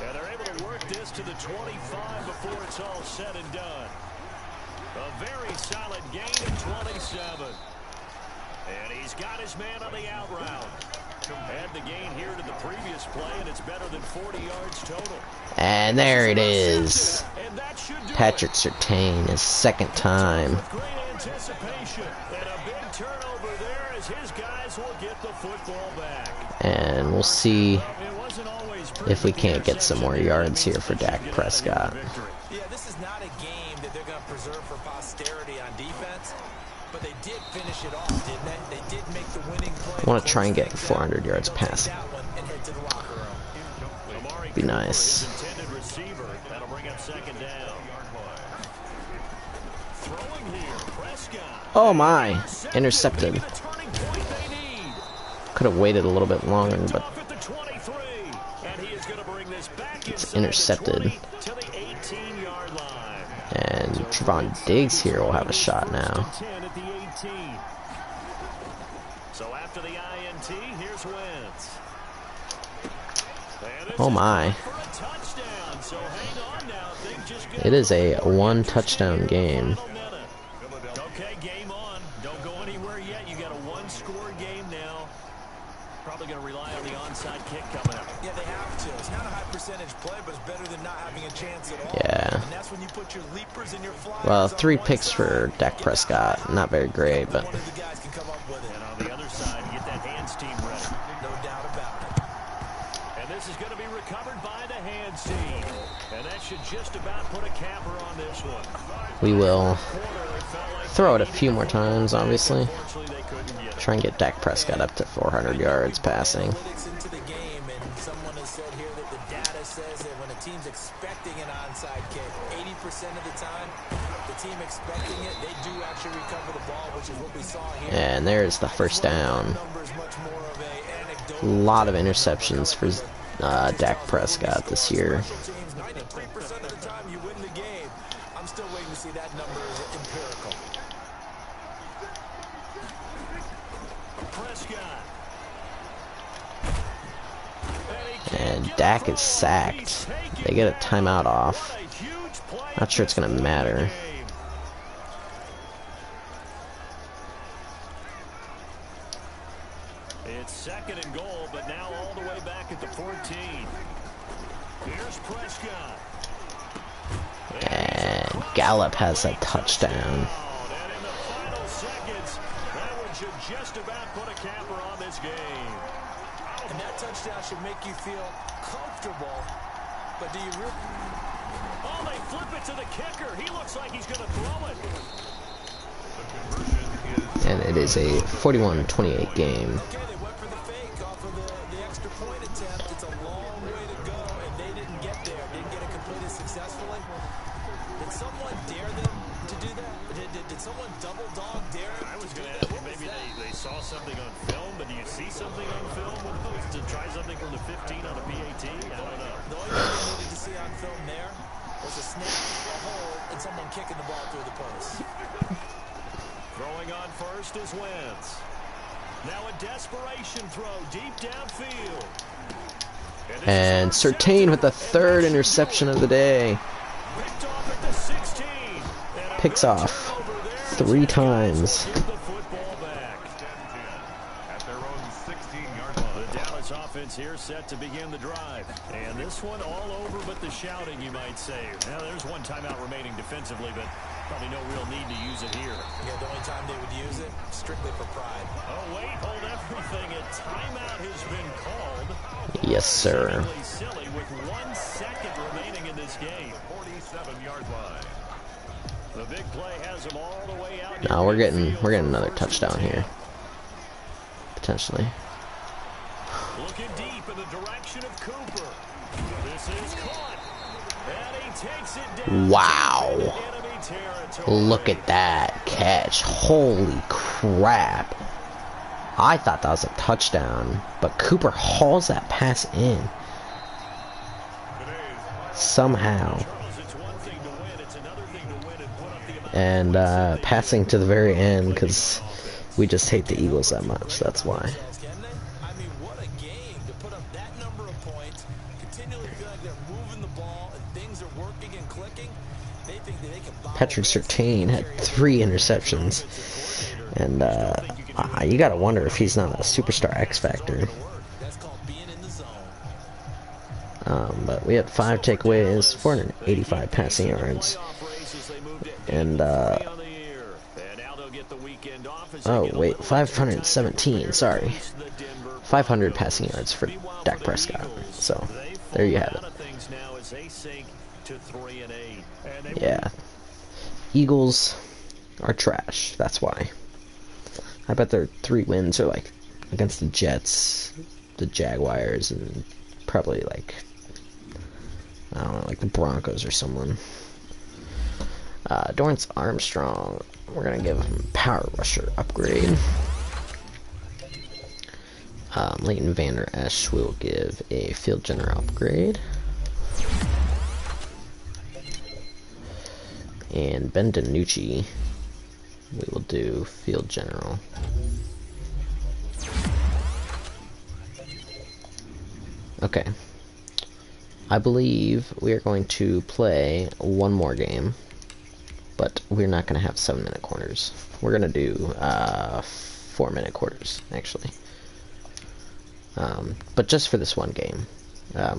And they're able to work this to the 25 before it's all said and done. A very solid gain of 27. And he's got his man on the out route. Add the gain here to the previous play, and it's better than 40 yards total. And there it is. And that should do Patrick Surtain, his 2nd time. it. Great anticipation. And a big turnover there as his guys will get the football back. And we'll see if we can't get some more yards here for Dak Prescott. Yeah, this is not a game that they're going to preserve for posterity on defense, but they did finish it off, didn't they? They did make the winning play. I want to try and get 400 yards passing. Be nice. That'll bring up second down. Throwing here, Prescott. Oh my, intercepted. Could have waited a little bit longer, but it's intercepted. And Trevon Diggs here will have a shot now. So after the INT, here's Wentz. Oh my. It is a one touchdown game. Okay, game on. Don't go anywhere yet. You got a one-score game now. Probably going to rely on the onside kick coming up. Yeah, they have to. It's not a high percentage play, but it's better than not having a chance at all. Yeah. And that's when you put your leapers and your flyers. Well, 3 picks for Dak Prescott. Not very great, but One of the guys can come up with it. And on the other side, get that hands team ready. No doubt about it. And this is going to be recovered by the hands team. And that should just about put a capper on this one. we will throw it a few more times, obviously. Try and get Dak Prescott up to 400 yards passing. Into the game, and someone has said here that the data says that when a team's expecting an onside kick, 80% of the time, the team expecting it, they do actually recover the ball, which is what we saw here. And there's the first down. A lot of interceptions for Dak Prescott this year. 93% of the time you win the game. I'm still waiting to see that number is empirical. And Dak is sacked. They get a timeout off. Not sure it's going to matter. It's second and goal, but now all the way back at the 14. Here's Prescott. And Gallup has a touchdown. And in the final seconds, that one should just about put a capper on this game. And that touchdown should make you feel comfortable, but do you really? Oh, they flip it to the kicker. He looks like he's going to throw it. And it is a 41-28 game. Okay, they went for the fake off of the extra point attempt. It's a long way to go, and they didn't get there. Didn't get it completed successfully. Did someone dare them to do that? Did someone double dog dare them? I was going to ask you, maybe they saw something on film, but do you see something on film with those to try something from the 15 on a PAT? I don't know. The only thing they needed to see on film there was a snap, a hold, and someone kicking the ball through the post. Throwing on first is Wentz. Now a desperation throw deep downfield. And Surtain with the 3rd interception of the day. Picked off at the 16. Picks off 3 times. The football back. At their own 16-yard line. The Dallas offense here set to begin the drive. And this one all over but the shouting, you might say. Now there's one timeout remaining defensively, but probably no real need to use it here. Yeah, the only time they would use it, strictly for pride. Oh, wait, hold everything. A timeout has been called. Yes, sir. Silly with 1 second remaining in this game. 47-yard line. The big play has him all the way out. No, we're getting another touchdown here. Potentially. Looking deep in the direction of Cooper. This is caught. And he takes it down. Wow. Enemy territory. Look at that catch. Holy crap. I thought that was a touchdown, but Cooper hauls that pass in. Somehow. It's one thing to win, it's another thing to win and put up the amount. And passing to the very end because we just hate the Eagles that much. That's why. I mean, what a game to put up that number of points, continually feel like they're moving the ball and things are working and clicking. They think that they can bottle Patrick this. Surtain had 3 interceptions. And you gotta wonder if he's not a superstar X Factor. That's called being in the zone. But we had 5 takeaways, 485 passing yards. And Oh, wait, 517, sorry. 500 passing yards for Dak Prescott. So, there you have it. Yeah. Eagles are trash, that's why. I bet their 3 wins are like against the Jets, the Jaguars, and probably like, I don't know, like the Broncos or someone. Dorrance Armstrong, we're gonna give him Power Rusher upgrade. Leighton Vander Esch will give a Field General upgrade. And Ben DiNucci, we will do Field General. Okay. I believe we are going to play one more game, but we're not going to have 7-minute quarters. We're going to do 4-minute quarters, actually. But just for this one game. Where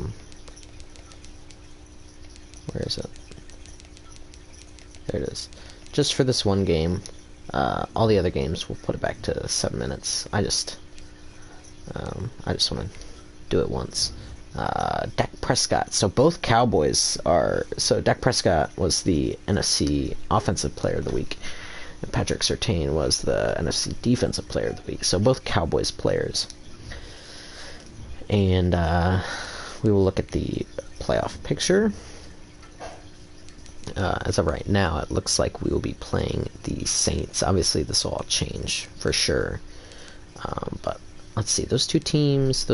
is it? There it is. Just for this one game. All the other games, we'll put it back to 7 minutes. I just want to do it once. Dak Prescott. So both Cowboys are... So Dak Prescott was the NFC Offensive Player of the Week. And Patrick Surtain was the NFC Defensive Player of the Week. So both Cowboys players. And we will look at the playoff picture. As of right now, it looks like we will be playing the Saints. Obviously, this will all change for sure. But let's see, those two teams.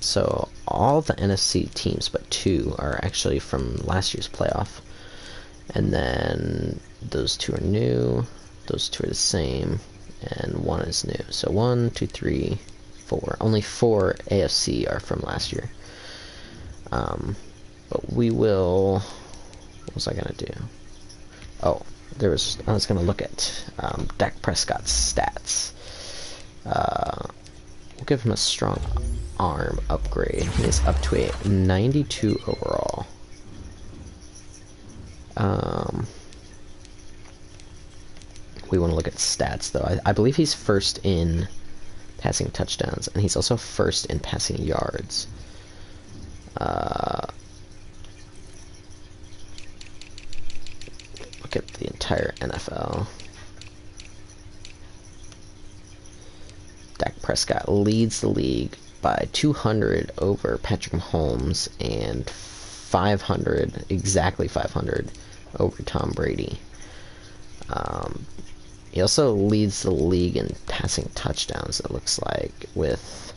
So all the NFC teams but 2 are actually from last year's playoff. And then those 2 are new. Those 2 are the same. And 1 is new. So 1, 2, 3, 4. Only 4 AFC are from last year. But we will... What was I going to do? Oh, I was going to look at Dak Prescott's stats. We'll give him a strong arm upgrade. He is up to a 92 overall. We want to look at stats, though. I believe he's first in passing touchdowns, and he's also first in passing yards. Look at the entire NFL. Dak Prescott leads the league by 200 over Patrick Mahomes and 500, exactly 500, over Tom Brady. He also leads the league in passing touchdowns, it looks like, with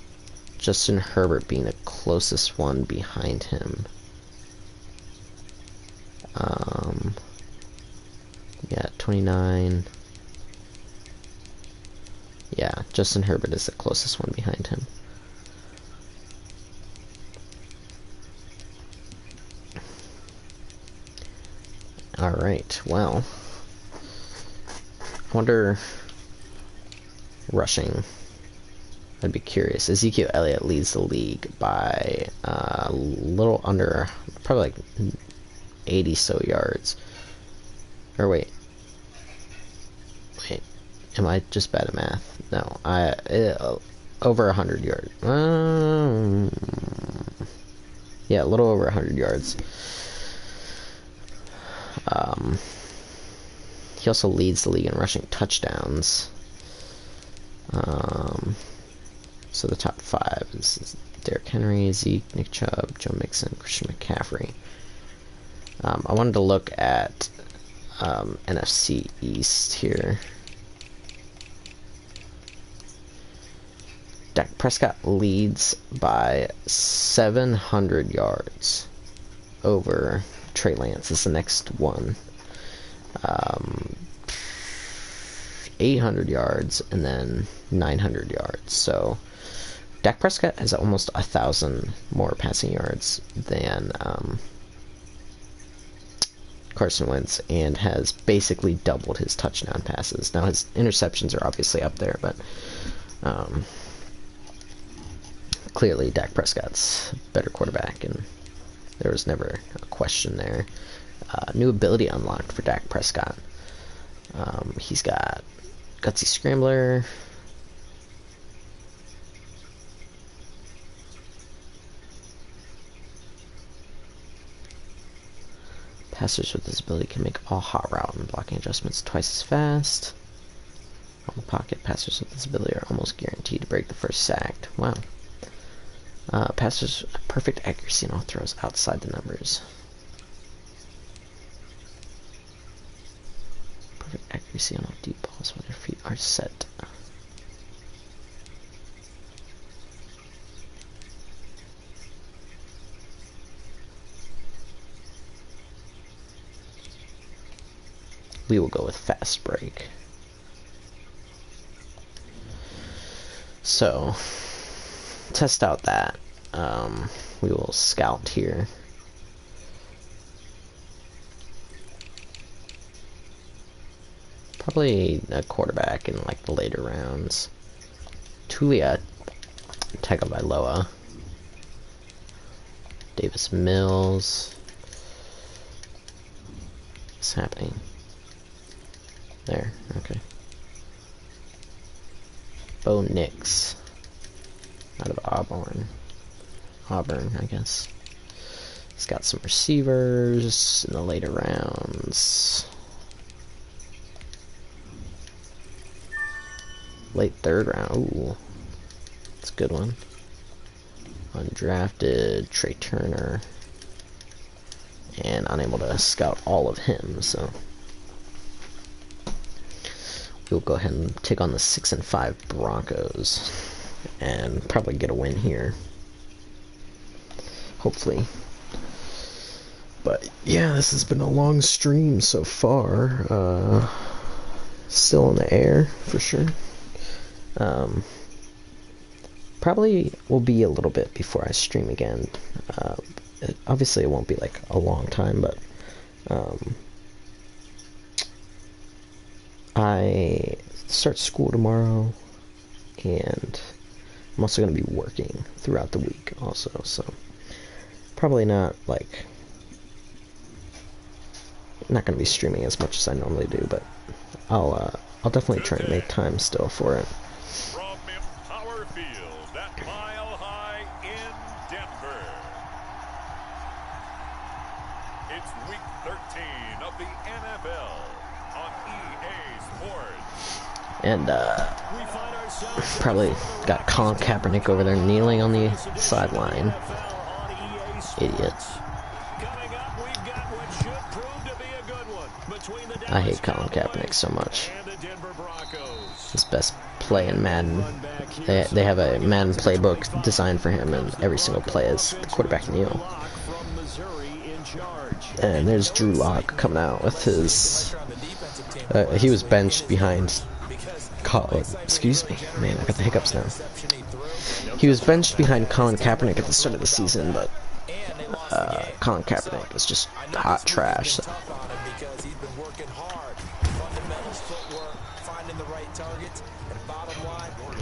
Justin Herbert being the closest one behind him. Yeah, 29. Yeah, Justin Herbert is the closest one behind him. Alright, well, I wonder, rushing, I'd be curious. Ezekiel Elliott leads the league by a little under, probably like 80 so yards. Or wait, am I just bad at math? No, over 100 yards. Yeah, a little over 100 yards. He also leads the league in rushing touchdowns. So the top 5 is Derrick Henry, Zeke, Nick Chubb, Joe Mixon, Christian McCaffrey. I wanted to look at NFC East here. Dak Prescott leads by 700 yards over Trey Lance is the next one. 800 yards and then 900 yards. So Dak Prescott has almost 1,000 more passing yards than Carson Wentz, and has basically doubled his touchdown passes. Now his interceptions are obviously up there, but clearly Dak Prescott's a better quarterback, and there was never a question there. New ability unlocked for Dak Prescott. He's got Gutsy Scrambler. Passers with this ability can make all hot route and blocking adjustments twice as fast. On the pocket, passers with this ability are almost guaranteed to break the first sack. Wow. Passers with perfect accuracy in all throws outside the numbers. Perfect accuracy on all deep balls when their feet are set. We will go with fast break. So, test out that. We will scout here. Probably a quarterback in like the later rounds. Tulia, Tagovailoa, Davis Mills. What's happening? There, okay. Bo Nix, out of Auburn, I guess. He's got some receivers in the later rounds. Late third round. Ooh, that's a good one. Undrafted Trey Turner, and unable to scout all of him, so we'll go ahead and take on the 6-5 Broncos and probably get a win here, hopefully. But yeah, this has been a long stream so far. Still in the air for sure. Probably will be a little bit before I stream again. Obviously it won't be like a long time, but I start school tomorrow, and I'm also going to be working throughout the week also, so probably not going to be streaming as much as I normally do, but I'll definitely try and make time still for it. From Empower Field at Mile High in Denver. It's week 13 of the NFL on EA Sports. And probably got Colin Kaepernick over there kneeling on the sideline. Idiot. I hate Colin Kaepernick so much. His best play in Madden. They have a Madden playbook designed for him, and every single play is the quarterback kneel. And there's Drew Lock coming out with his... he was benched behind... excuse me, man, I got the hiccups now. He was benched behind Colin Kaepernick at the start of the season, but Colin Kaepernick was just hot trash. So.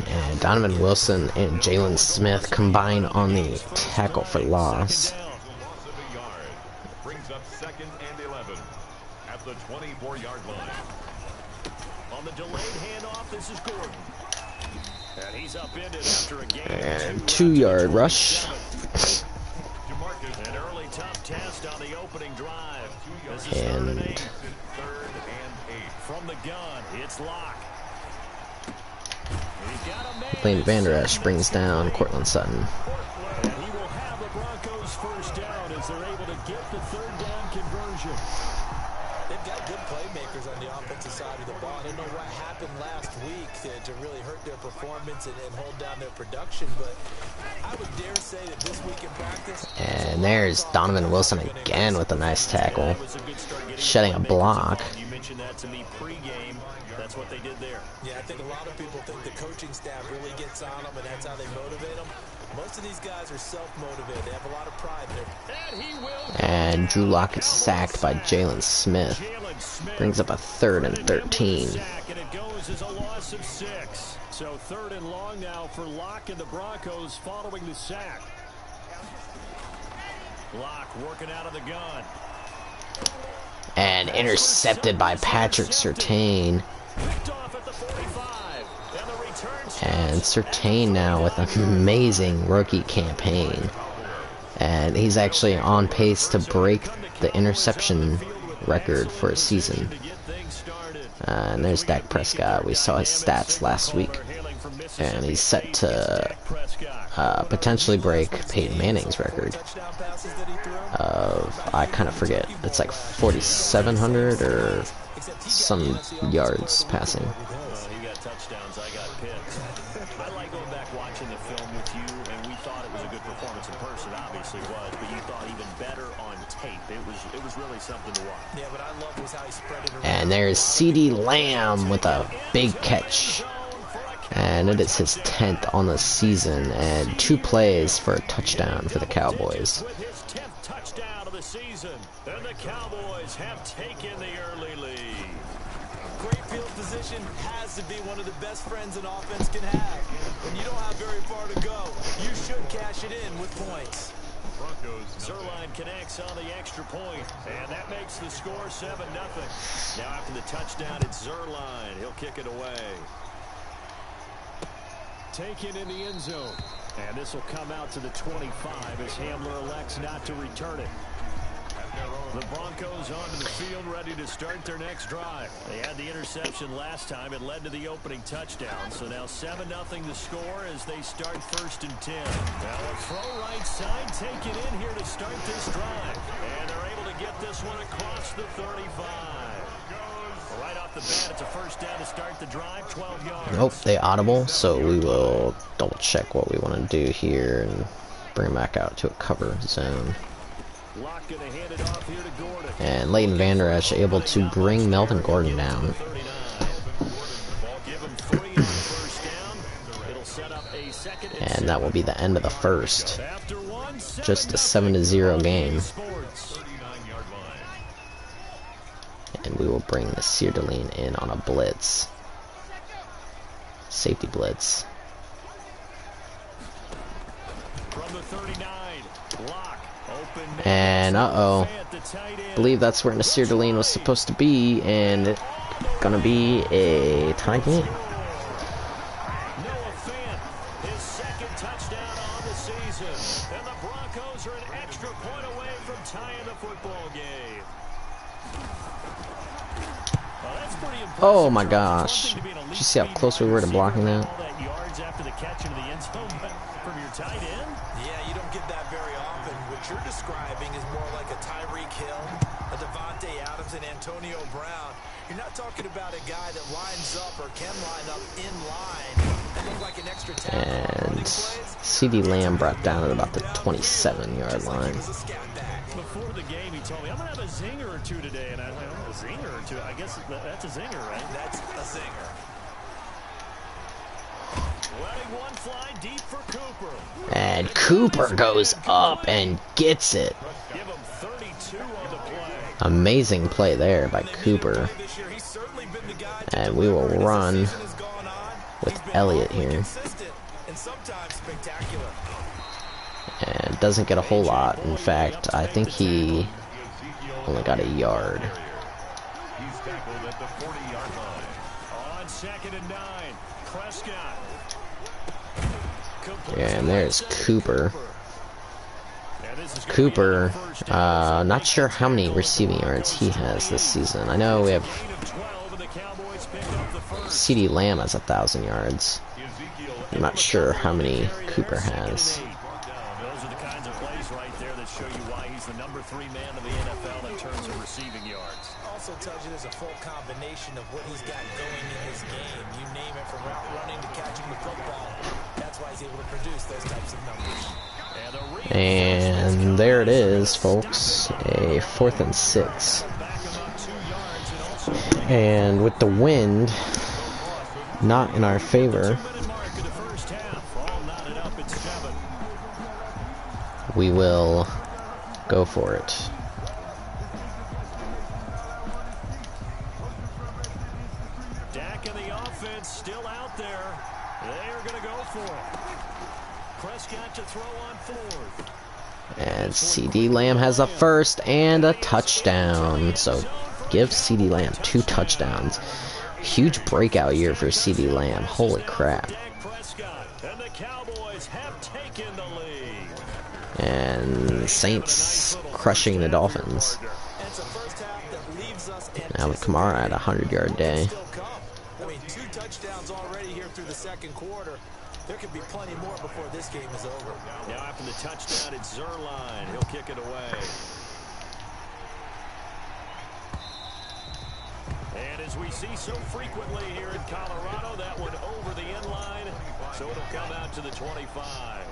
And Donovan Wilson and Jalen Smith combine on the tackle for loss. Brings up 2nd and 11 at the 24-yard line. On the delayed handoff, this is Gordon. And he's upended after a game. And 2-yard rush. An early tough test on the opening drive. This is And 3rd and 8. From the gun, it's Locke. Lane Vander Esch brings down Cortland Sutton. And he will have the Broncos first down as they're able to get the 3rd down conversion. They've got good playmakers on the offensive side of the ball. I don't know what happened last week to really hurt their performance and hold down their production, but I would dare say that this week in practice... And there's Donovan Wilson again with a nice tackle, shedding a block. You mentioned that to me pre-game. That's what they did there. Yeah, I think a lot of people think the coaching staff really gets on them, and that's how they motivate them. Most of these guys are self-motivated. They have a lot of pride there. And Drew Lock is sacked by Jalen Smith. Brings up a 3rd and 13. And it goes as a loss of 6. So 3rd and long now for Locke and the Broncos following the sack. Locke working out of the gun. And intercepted by Patrick Surtain. And Surtain now with an amazing rookie campaign. And he's actually on pace to break the interception record for a season. And there's Dak Prescott. We saw his stats last week. And he's set to potentially break Peyton Manning's record of, I kind of forget, it's like 4,700 or some yards passing. He got touchdowns, I got picks. I like going back watching the film with you, and we thought it was a good performance in person, obviously it was, but you thought even better on tape. It was really something to watch. Yeah, but I love was how he spread it around. And there's CeeDee Lamb with a big catch. And it is his 10th on the season, and 2 plays for a touchdown for the Cowboys. With his 10th touchdown of the season, and the Cowboys have taken the early lead. Great field position has to be one of the best friends an offense can have. When you don't have very far to go, you should cash it in with points. Zerline connects on the extra point, and that makes the score 7-0. Now after the touchdown, it's Zerline. He'll kick it away. Taken in the end zone. And this will come out to the 25 as Hamler elects not to return it. The Broncos onto the field, ready to start their next drive. They had the interception last time. It led to the opening touchdown. So now 7-0 the score as they start 1st and 10. Now a throw right side, take it in here to start this drive. And they're able to get this one across the 35. Right off the bat, it's a 1st down to start the drive, 12 yards. Nope, they audible, so we will double check what we want to do here and bring back out to a cover zone. Lock gonna hand it off here to Gordon. And Leighton Vander Esch able to bring Melvin Gordon down. Give him 3 on the 1st down. It'll set up a 2nd And that will be the end of the first. Just a 7-0 game. And we will bring the Seardeline in on a blitz. Safety blitz. From the 39, Lock, open And uh-oh. Believe that's where Seardeline was supposed to be, and it's gonna be a tie game. Noah Fant, his 2nd touchdown on the season. And the Broncos are an extra point away from tying the football game. Oh my gosh. Did you see how close we were to blocking that? Yards after the catch into the end zone from your tight end. Yeah, you don't get that very often. What you're describing is more like a Tyreek Hill, a Devontae Adams, and Antonio Brown. You're not talking about a guy that lines up or can line up in line and look like an extra tackle on running And plays. CeeDee Lamb brought down at about the 27-yard line. He was a scat back. Before the game, he told me, I'm going to have a zinger or 2 today. And I went, oh, a zinger or 2? I guess that's a zinger, right? That's a zinger. Letting one fly deep for Cooper. And Cooper goes up and gets it. Give him 32 on the play. Amazing play there by Cooper. This year, he's certainly been the guy to And we will deliver as the run season has gone on. with He's been Elliott awfully here. consistent and sometimes spectacular. And doesn't get a whole lot. In fact, I think he only got a yard. He's tackled at the 40-yard line. On 2nd and 9, Prescott. And there's Cooper. And this is Cooper, not sure how many receiving yards he has this season. I know we have gain of 12, and the Cowboys pick up the first. CeeDee Lamb has 1,000 yards. I'm not sure how many Cooper has. Those are the kinds of plays right there that show you why he's the number 3 man of the NFL in terms of receiving yards. Also tells you there's a full combination of what he's got going in his game. You name it, from route running to catching the football. That's why he's able to produce those types of numbers. And there it is, folks. A 4th and 6. And with the wind not in our favor, we will go for it. Dak and the offense still out there. They are going to go for it. Prescott to throw on 4th. And CD Lamb has a first and a touchdown. So give CD Lamb 2 touchdowns. Huge breakout year for CD Lamb. Holy crap. And the Cowboys have taken the lead. And Saints crushing the Dolphins. Now with Kamara at a 100-yard day. I mean, 2 touchdowns already here through the second quarter. There could be plenty more before this game is over. Now after the touchdown, it's Zerline. He'll kick it away. And as we see so frequently here in Colorado, that one over the end line, so it'll come out to the 25.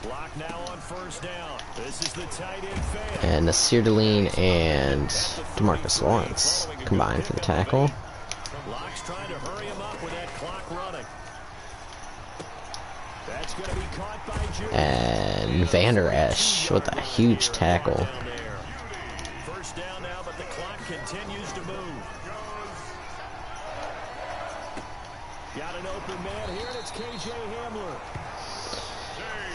Block now on first down. This is the tight end fan. And Nasir Deline and DeMarcus Lawrence combined for the tackle. Locke's trying to hurry him up with that clock running. That's going to be caught by Judy. And Vander Esch with a huge tackle. First down now, but the clock continues to move. Got an open man here, and it's KJ Hamler.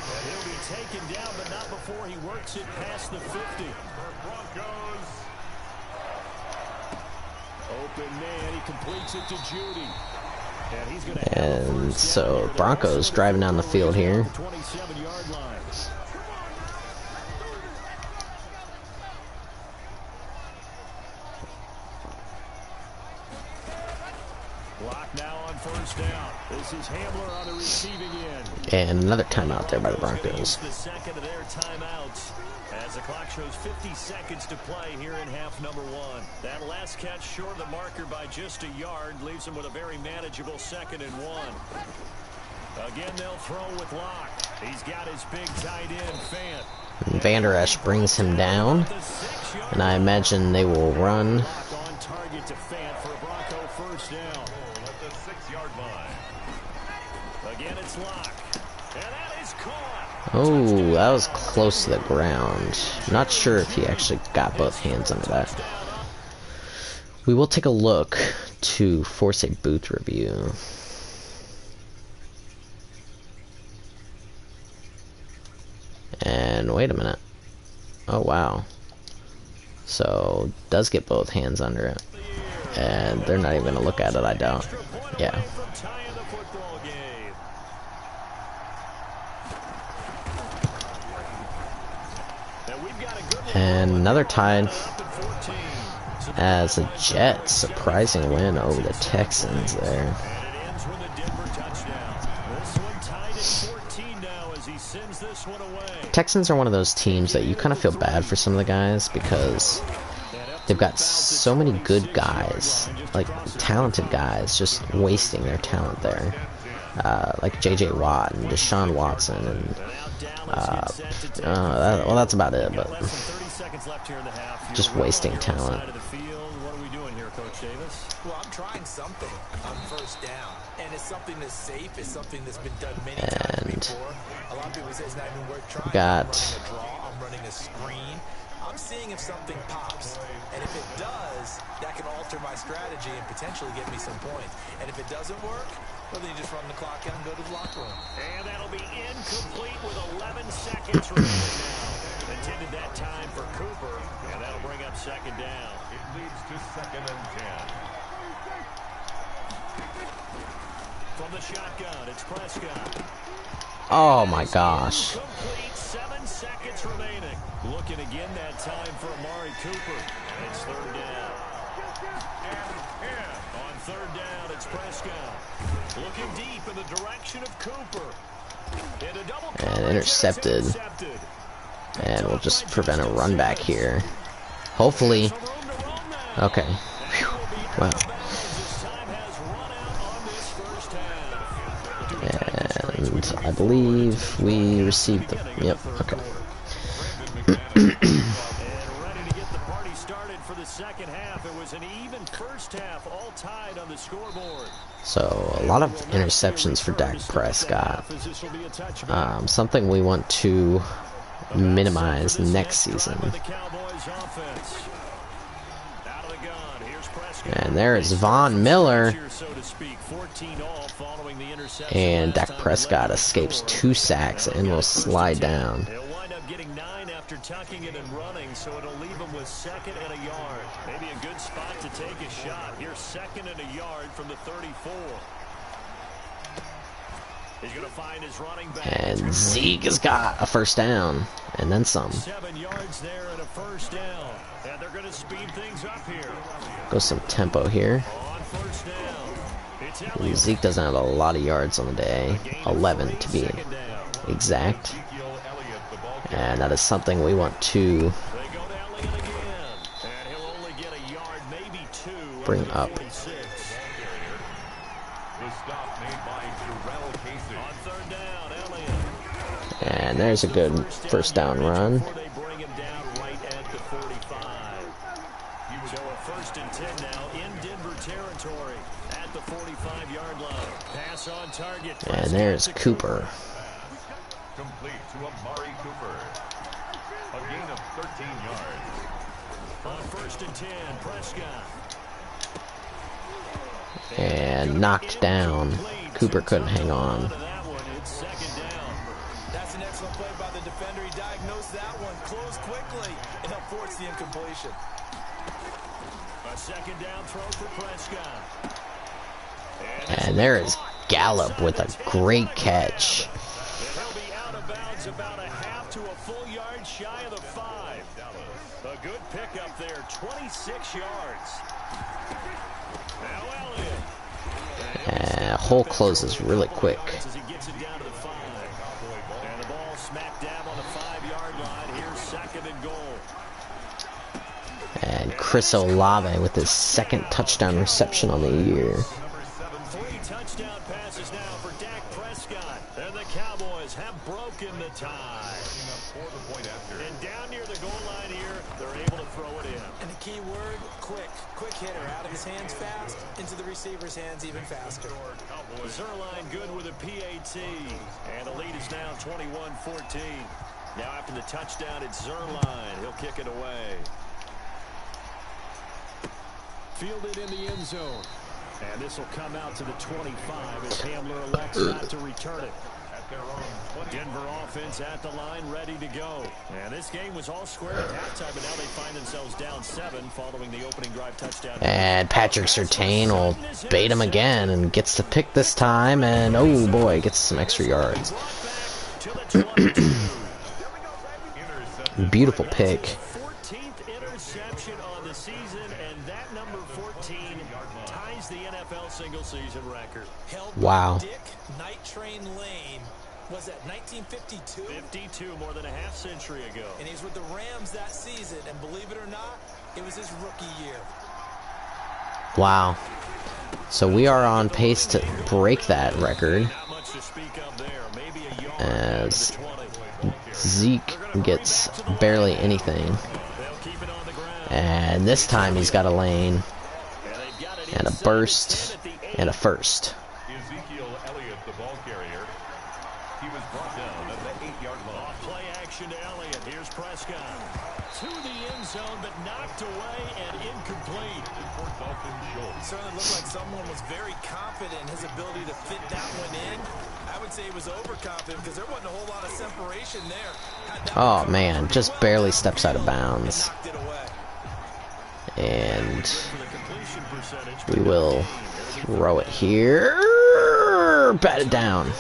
And he'll be taken down, but not before he works it past the 50. Open man, he completes it to Judy. And he's going to And so Broncos driving down the field here. 27-yard lines. Block now on first down. This is Hamler on the receiving end. And another timeout there by the Broncos. The second of their timeouts as the clock shows 50 seconds to play here in half number 1. That last catch short of the marker by just a yard leaves them with a very manageable 2nd and 1. Again, they'll throw with Locke. He's got his big tight end, Fant. Vander Esch brings him down. And I imagine they will run. On target to Fant for a Bronco first down. At the 6-yard line. Again, it's Locke. And that is caught. Oh, that was close to the ground. Not sure if he actually got both hands under that. We will take a look to force a boot review. And wait a minute. Oh, wow. So, does get both hands under it. And they're not even going to look at it, I doubt. Yeah. And another tie as the Jets surprising win over the Texans there. Texans are one of those teams that you kind of feel bad for some of the guys because they've got so many good guys, like talented guys, just wasting their talent there. Like J.J. Watt and Deshaun Watson and well, that's about it, but just wasting talent. Well, I'm trying something on first down, and it's something that's safe. It's something that's been done many times before. A lot of people say it's not even worth trying. Got I'm running a draw. I'm running a screen. I'm seeing if something pops, and if it does, that can alter my strategy and potentially get me some points. And if it doesn't work, well, then you just run the clock out and go to the locker room. And that'll be incomplete with 11 seconds remaining now. Intended that time for Cooper, and that'll bring up 2nd down. It leads to 2nd and 10. From the shotgun, it's Prescott. Oh my gosh. Complete, 7 seconds remaining. Looking again that time for Amari Cooper. It's 3rd down. On 3rd down, it's Prescott. Looking deep in the direction of Cooper. And intercepted. And we'll just prevent a run back here. Hopefully. Okay. Whew. Wow. And I believe we received the... Yep, okay. So, a lot of interceptions for Dak Prescott. Something we want to minimize next season. of the gun. Here's Prescott. And there's Von Miller. So to speak, 14 all following the interception. And last Dak time he Prescott led the escapes score. 2 sacks and will slide down. He'll wind up getting 9 after tucking it and running, so it'll leave him with 2nd and a yard. Maybe a good spot to take a shot. Here's 2nd and a yard from the 34. He's going to find his running back. And Zeke has got a first down. And then some. 7 yards there and a first down. And they're going to speed things up here. Go some tempo here. On first down. It's Elliott. Zeke doesn't have a lot of yards on the day. 11 to be Second down. exact. And that is something we want to They go to Elliott again. And he'll only get a yard, maybe 2. bring up. 46. The stop made by Jarrell Casey. On third down, Elliott. And there's a good first down run. Before they bring him down right at the 45. So a 1st and 10 now in Denver territory at the 45-yard line. Pass on target. And there's Cooper. Complete to Amari Cooper. A gain of 13 yards. On 1st and 10, Prescott. And knocked down. Cooper couldn't hang on. That one, it's 2nd down. That's an excellent play by the defender. He diagnosed that one, closed quickly, and helped force the incompletion. A 2nd down throw for Prescott. And there is Gallup with a great catch. And he'll be out of bounds about a half to a full yard shy of the 5. A good pickup there, 26 yards. Now Elliott. Hole closes really quick. As he gets it down to the 5. And the ball smack dab on the 5-yard line. Here's 2nd and goal. And Chris Olave with his 2nd touchdown reception on the year. 3 touchdown passes now for Dak Prescott. And the Cowboys have broken the tie. And down near the goal line here, they're able to throw it in. And the key word, quick. Quick hitter, out of his hands fast, into the receiver's hands even faster. Zerline good with a PAT. And the lead is now 21-14. Now after the touchdown, it's Zerline. He'll kick it away. Fielded in the end zone. And this will come out to the 25 as Hamler elects not to return it. Denver offense at the line, ready to go. And this game was all square at halftime, but now they find themselves down 7 following the opening drive touchdown. And Patrick Surtain will bait him again and gets to pick this time. And oh boy, gets some extra yards. Beautiful pick. 14th interception on the season, and that number 14 ties the NFL single-season record. Held Wow. Dick Night Train Lane. Was that 1952? 52, more than a half-century ago. And he's with the Rams that season, and believe it or not, it was his rookie year. Wow. So we are on pace to break that record Not much to speak of there. Maybe a yard as to the 20. Zeke gets barely anything. They'll keep it on the ground. And this time he's got a lane And they've got it and a inside burst 10 at the 8. and a first. Ezekiel Elliott, the ball carrier. He was brought down at the 8-yard line. Off play action to Elliott. Here's Prescott. To the end zone, but knocked away and incomplete. It certainly looked like someone was very confident in his ability to fit that one in. I would say he was overconfident because there wasn't a whole lot of separation there. Had that Oh one man, covered just well barely steps out of and bounds. knocked it away. And For the completion percentage. we will throw it here. Batted down.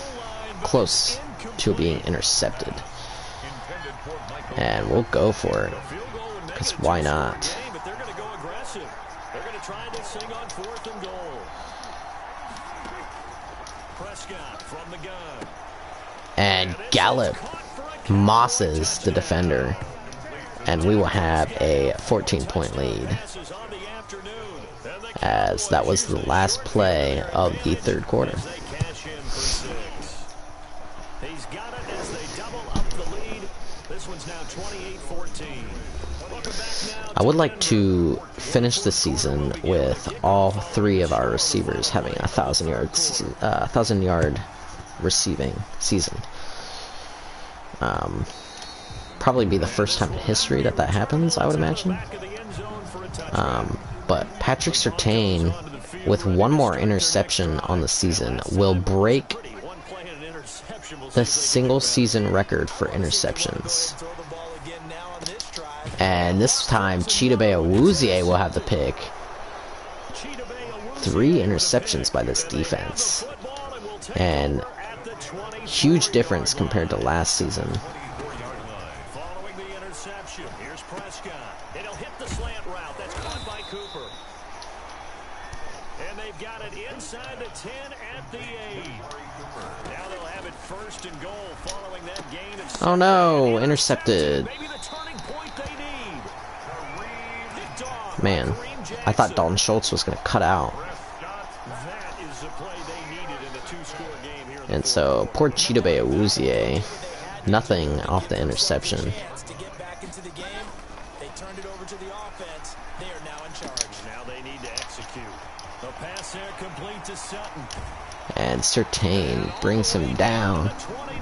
Close to being intercepted. And we'll go for it. Field goal would make Because it a why two-score not? game, but they're going to go aggressive. They're going to try this thing on 4th and goal. Prescott from the gun. And Gallup mosses the defender. And we will have a 14-point lead, Passes on the afternoon. And the as that was the last play of the third quarter. Cowboys, they cash in for 6. He's got it as they double up the lead. This one's now 28-14. Welcome back now I would like to finish the season with all 3 of our receivers having a 1,000-yard receiving season. Probably be the first time in history that happens, I would imagine. back of the end zone for a touchdown. But Patrick Surtain, with one more interception on the season, will break the single season record for interceptions. And this time, Chidobe Awuzie will have the pick. 3 interceptions by this defense. And huge difference compared to last season. Following the interception, here's Prescott. It'll hit the slant route. That's caught by Cooper. And they've got it inside the 10 at the 8. Now they'll have it first and goal following that gain of 7. Oh no, intercepted. Maybe the turning point they need. Man, I thought Dalton Schultz was going to cut out. That is the play they needed in a 2-score game here. And so, poor Chidobe Awuzie, nothing off the interception. To get back into the game, they turned it over to the offense. They are now in charge. Now they need to execute. The pass there complete to Sutton. And Surtain brings him down. 29.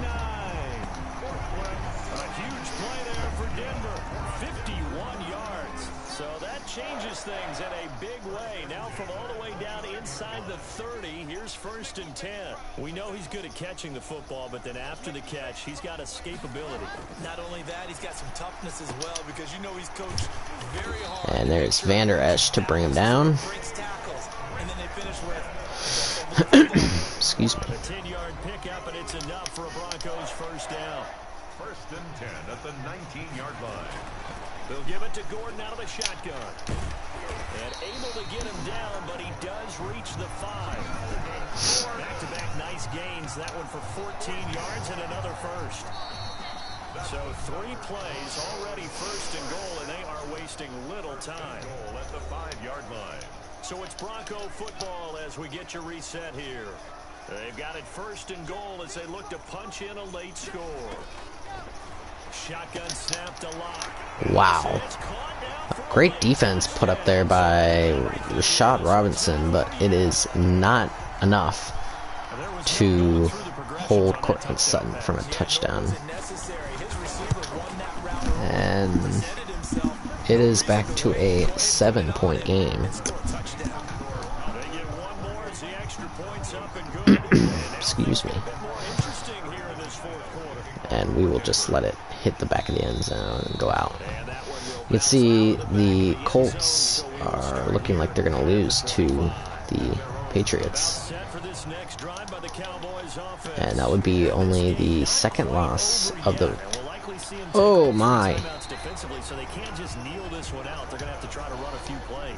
A huge play there for Denver. 51 yards. So that changes things in a big way. Now from all the way down inside the 30, here's first and 10. We know he's good at catching the football, but then after the catch, he's got escapability. Not only that, he's got some toughness as well, because you know he's coached very hard. And there's Van Der Esch to bring him down. Breaks tackles, and then they finish with Excuse me. A 10-yard pickup, and it's enough for a Broncos first down. First and 10 at the 19-yard line. They'll give it to Gordon out of the shotgun. And able to get him down, but he does reach the 5. Back-to-back nice gains. That one for 14 yards and another first. So 3 plays already first and goal, and they are wasting little time. Goal at the 5-yard line. So it's Bronco football as we get your reset here. They've got it first and goal as they look to punch in a late score. Shotgun snap to lock. Wow. Great defense put up there by Rashad Robinson, but it is not enough to hold Cortland Sutton from a touchdown. And it is back to a 7-point game. Excuse me. And we will just let it hit the back of the end zone and go out. You can see the Colts are looking like they're going to lose to the Patriots. And that would be only the second loss of the... Oh my. So they can't just kneel this one out. They're going to have to try to run a few plays.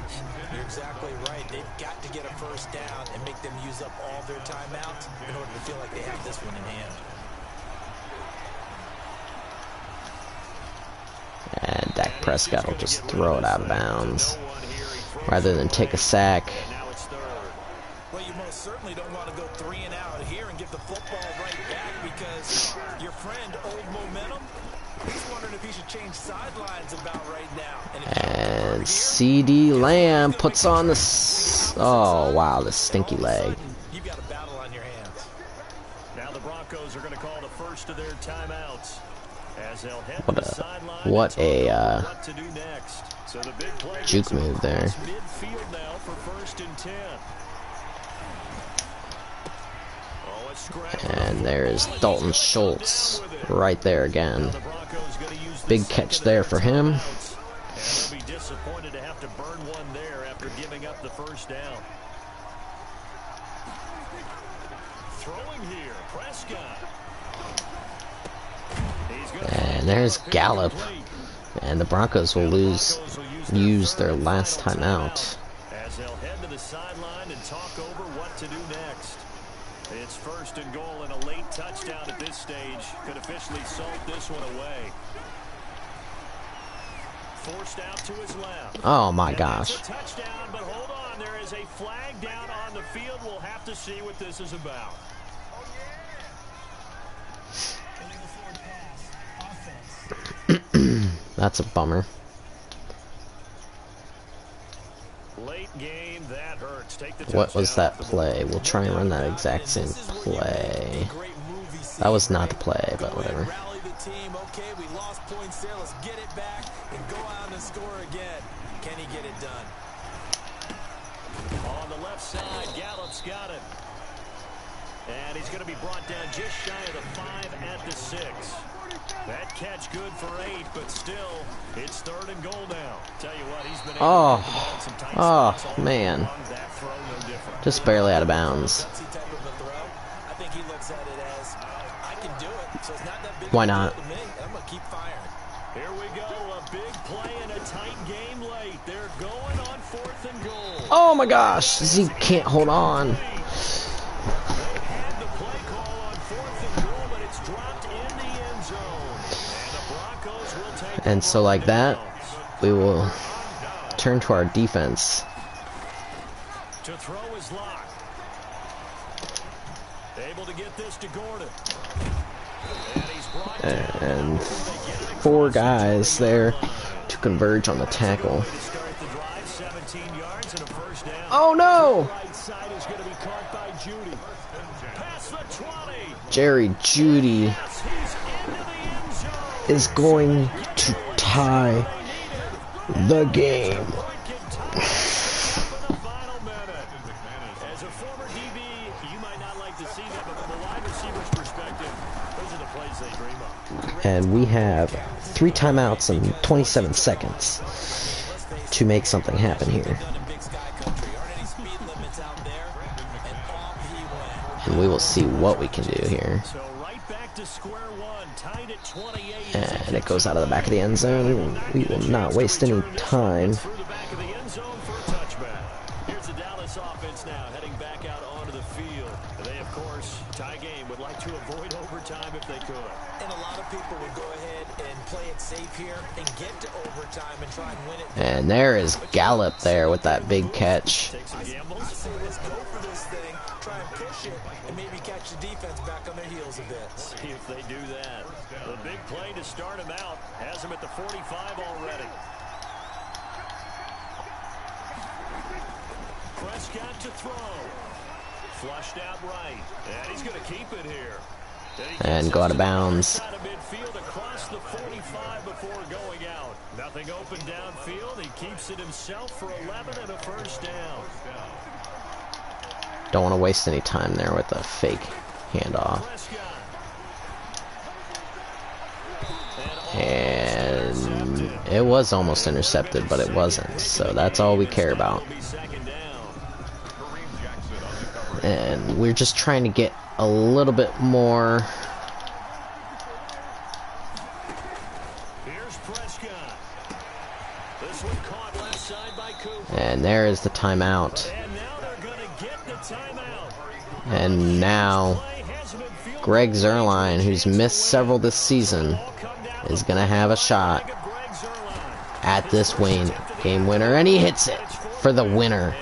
You're exactly right. They've got to get a first down and make them use up all their timeouts in order to feel like they have this one in hand. And Dak Prescott will just throw it out of bounds rather than take a sack. Well, you most certainly don't want to go 3 and out here and give the football right back, because your friend, Old Momentum, he's wondering if he should change sidelines about right now. And CD Lamb puts on the... Oh, wow, the stinky leg. You've got a battle on your hands. Now the Broncos are going to call the first of their timeouts. As they'll head What to the a sideline what a what to do next. So the big play juke move there. midfield now for first and 10. Oh, it's scrambled. And there is Dalton Schultz right there again. The Broncos going to use Big catch there for him. and they'll be disappointed to have to burn one there after giving up the first down. Throwing here, Prescott. And there's Gallup. And the Broncos will use their last timeout. As they'll head to the sideline and talk over what to do next. It's first and goal, and a late touchdown at this stage could officially salt this one away. Forced out to his left. Oh my gosh. Touchdown, but hold on, there is a flag down on the field. We'll have to see what this is about. That's a bummer. Late game, that hurts. Take the What was touchdown. that play? We'll try and run that exact same play. That was not the play, but whatever. Rally the team. Okay, we lost points there. Let's get it back and go out and score again. Can he get it done? On the left side, Gallup's got it. And he's going to be brought down just shy of the 5 at the 6. That catch good for 8, but still, it's 3rd and goal now. Tell you what, he's been able to put the ball in some tight spots all man. along. That throw, no different. Just barely out of bounds. Gutsy type of a throw. I think he looks at it as, I can do it, so it's not that big Why of a not? deal to me. I'm going to keep firing. Here we go, a big play in a tight game late. They're going on 4th and goal. Oh my gosh, Zeke can't hold on. Had the play call on 4th and goal, but it's dropped in the end zone. And the Broncos will take And so like that, we will turn to our defense. to throw his lock. Able to get this to Gordon. And he's brought down. And 4 guys there to converge on the tackle. To start the drive, 17 yards and a first down. Oh no! Right side is going to be caught by Judy. Past the 20. Jerry Jeudy Yes, he's into the end zone. is going to tie the game. Point can tie it up in the final minute. As a former DB, you might not like to see that, but from a wide receiver's perspective, those are the plays they dream of. And we have 3 timeouts and 27 seconds to make something happen here. Done in Big Sky Country. Aren't any speed limits out there? And off he went. And we will see what we can do here. So right back to square one, tied at 28. And it goes out of the back of the end zone. We will not waste any time. Through the back of the end zone for a touchback. Here's the Dallas offense now heading back out onto the field. They, of course, tie game, would like to avoid overtime if they could. And a lot of people would go ahead and play it safe here and get to overtime and try and win it. And there is Gallup there with that big catch. Take some I gambles. say let's go for this thing, try and push it, and maybe catch the defense back on their heels a bit. See if they do that. The big play to start him out has him at the 45 already. Prescott to throw. Flushed out right. And he's going to keep it here. And go out of bounds. Out of midfield across the 45 before going out. Nothing open downfield. He keeps it himself for 11 and a first down. Don't want to waste any time there with a fake handoff. Prescott. And it was almost intercepted, but it wasn't. So that's all we care about. Will be second down. And we're just trying to get a little bit more. Here's Prescott. This one caught left side by Cooper. And there is the timeout. And now they're going to get the timeout. And now Play has him in field. Greg Zuerlein, who's missed several this season, is going to have a shot Greg Zuerlein. at this game winner. And he hits it for the winner.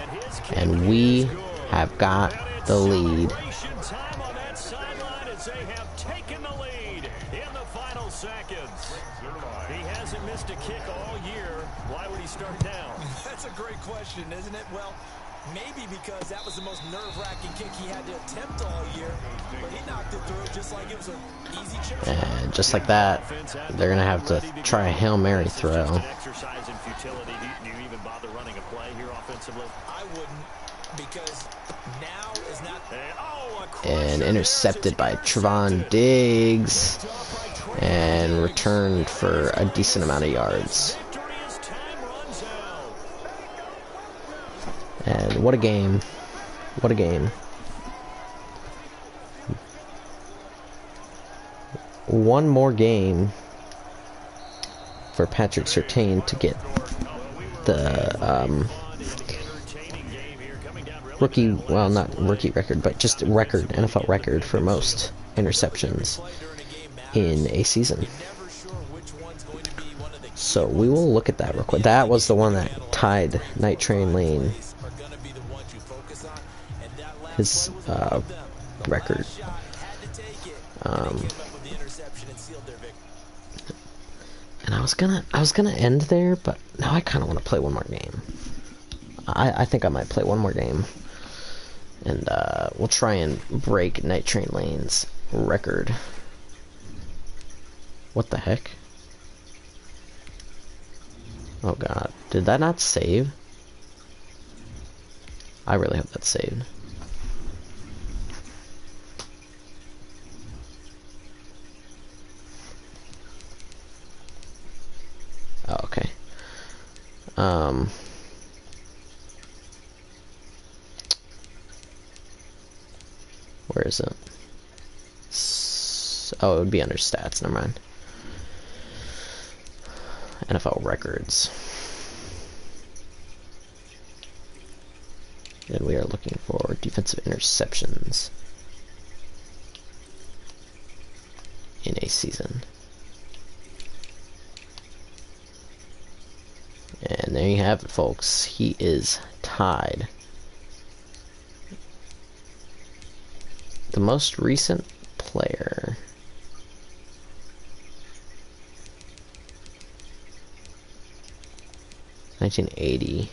And we have got the lead. Time on that sideline as they have taken the lead in the final seconds. He hasn't missed a kick all year. Why would he start now? That's a great question, isn't it? Well, maybe because that was the most nerve-wracking kick he had to attempt all year, but he knocked it through just like it was an easy chip. And just like that, they're going to have to try a Hail Mary throw. An exercise in futility. Do you even bother running a play here offensively? I wouldn't, because now is not... And intercepted by Trevon Diggs. And returned for a decent amount of yards. And what a game. What a game. One more game for Patrick Surtain to get the rookie, well, not rookie record, but just record, NFL record for most interceptions in a season. So we will look at that real quick. That was the one that tied Night Train Lane, his record. And I was gonna end there, but now I kind of want to play one more game. I think I might play one more game, and we'll try and break Night Train Lane's record. What the heck? Oh god. Did that not save? I really hope that's saved. Oh, okay. Where is it? Oh, it would be under stats, never mind. NFL records. And we are looking for defensive interceptions in a season. And there you have it, folks. He is tied. The most recent player. $1980.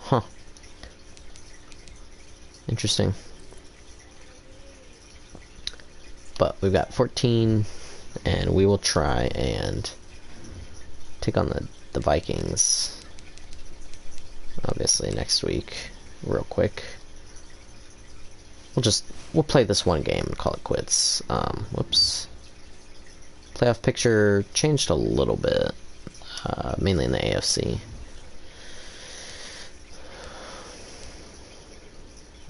Huh. Interesting. But we've got 14, and we will try and take on the Vikings, obviously, next week, real quick. We'll play this one game and call it quits. Whoops. Playoff picture changed a little bit, mainly in the AFC.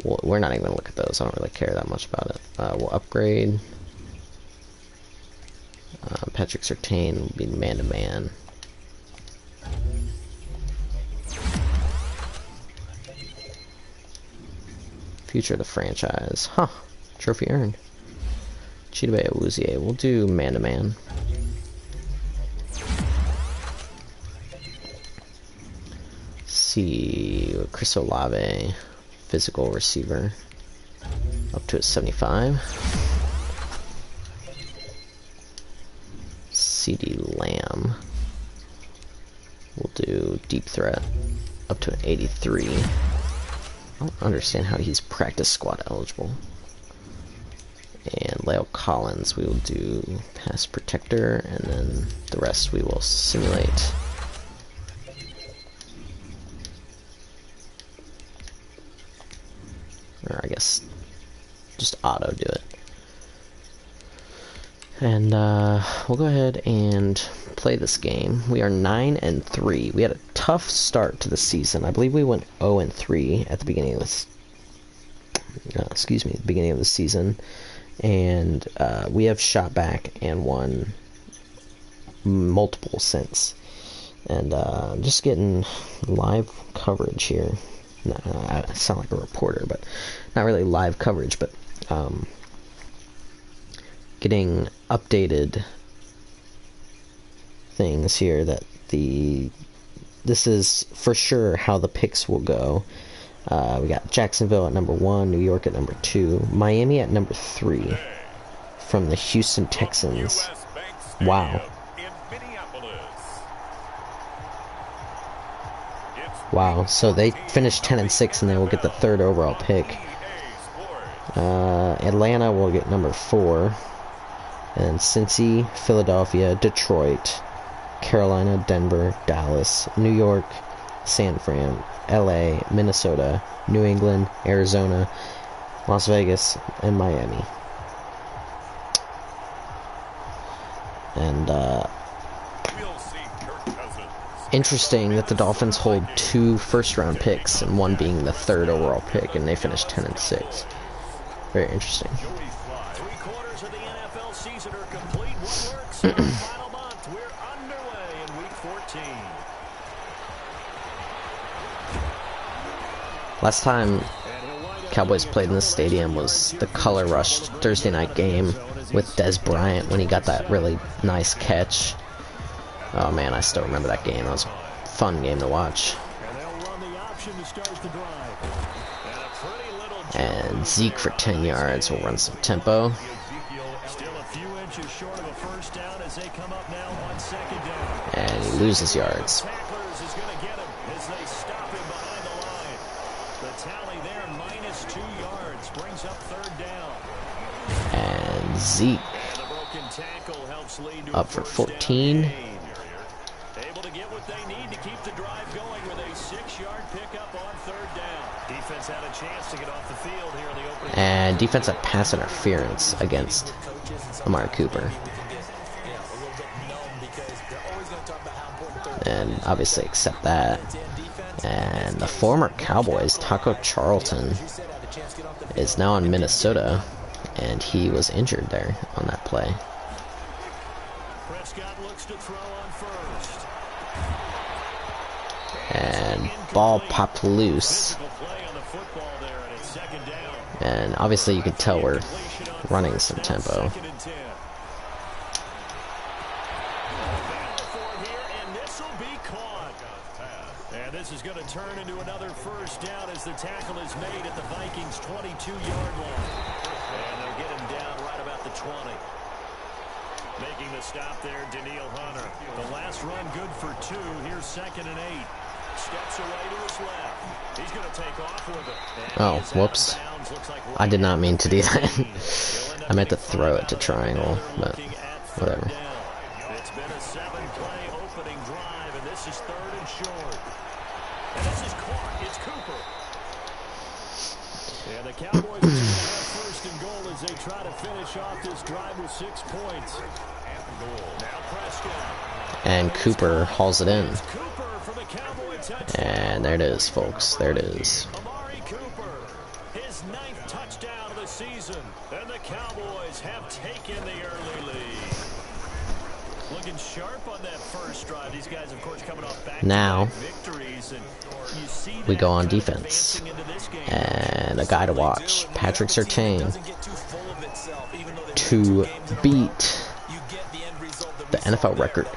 We're not even going to look at those. I don't really care that much about it. We'll upgrade. Patrick Surtain will be man-to-man. Future of the franchise. Huh. Trophy earned. Chidobe Awuzie. We'll do man-to-man. See. Chris Olave. Physical receiver. Up to a 75. CD Lamb. We'll do deep threat. Up to an 83. I don't understand how he's practice squad eligible. And Leo Collins, we will do pass protector, and then the rest we will simulate. Or I guess just auto do it. And we'll go ahead and play this game. We are 9-3. We had a tough start to the season. I believe we went 0-3 at the beginning of this. The beginning of the season, and we have shot back and won multiple since. And just getting live coverage here. I sound like a reporter, but not really live coverage, but getting updated things here that this is for sure how the picks will go. We got Jacksonville at number 1, New York at number 2, Miami at number 3 from the Houston Texans. Wow. Wow, so they finished 10-6 and they will get the 3rd overall pick. Atlanta will get number 4. And Cincy, Philadelphia, Detroit, Carolina, Denver, Dallas, New York, San Fran, LA, Minnesota, New England, Arizona, Las Vegas, and Miami. And interesting that the Dolphins hold 2 first-round picks, and one being the 3rd overall pick, and they finished 10-6. Very interesting. 3/4 of the NFL season are complete. What works in the final month? We're underway in week 14. Last time Cowboys played in this stadium was the Color Rush Thursday night game with Dez Bryant when he got that really nice catch. Oh man, I still remember that game. That was a fun game to watch. And Zeke for 10 yards will run some tempo. And he loses yards. And Zeke broken tackle helps lead to Up a for first down 14. gain. Able to get what they need to keep the drive going with a 6-yard pickup on third down. Defense had a chance to get off the field here in the opening. And defensive pass interference against Amari Cooper. And obviously accept that. And the former Cowboys, Taco Charlton, is now in Minnesota, and he was injured there on that play. Prescott looks to throw on first. And ball popped loose. Physical play on the football there, and it's second down. And obviously you can tell we're running some tempo. Second and 10. And this is going to turn into another first down as the tackle is made at the Vikings' 22-yard line. And they'll get him down right about the 20. Making the stop there, Daniil Hunter. The last run good for 2. Here's second and 8. Steps away to his left. He's going to take off with it. And Oh, he is whoops. out of bounds. Looks like I did not mean to do that. I meant to throw it to triangle, but whatever. It's been a 7-play opening drive, and this is third and short. And this is caught. It's Cooper. And the Cowboys are going to have first and goal as they try to finish off this drive with 6 points. Now Prescott. And Cooper hauls it in. Cooper for the Cowboy touchdown. And there it is, folks. There it is. Amari Cooper, his 9th touchdown of the season. And the Cowboys have taken the early lead. Looking sharp on that first drive. These guys, of course, coming off back-to-back victories. And you see We that go on kind of defense. advancing into this game. And a guy to watch, Patrick Surtain, to beat the NFL record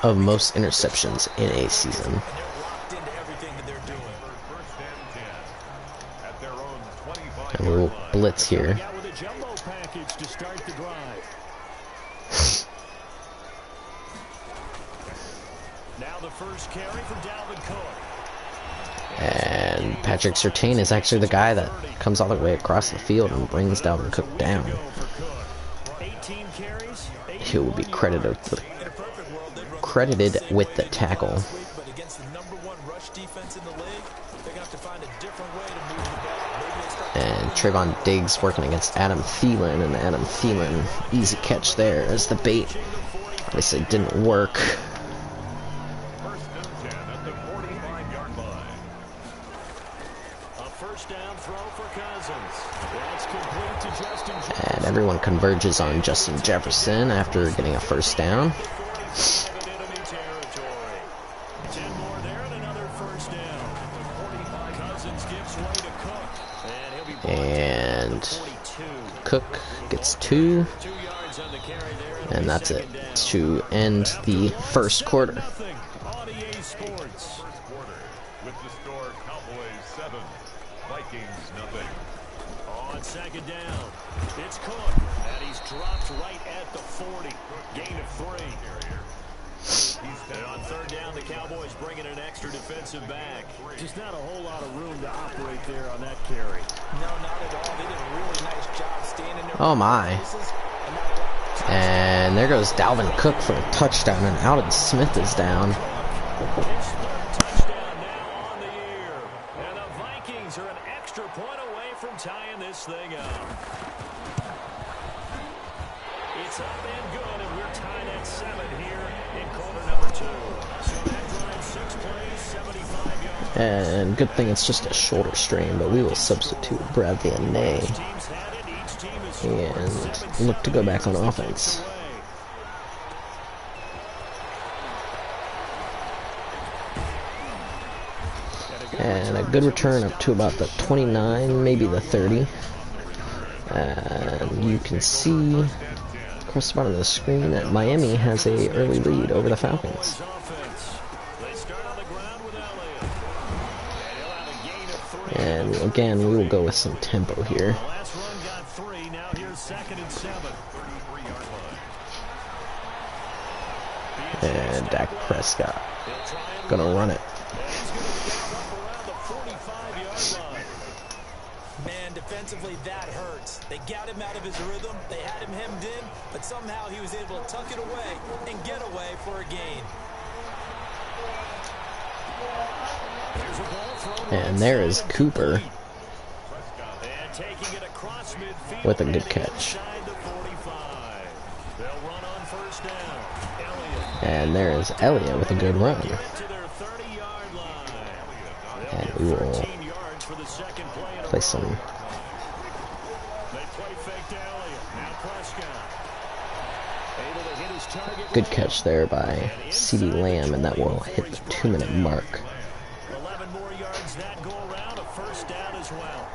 of most interceptions in a season. And we will blitz here. Got with a jumbo package to start the drive. Now the first carry for Dalvin Cook. And Patrick Surtain is actually the guy that comes all the way across the field and brings Dalvin Cook down. 18 carries, He will be credited with the tackle. But against the #1 rush defense in the league, they're going to have to find a different way to move the ball. Maybe they start And Trayvon Diggs working against Adam Thielen, and Adam Thielen, easy catch there as the bait. Obviously didn't work. First and 10 at the 45-yard line. a first down throw for Cousins. That's complete to Justin Jefferson. And everyone converges on Justin Jefferson after getting a first down. 47 enemy territory. 10 more there and another first down. Cousins gives way to Cook. And he'll be brought down And at 42. Cook gets 2. 2 yards on the carry there. And that's it to end the first quarter. Nothing on EA Sports. First quarter with the score Cowboys 7, Vikings nothing. On second down, it's Cook, and he's dropped right at the 40. Gain of 3. And on third down, the Cowboys bringing an extra defensive back. Just not a whole lot of room to operate there on that carry. No, not at all. They did a really nice job standing there. Oh my. And there goes Dalvin Cook for a touchdown, and Alden Smith is down. His third touchdown now on the year. And the Vikings are an extra point away from tying this thing up. It's up and good, and we're tied at 7 here in quarter number 2. So that drive, 6 plays, 75 yards. And good thing it's just a shorter stream, but we will substitute Bradley and Nay Teams had it. Each team is scored. and look to go back on offense. And a good return up to about the 29, maybe the 30. And you can see across the bottom of the screen that Miami has a early lead over the Falcons. And again, we will go with some tempo here. Last run got 3. Now here's second and 7. 33-yard line. And Dak Prescott gonna run it. Man, defense Defensively, that hurts. They got him out of his rhythm. They had him hemmed in, but somehow he was able to tuck it away and get away for a gain. And there is Cooper with a good catch. And there is Elliott with a good run. And we will play some. Good catch there by CeeDee Lamb, and that will hit the 2-minute mark. 11 more yards that go around, a first down as well.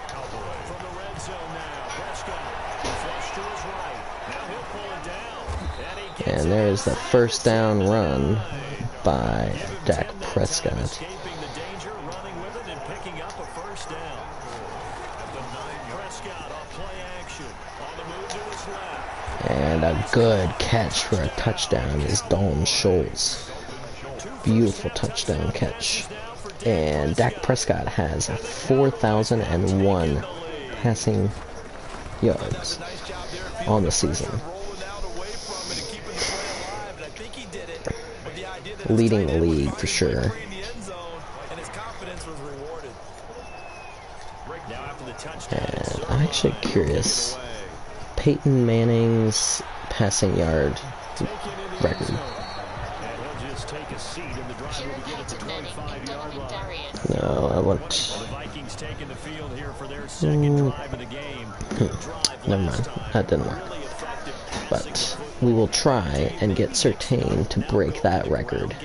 Cowboys from the red zone now. Prescott flush to his right. Now he'll pull it down. And there is the first down run by Dak Prescott. Escaping the danger, running with it, and picking up a first down. Prescott off play action. On the move to his left. And a good catch for a touchdown is Dalton Schultz. Beautiful touchdown catch. And Dak Prescott has 4,001 passing yards on the season, leading the league for sure. And I'm actually curious, Peyton Manning's passing yard record. No, I want. Never mind, that didn't work. But we will try and get Surtain to break that record.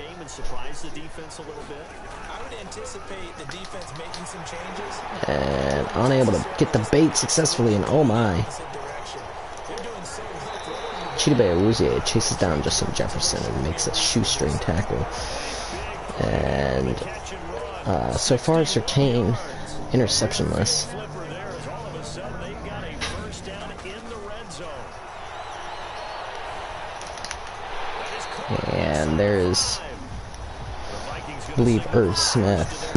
And unable to get the bait successfully, and oh my. Chidobe Awuzie chases down Justin Jefferson and makes a shoestring tackle. And so far, Surtain interceptionless. And there's, I believe, Irv Smith.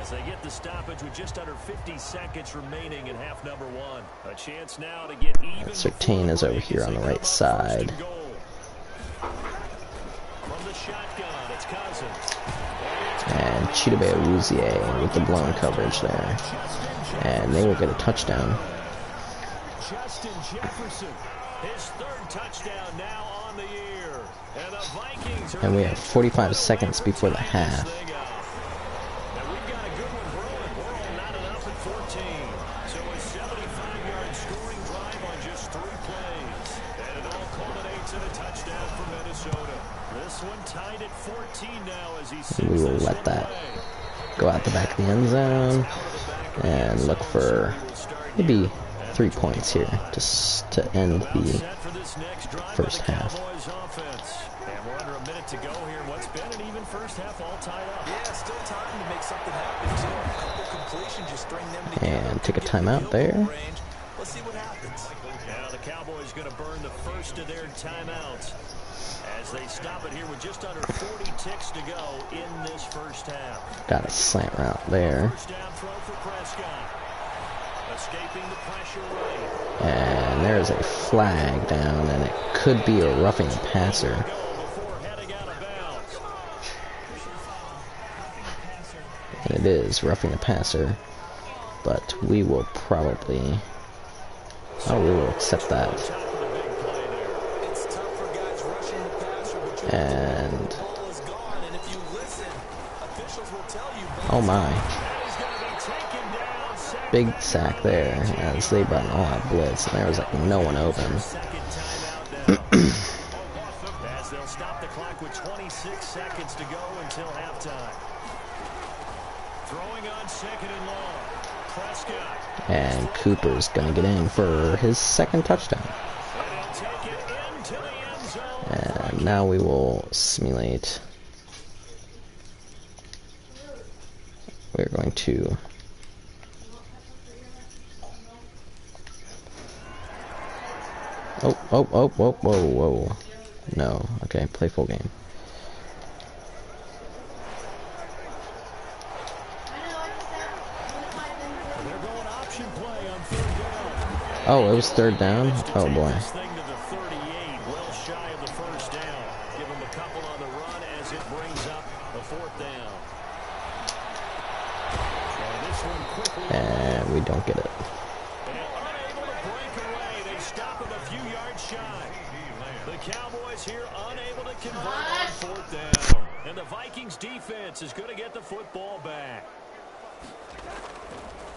As they get the stoppage with just under 50 seconds remaining in half number one. A chance now to get even. Surtain is over here on the right side. From the shotgun, it's Cousins. And Chidobe Awuzie with the blown coverage there. And they will get a touchdown. Justin Jefferson, his third touchdown now on the year. And the Vikings are And we have 45 seconds before the half. Now we've got a good one brewing. We're all knotted up at 14. So a 75-yard scoring drive on just 3 plays. And it all culminates in a touchdown for Minnesota. This one tied at 14 now as he sends We will let that go out the back of the end zone and look for maybe 3 points here just to end the first half. And we're under a minute to go here. What's been an even first half all tied up. Yeah, still time to make something happen, too. A couple completions, just string them together. And take a timeout there. Let's see what happens. Now the Cowboys going to burn the first of their timeouts as they stop it here with just under 40 ticks to go in this first half. Got a slant route there. First down throw for Prescott. Escaping the pressure right. And there's a flag down, and it could be a roughing the passer. Before heading out of bounds. And it is roughing the passer. But we will probably... Oh, we will accept that. It's tough for guys rushing the passer, but you're And... the ball is gone, and if you listen, officials will tell you. Oh my. He's going to be taken down. Big sack there as they brought an all-out blitz, and there was like no one open. Second timeout now. As they'll stop the clock with 26 seconds to go until halftime. Throwing on second and long. Prescott. And Cooper's gonna get in for his second touchdown. And he'll take it into the end zone. And now we will simulate. We're going to... Whoa. No, okay, play full game. Oh, it was third down? Oh boy. This thing to the 38, well shy of the first down. Give him a couple on the run as it brings up a fourth down. And this one quickly. And we don't get it. And unable to break away. They stop him a few yards shy. The Cowboys here unable to convert on fourth down. And the Vikings defense is going to get the football back.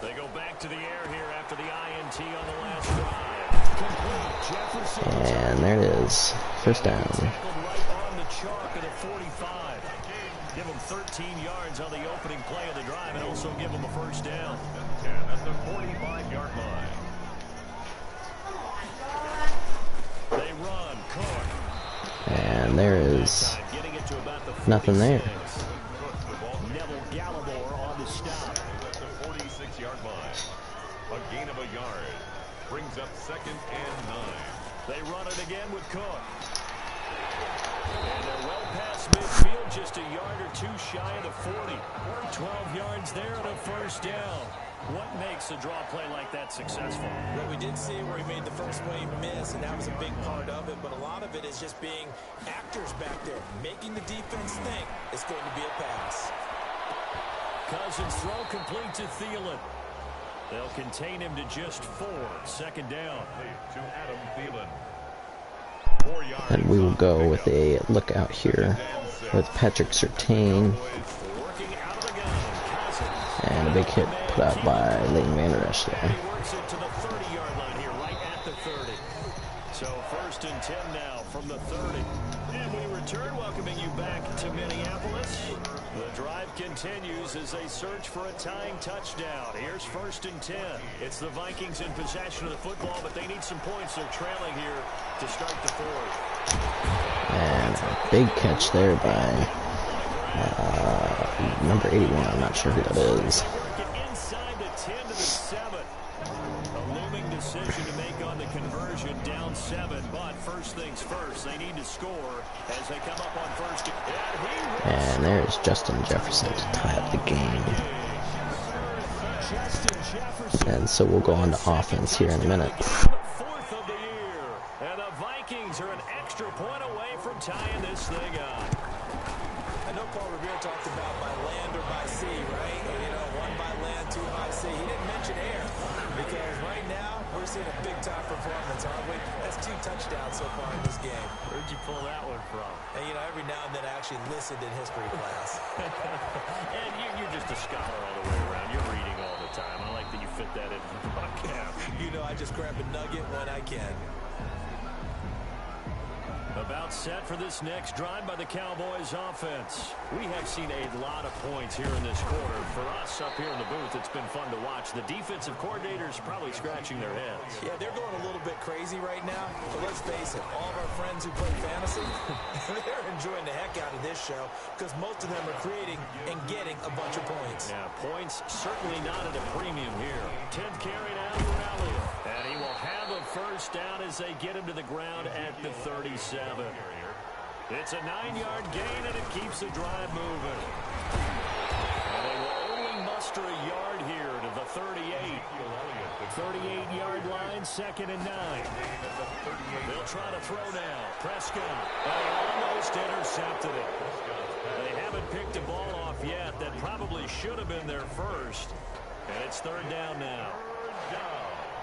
They go back to the air here after the INT on the last drive. And there it is. First down. Tackled right on the chalk of the 45. Give them 13 yards on the opening play of the drive and also give them a first down. 10 at the 45-yard line. They run. Cook. And there is Getting it to about the nothing there. 46. Neville Gallimore on the stop. At the 46-yard line. A gain of a yard. Brings up 2nd and 9. They run it again with Cook. And they're well past midfield, just a yard or two shy of the 40. 12 yards there and a first down. What makes a draw play like that successful? Well, we did see where he made the first wave miss, and that was a big part of it. But a lot of it is just being actors back there, making the defense think it's going to be a pass. Cousins throw complete to Thielen. They'll contain him to just 4. Second down. To Adam Thielen. 4 yards. And we will go with a look out here with Patrick Surtain. Working out of the gun. Cousins. And a big hit put out by Leighton Vander Esch there. He works it to the 30-yard line here, right at the 30. So 1st and 10 now from the 30. And we return, welcoming you back to Minneapolis. The drive continues as they search for a tying touchdown. Here's 1st and 10. It's the Vikings in possession of the football, but they need some points. They're trailing here to start the 4th. And a big catch there by number 81. I'm not sure who that is. Inside the 10 to the 7. A looming decision to make on the conversion, down 7. But first things first, they need to score as they come up on 1st. And there's Justin Jefferson to tie up the game. And so we'll go on to offense here in a minute. 4th of the year. And the Vikings are an extra point away from tying this thing up. I know Paul Revere talked about by land or by sea, right? You know, 1 by land, 2 by sea. He didn't mention air because right now we're seeing a big-time performance, aren't we? That's 2 touchdowns so far in this game. Where'd you pull that one from? And, you know, every now and then I actually listened in history class. And you're just a scholar all the way around. You're reading all the time. I like that you fit that into the podcast. You know, I just grab a nugget when I can. About set for this next drive by the Cowboys offense. We have seen a lot of points here in this quarter. For us up here in the booth, it's been fun to watch. The defensive coordinators probably scratching their heads. Yeah, they're going a little bit crazy right now. But let's face it, all of our friends who play fantasy, they're enjoying the heck out of this show because most of them are creating and getting a bunch of points. Yeah, points certainly not at a premium here. 10th carry now for Elliott. And he will have a first down as they get him to the ground at the 37. It's a 9-yard gain, and it keeps the drive moving. And they will only muster a yard here to the 38. 38-yard line, 2nd and 9. They'll try to throw now. Prescott. They almost intercepted it. They haven't picked a ball off yet. That probably should have been their first. And it's 3rd down now.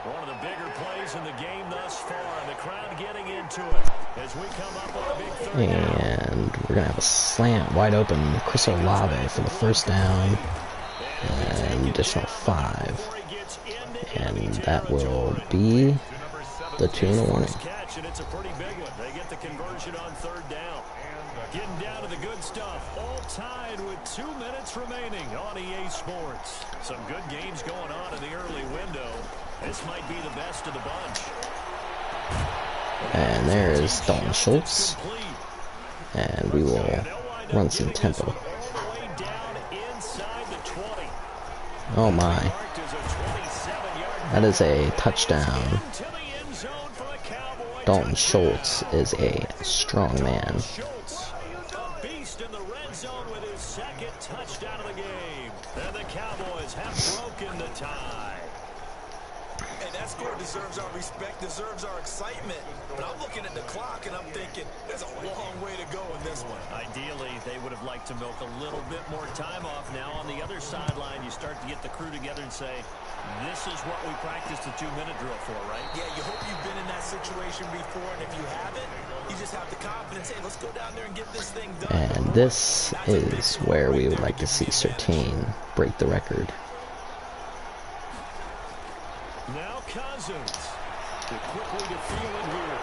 One of the bigger plays in the game thus far. The crowd getting into it as we come up on a big 3rd down. And we're going to have a slant wide open Chris Olave for the first down. And additional 5. And that will be the 2 in the warning. Catch, and it's a pretty big one. They get the conversion on 3rd down. Getting down to the good stuff. All tied with 2 minutes remaining on EA Sports. Some good games going on in the early window. This might be the best of the bunch. And there is Dalton Schultz. And we will run some tempo. Oh my. That is a touchdown. Dalton Schultz is a strong man. A beast in the red zone with his 2nd touchdown of the game. And the Cowboys have broken the tie. Hey, that score deserves our respect, deserves our excitement. But I'm looking at the clock and I'm thinking there's a long way to go in this one. Ideally, they would have liked to milk a little bit more time off. Now on the other sideline, you start to get the crew together and say, this is what we practiced the 2-minute drill for, right? Yeah, you hope you've been in that situation before, and if you haven't, you just have the confidence, hey, let's go down there and get this thing done. And this is where we would like to see Surtain break the record. Now Cousins. They're quickly to feel it here.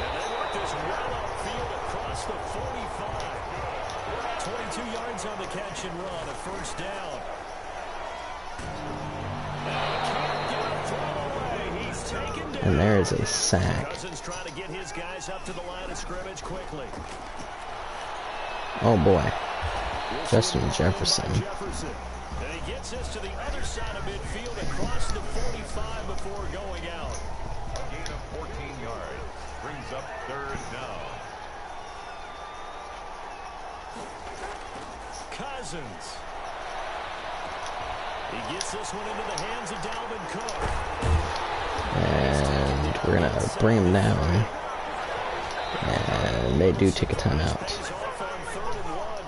And they work this well upfield across the 45. 22 yards on the catch and run, a first down. And there is a sack. Cousins trying to get his guys up to the line of scrimmage quickly. Oh boy. Justin Jefferson. And he gets this to the other side of midfield across the 45 before going out. A gain of 14 yards brings up third down. Cousins. He gets this one into the hands of Dalvin Cook. And we're going to bring him down. And they do take a timeout.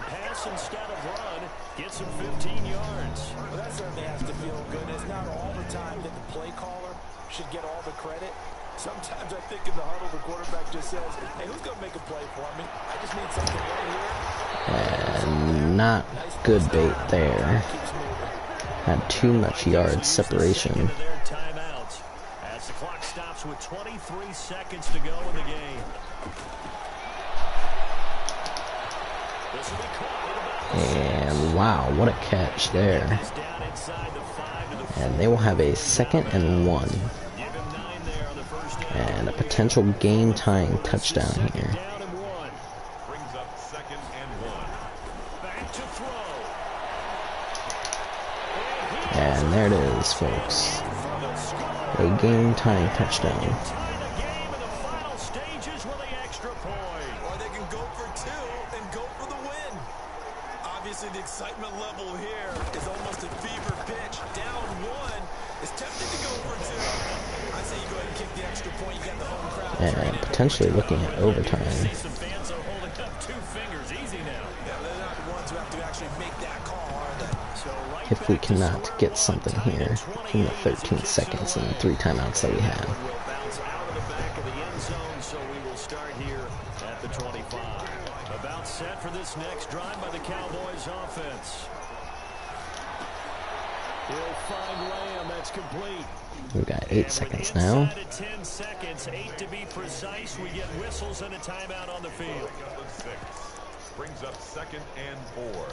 Pass instead of run. Gets him 15 yards. Well, that certainly has to feel good. It's not all the time that the play caller should get all the credit. Sometimes I think in the huddle, the quarterback just says, hey, who's going to make a play for me? I just need something right here. And not good bait there. Had too much yard separation. As the clock stops with 23 seconds to go in the game. And wow, what a catch there. And they will have a 2nd and 1. And a potential game-tying touchdown here. Brings up 2nd and 1. Back to throw. And there it is, folks. A game-tying touchdown. The excitement level here is almost a fever pitch. Down 1 is tempted to go for 2. I say you go ahead and kick the extra point. You got the home crowd. And potentially looking at overtime. Some fans are holding up 2 fingers. Easy now. Yeah, they're not the ones who have to actually make that call, are they? So right If we cannot get something here in the 13 seconds and 3 timeouts that we have. Will bounce out of the back of the end zone, so we will start here at the 25. About set for this next drive by the Cowboys offense. He'll find Lamb. That's complete. We've got 8 seconds now. 10 seconds, 8 to be precise. We get whistles and a timeout on the field. Brings up 2nd and 4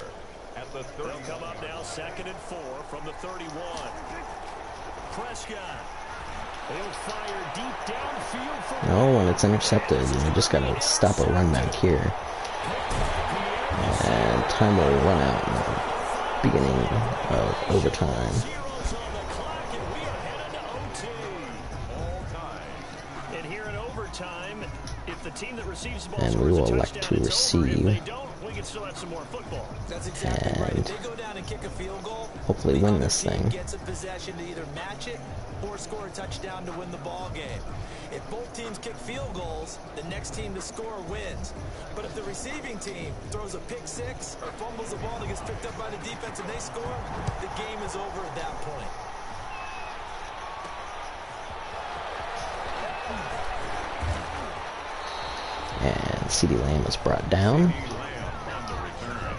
at the 30. They'll come up now 2nd and 4 from the 31. Prescott. He'll fire deep downfield for No, when it's intercepted, you just gotta stop a run back here. And time will run out in the beginning of overtime. And here in overtime, if the team that receives the ball And we will elect to receive. We can still have some more football. That's exactly right. And If they go down and kick a field goal, hopefully win this thing. gets a possession to either match it or score a touchdown to win the ball game. If both teams kick field goals, the next team to score wins. But if the receiving team throws a pick 6 or fumbles the ball that gets picked up by the defense and they score, the game is over at that point. And CeeDee Lamb is brought down.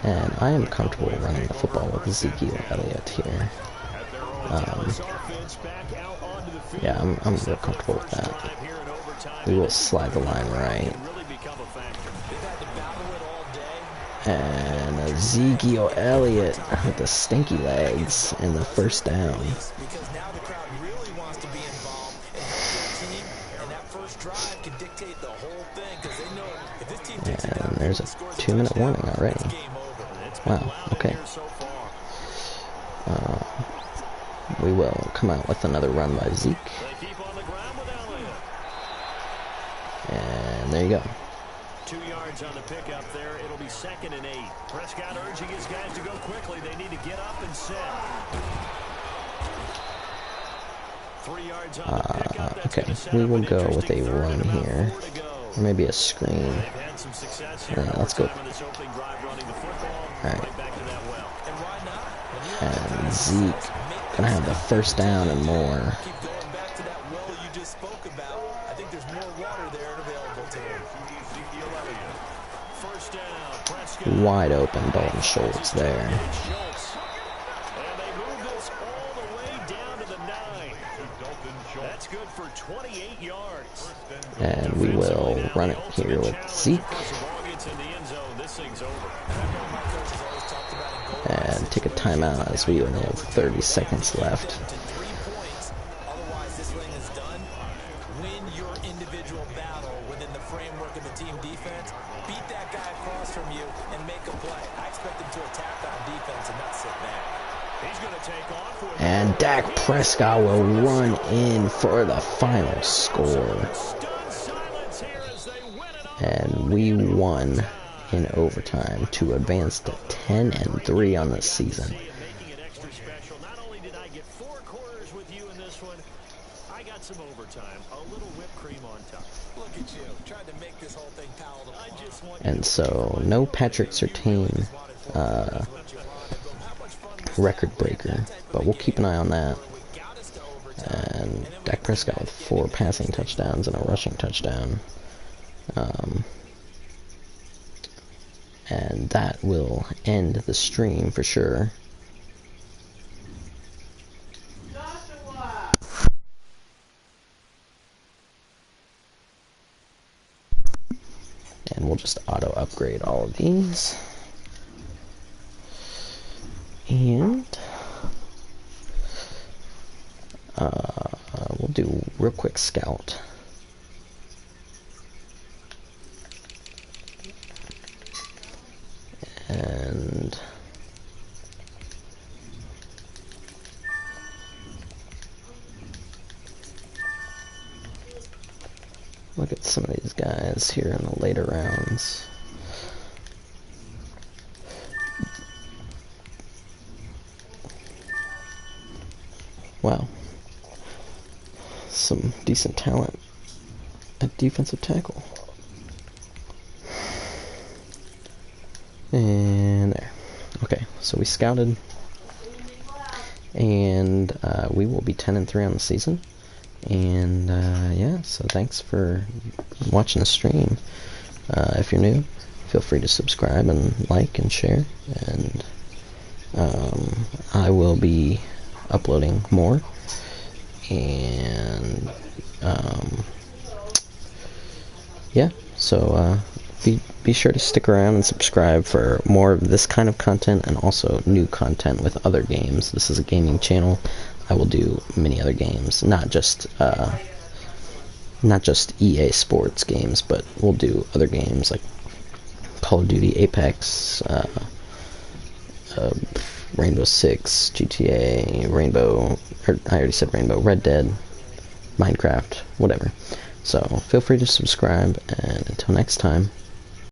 And I am comfortable running the football with Ezekiel Elliott here. Yeah, I'm real comfortable with that. We will slide the line right. And Ezekiel Elliott with the stinky legs and the first down. Because now the crowd really wants to be involved and help their team, and that first drive can dictate the whole thing because they know if this team takes it down, And there's a 2-minute warning already. Wow, okay. We will come out with another run by Zeke. And there you go. 2 yards on the pickup there. It'll be 2nd and 8. Prescott urging his guys to go quickly. They need to get up and set. 3 yards on the pickup. That's Okay, gonna set we up will an go with interesting a third run and about here. 4 to go. Or maybe a screen. They've had some success here Yeah, in let's go. overtime in this opening drive running the football. Alright. Right back to that well. And why not? When you have that kind And of Zeke success, make gonna have things the happen. first down and more. Keep going back to that well you just spoke about. I think there's more water there and available to him. First down, Prescott. Wide open Dalton Schultz there. Schultz. And they move this all the way down to the 9. That's good for 28 yards. And we will run it here with Zeke. First the ball gets in the end zone, this thing's over. And take a timeout as we only have 30 seconds left. To 3 points. Otherwise, this thing is done. Win your individual battle within the framework of the team defense. Beat that guy across from you and make a play. I expect him to attack on defense and not sit back. He's going to take off with And Dak Prescott will run in for the final score. stunned silence here as they win it all. And we won in overtime to advance to 10-3 on the season. Making it extra special. Not only did I get 4 quarters with you in this one, I got some overtime. A little whipped cream on top. Look at you. Tried to make this whole thing palatable. I just want And so, no Patrick Surtain record breaker, but we'll keep an eye on that. And Dak Prescott with 4 passing touchdowns and a rushing touchdown. And that will end the stream for sure. And we'll just auto upgrade all of these. And we'll do real quick scout. And look at some of these guys here in the later rounds. Wow. Some decent talent at defensive tackle. And there. Okay, so we scouted. And we will be 10-3 on the season. And yeah, so thanks for watching the stream. If you're new, feel free to subscribe and like and share. And I will be uploading more. And yeah, so be sure to stick around and subscribe for more of this kind of content and also new content with other games. This is a gaming channel. I will do many other games, not just EA Sports games, but we'll do other games like Call of Duty, Apex, Rainbow Six, GTA, Rainbow, or I already said Rainbow, Red Dead, Minecraft, whatever. So feel free to subscribe, and until next time,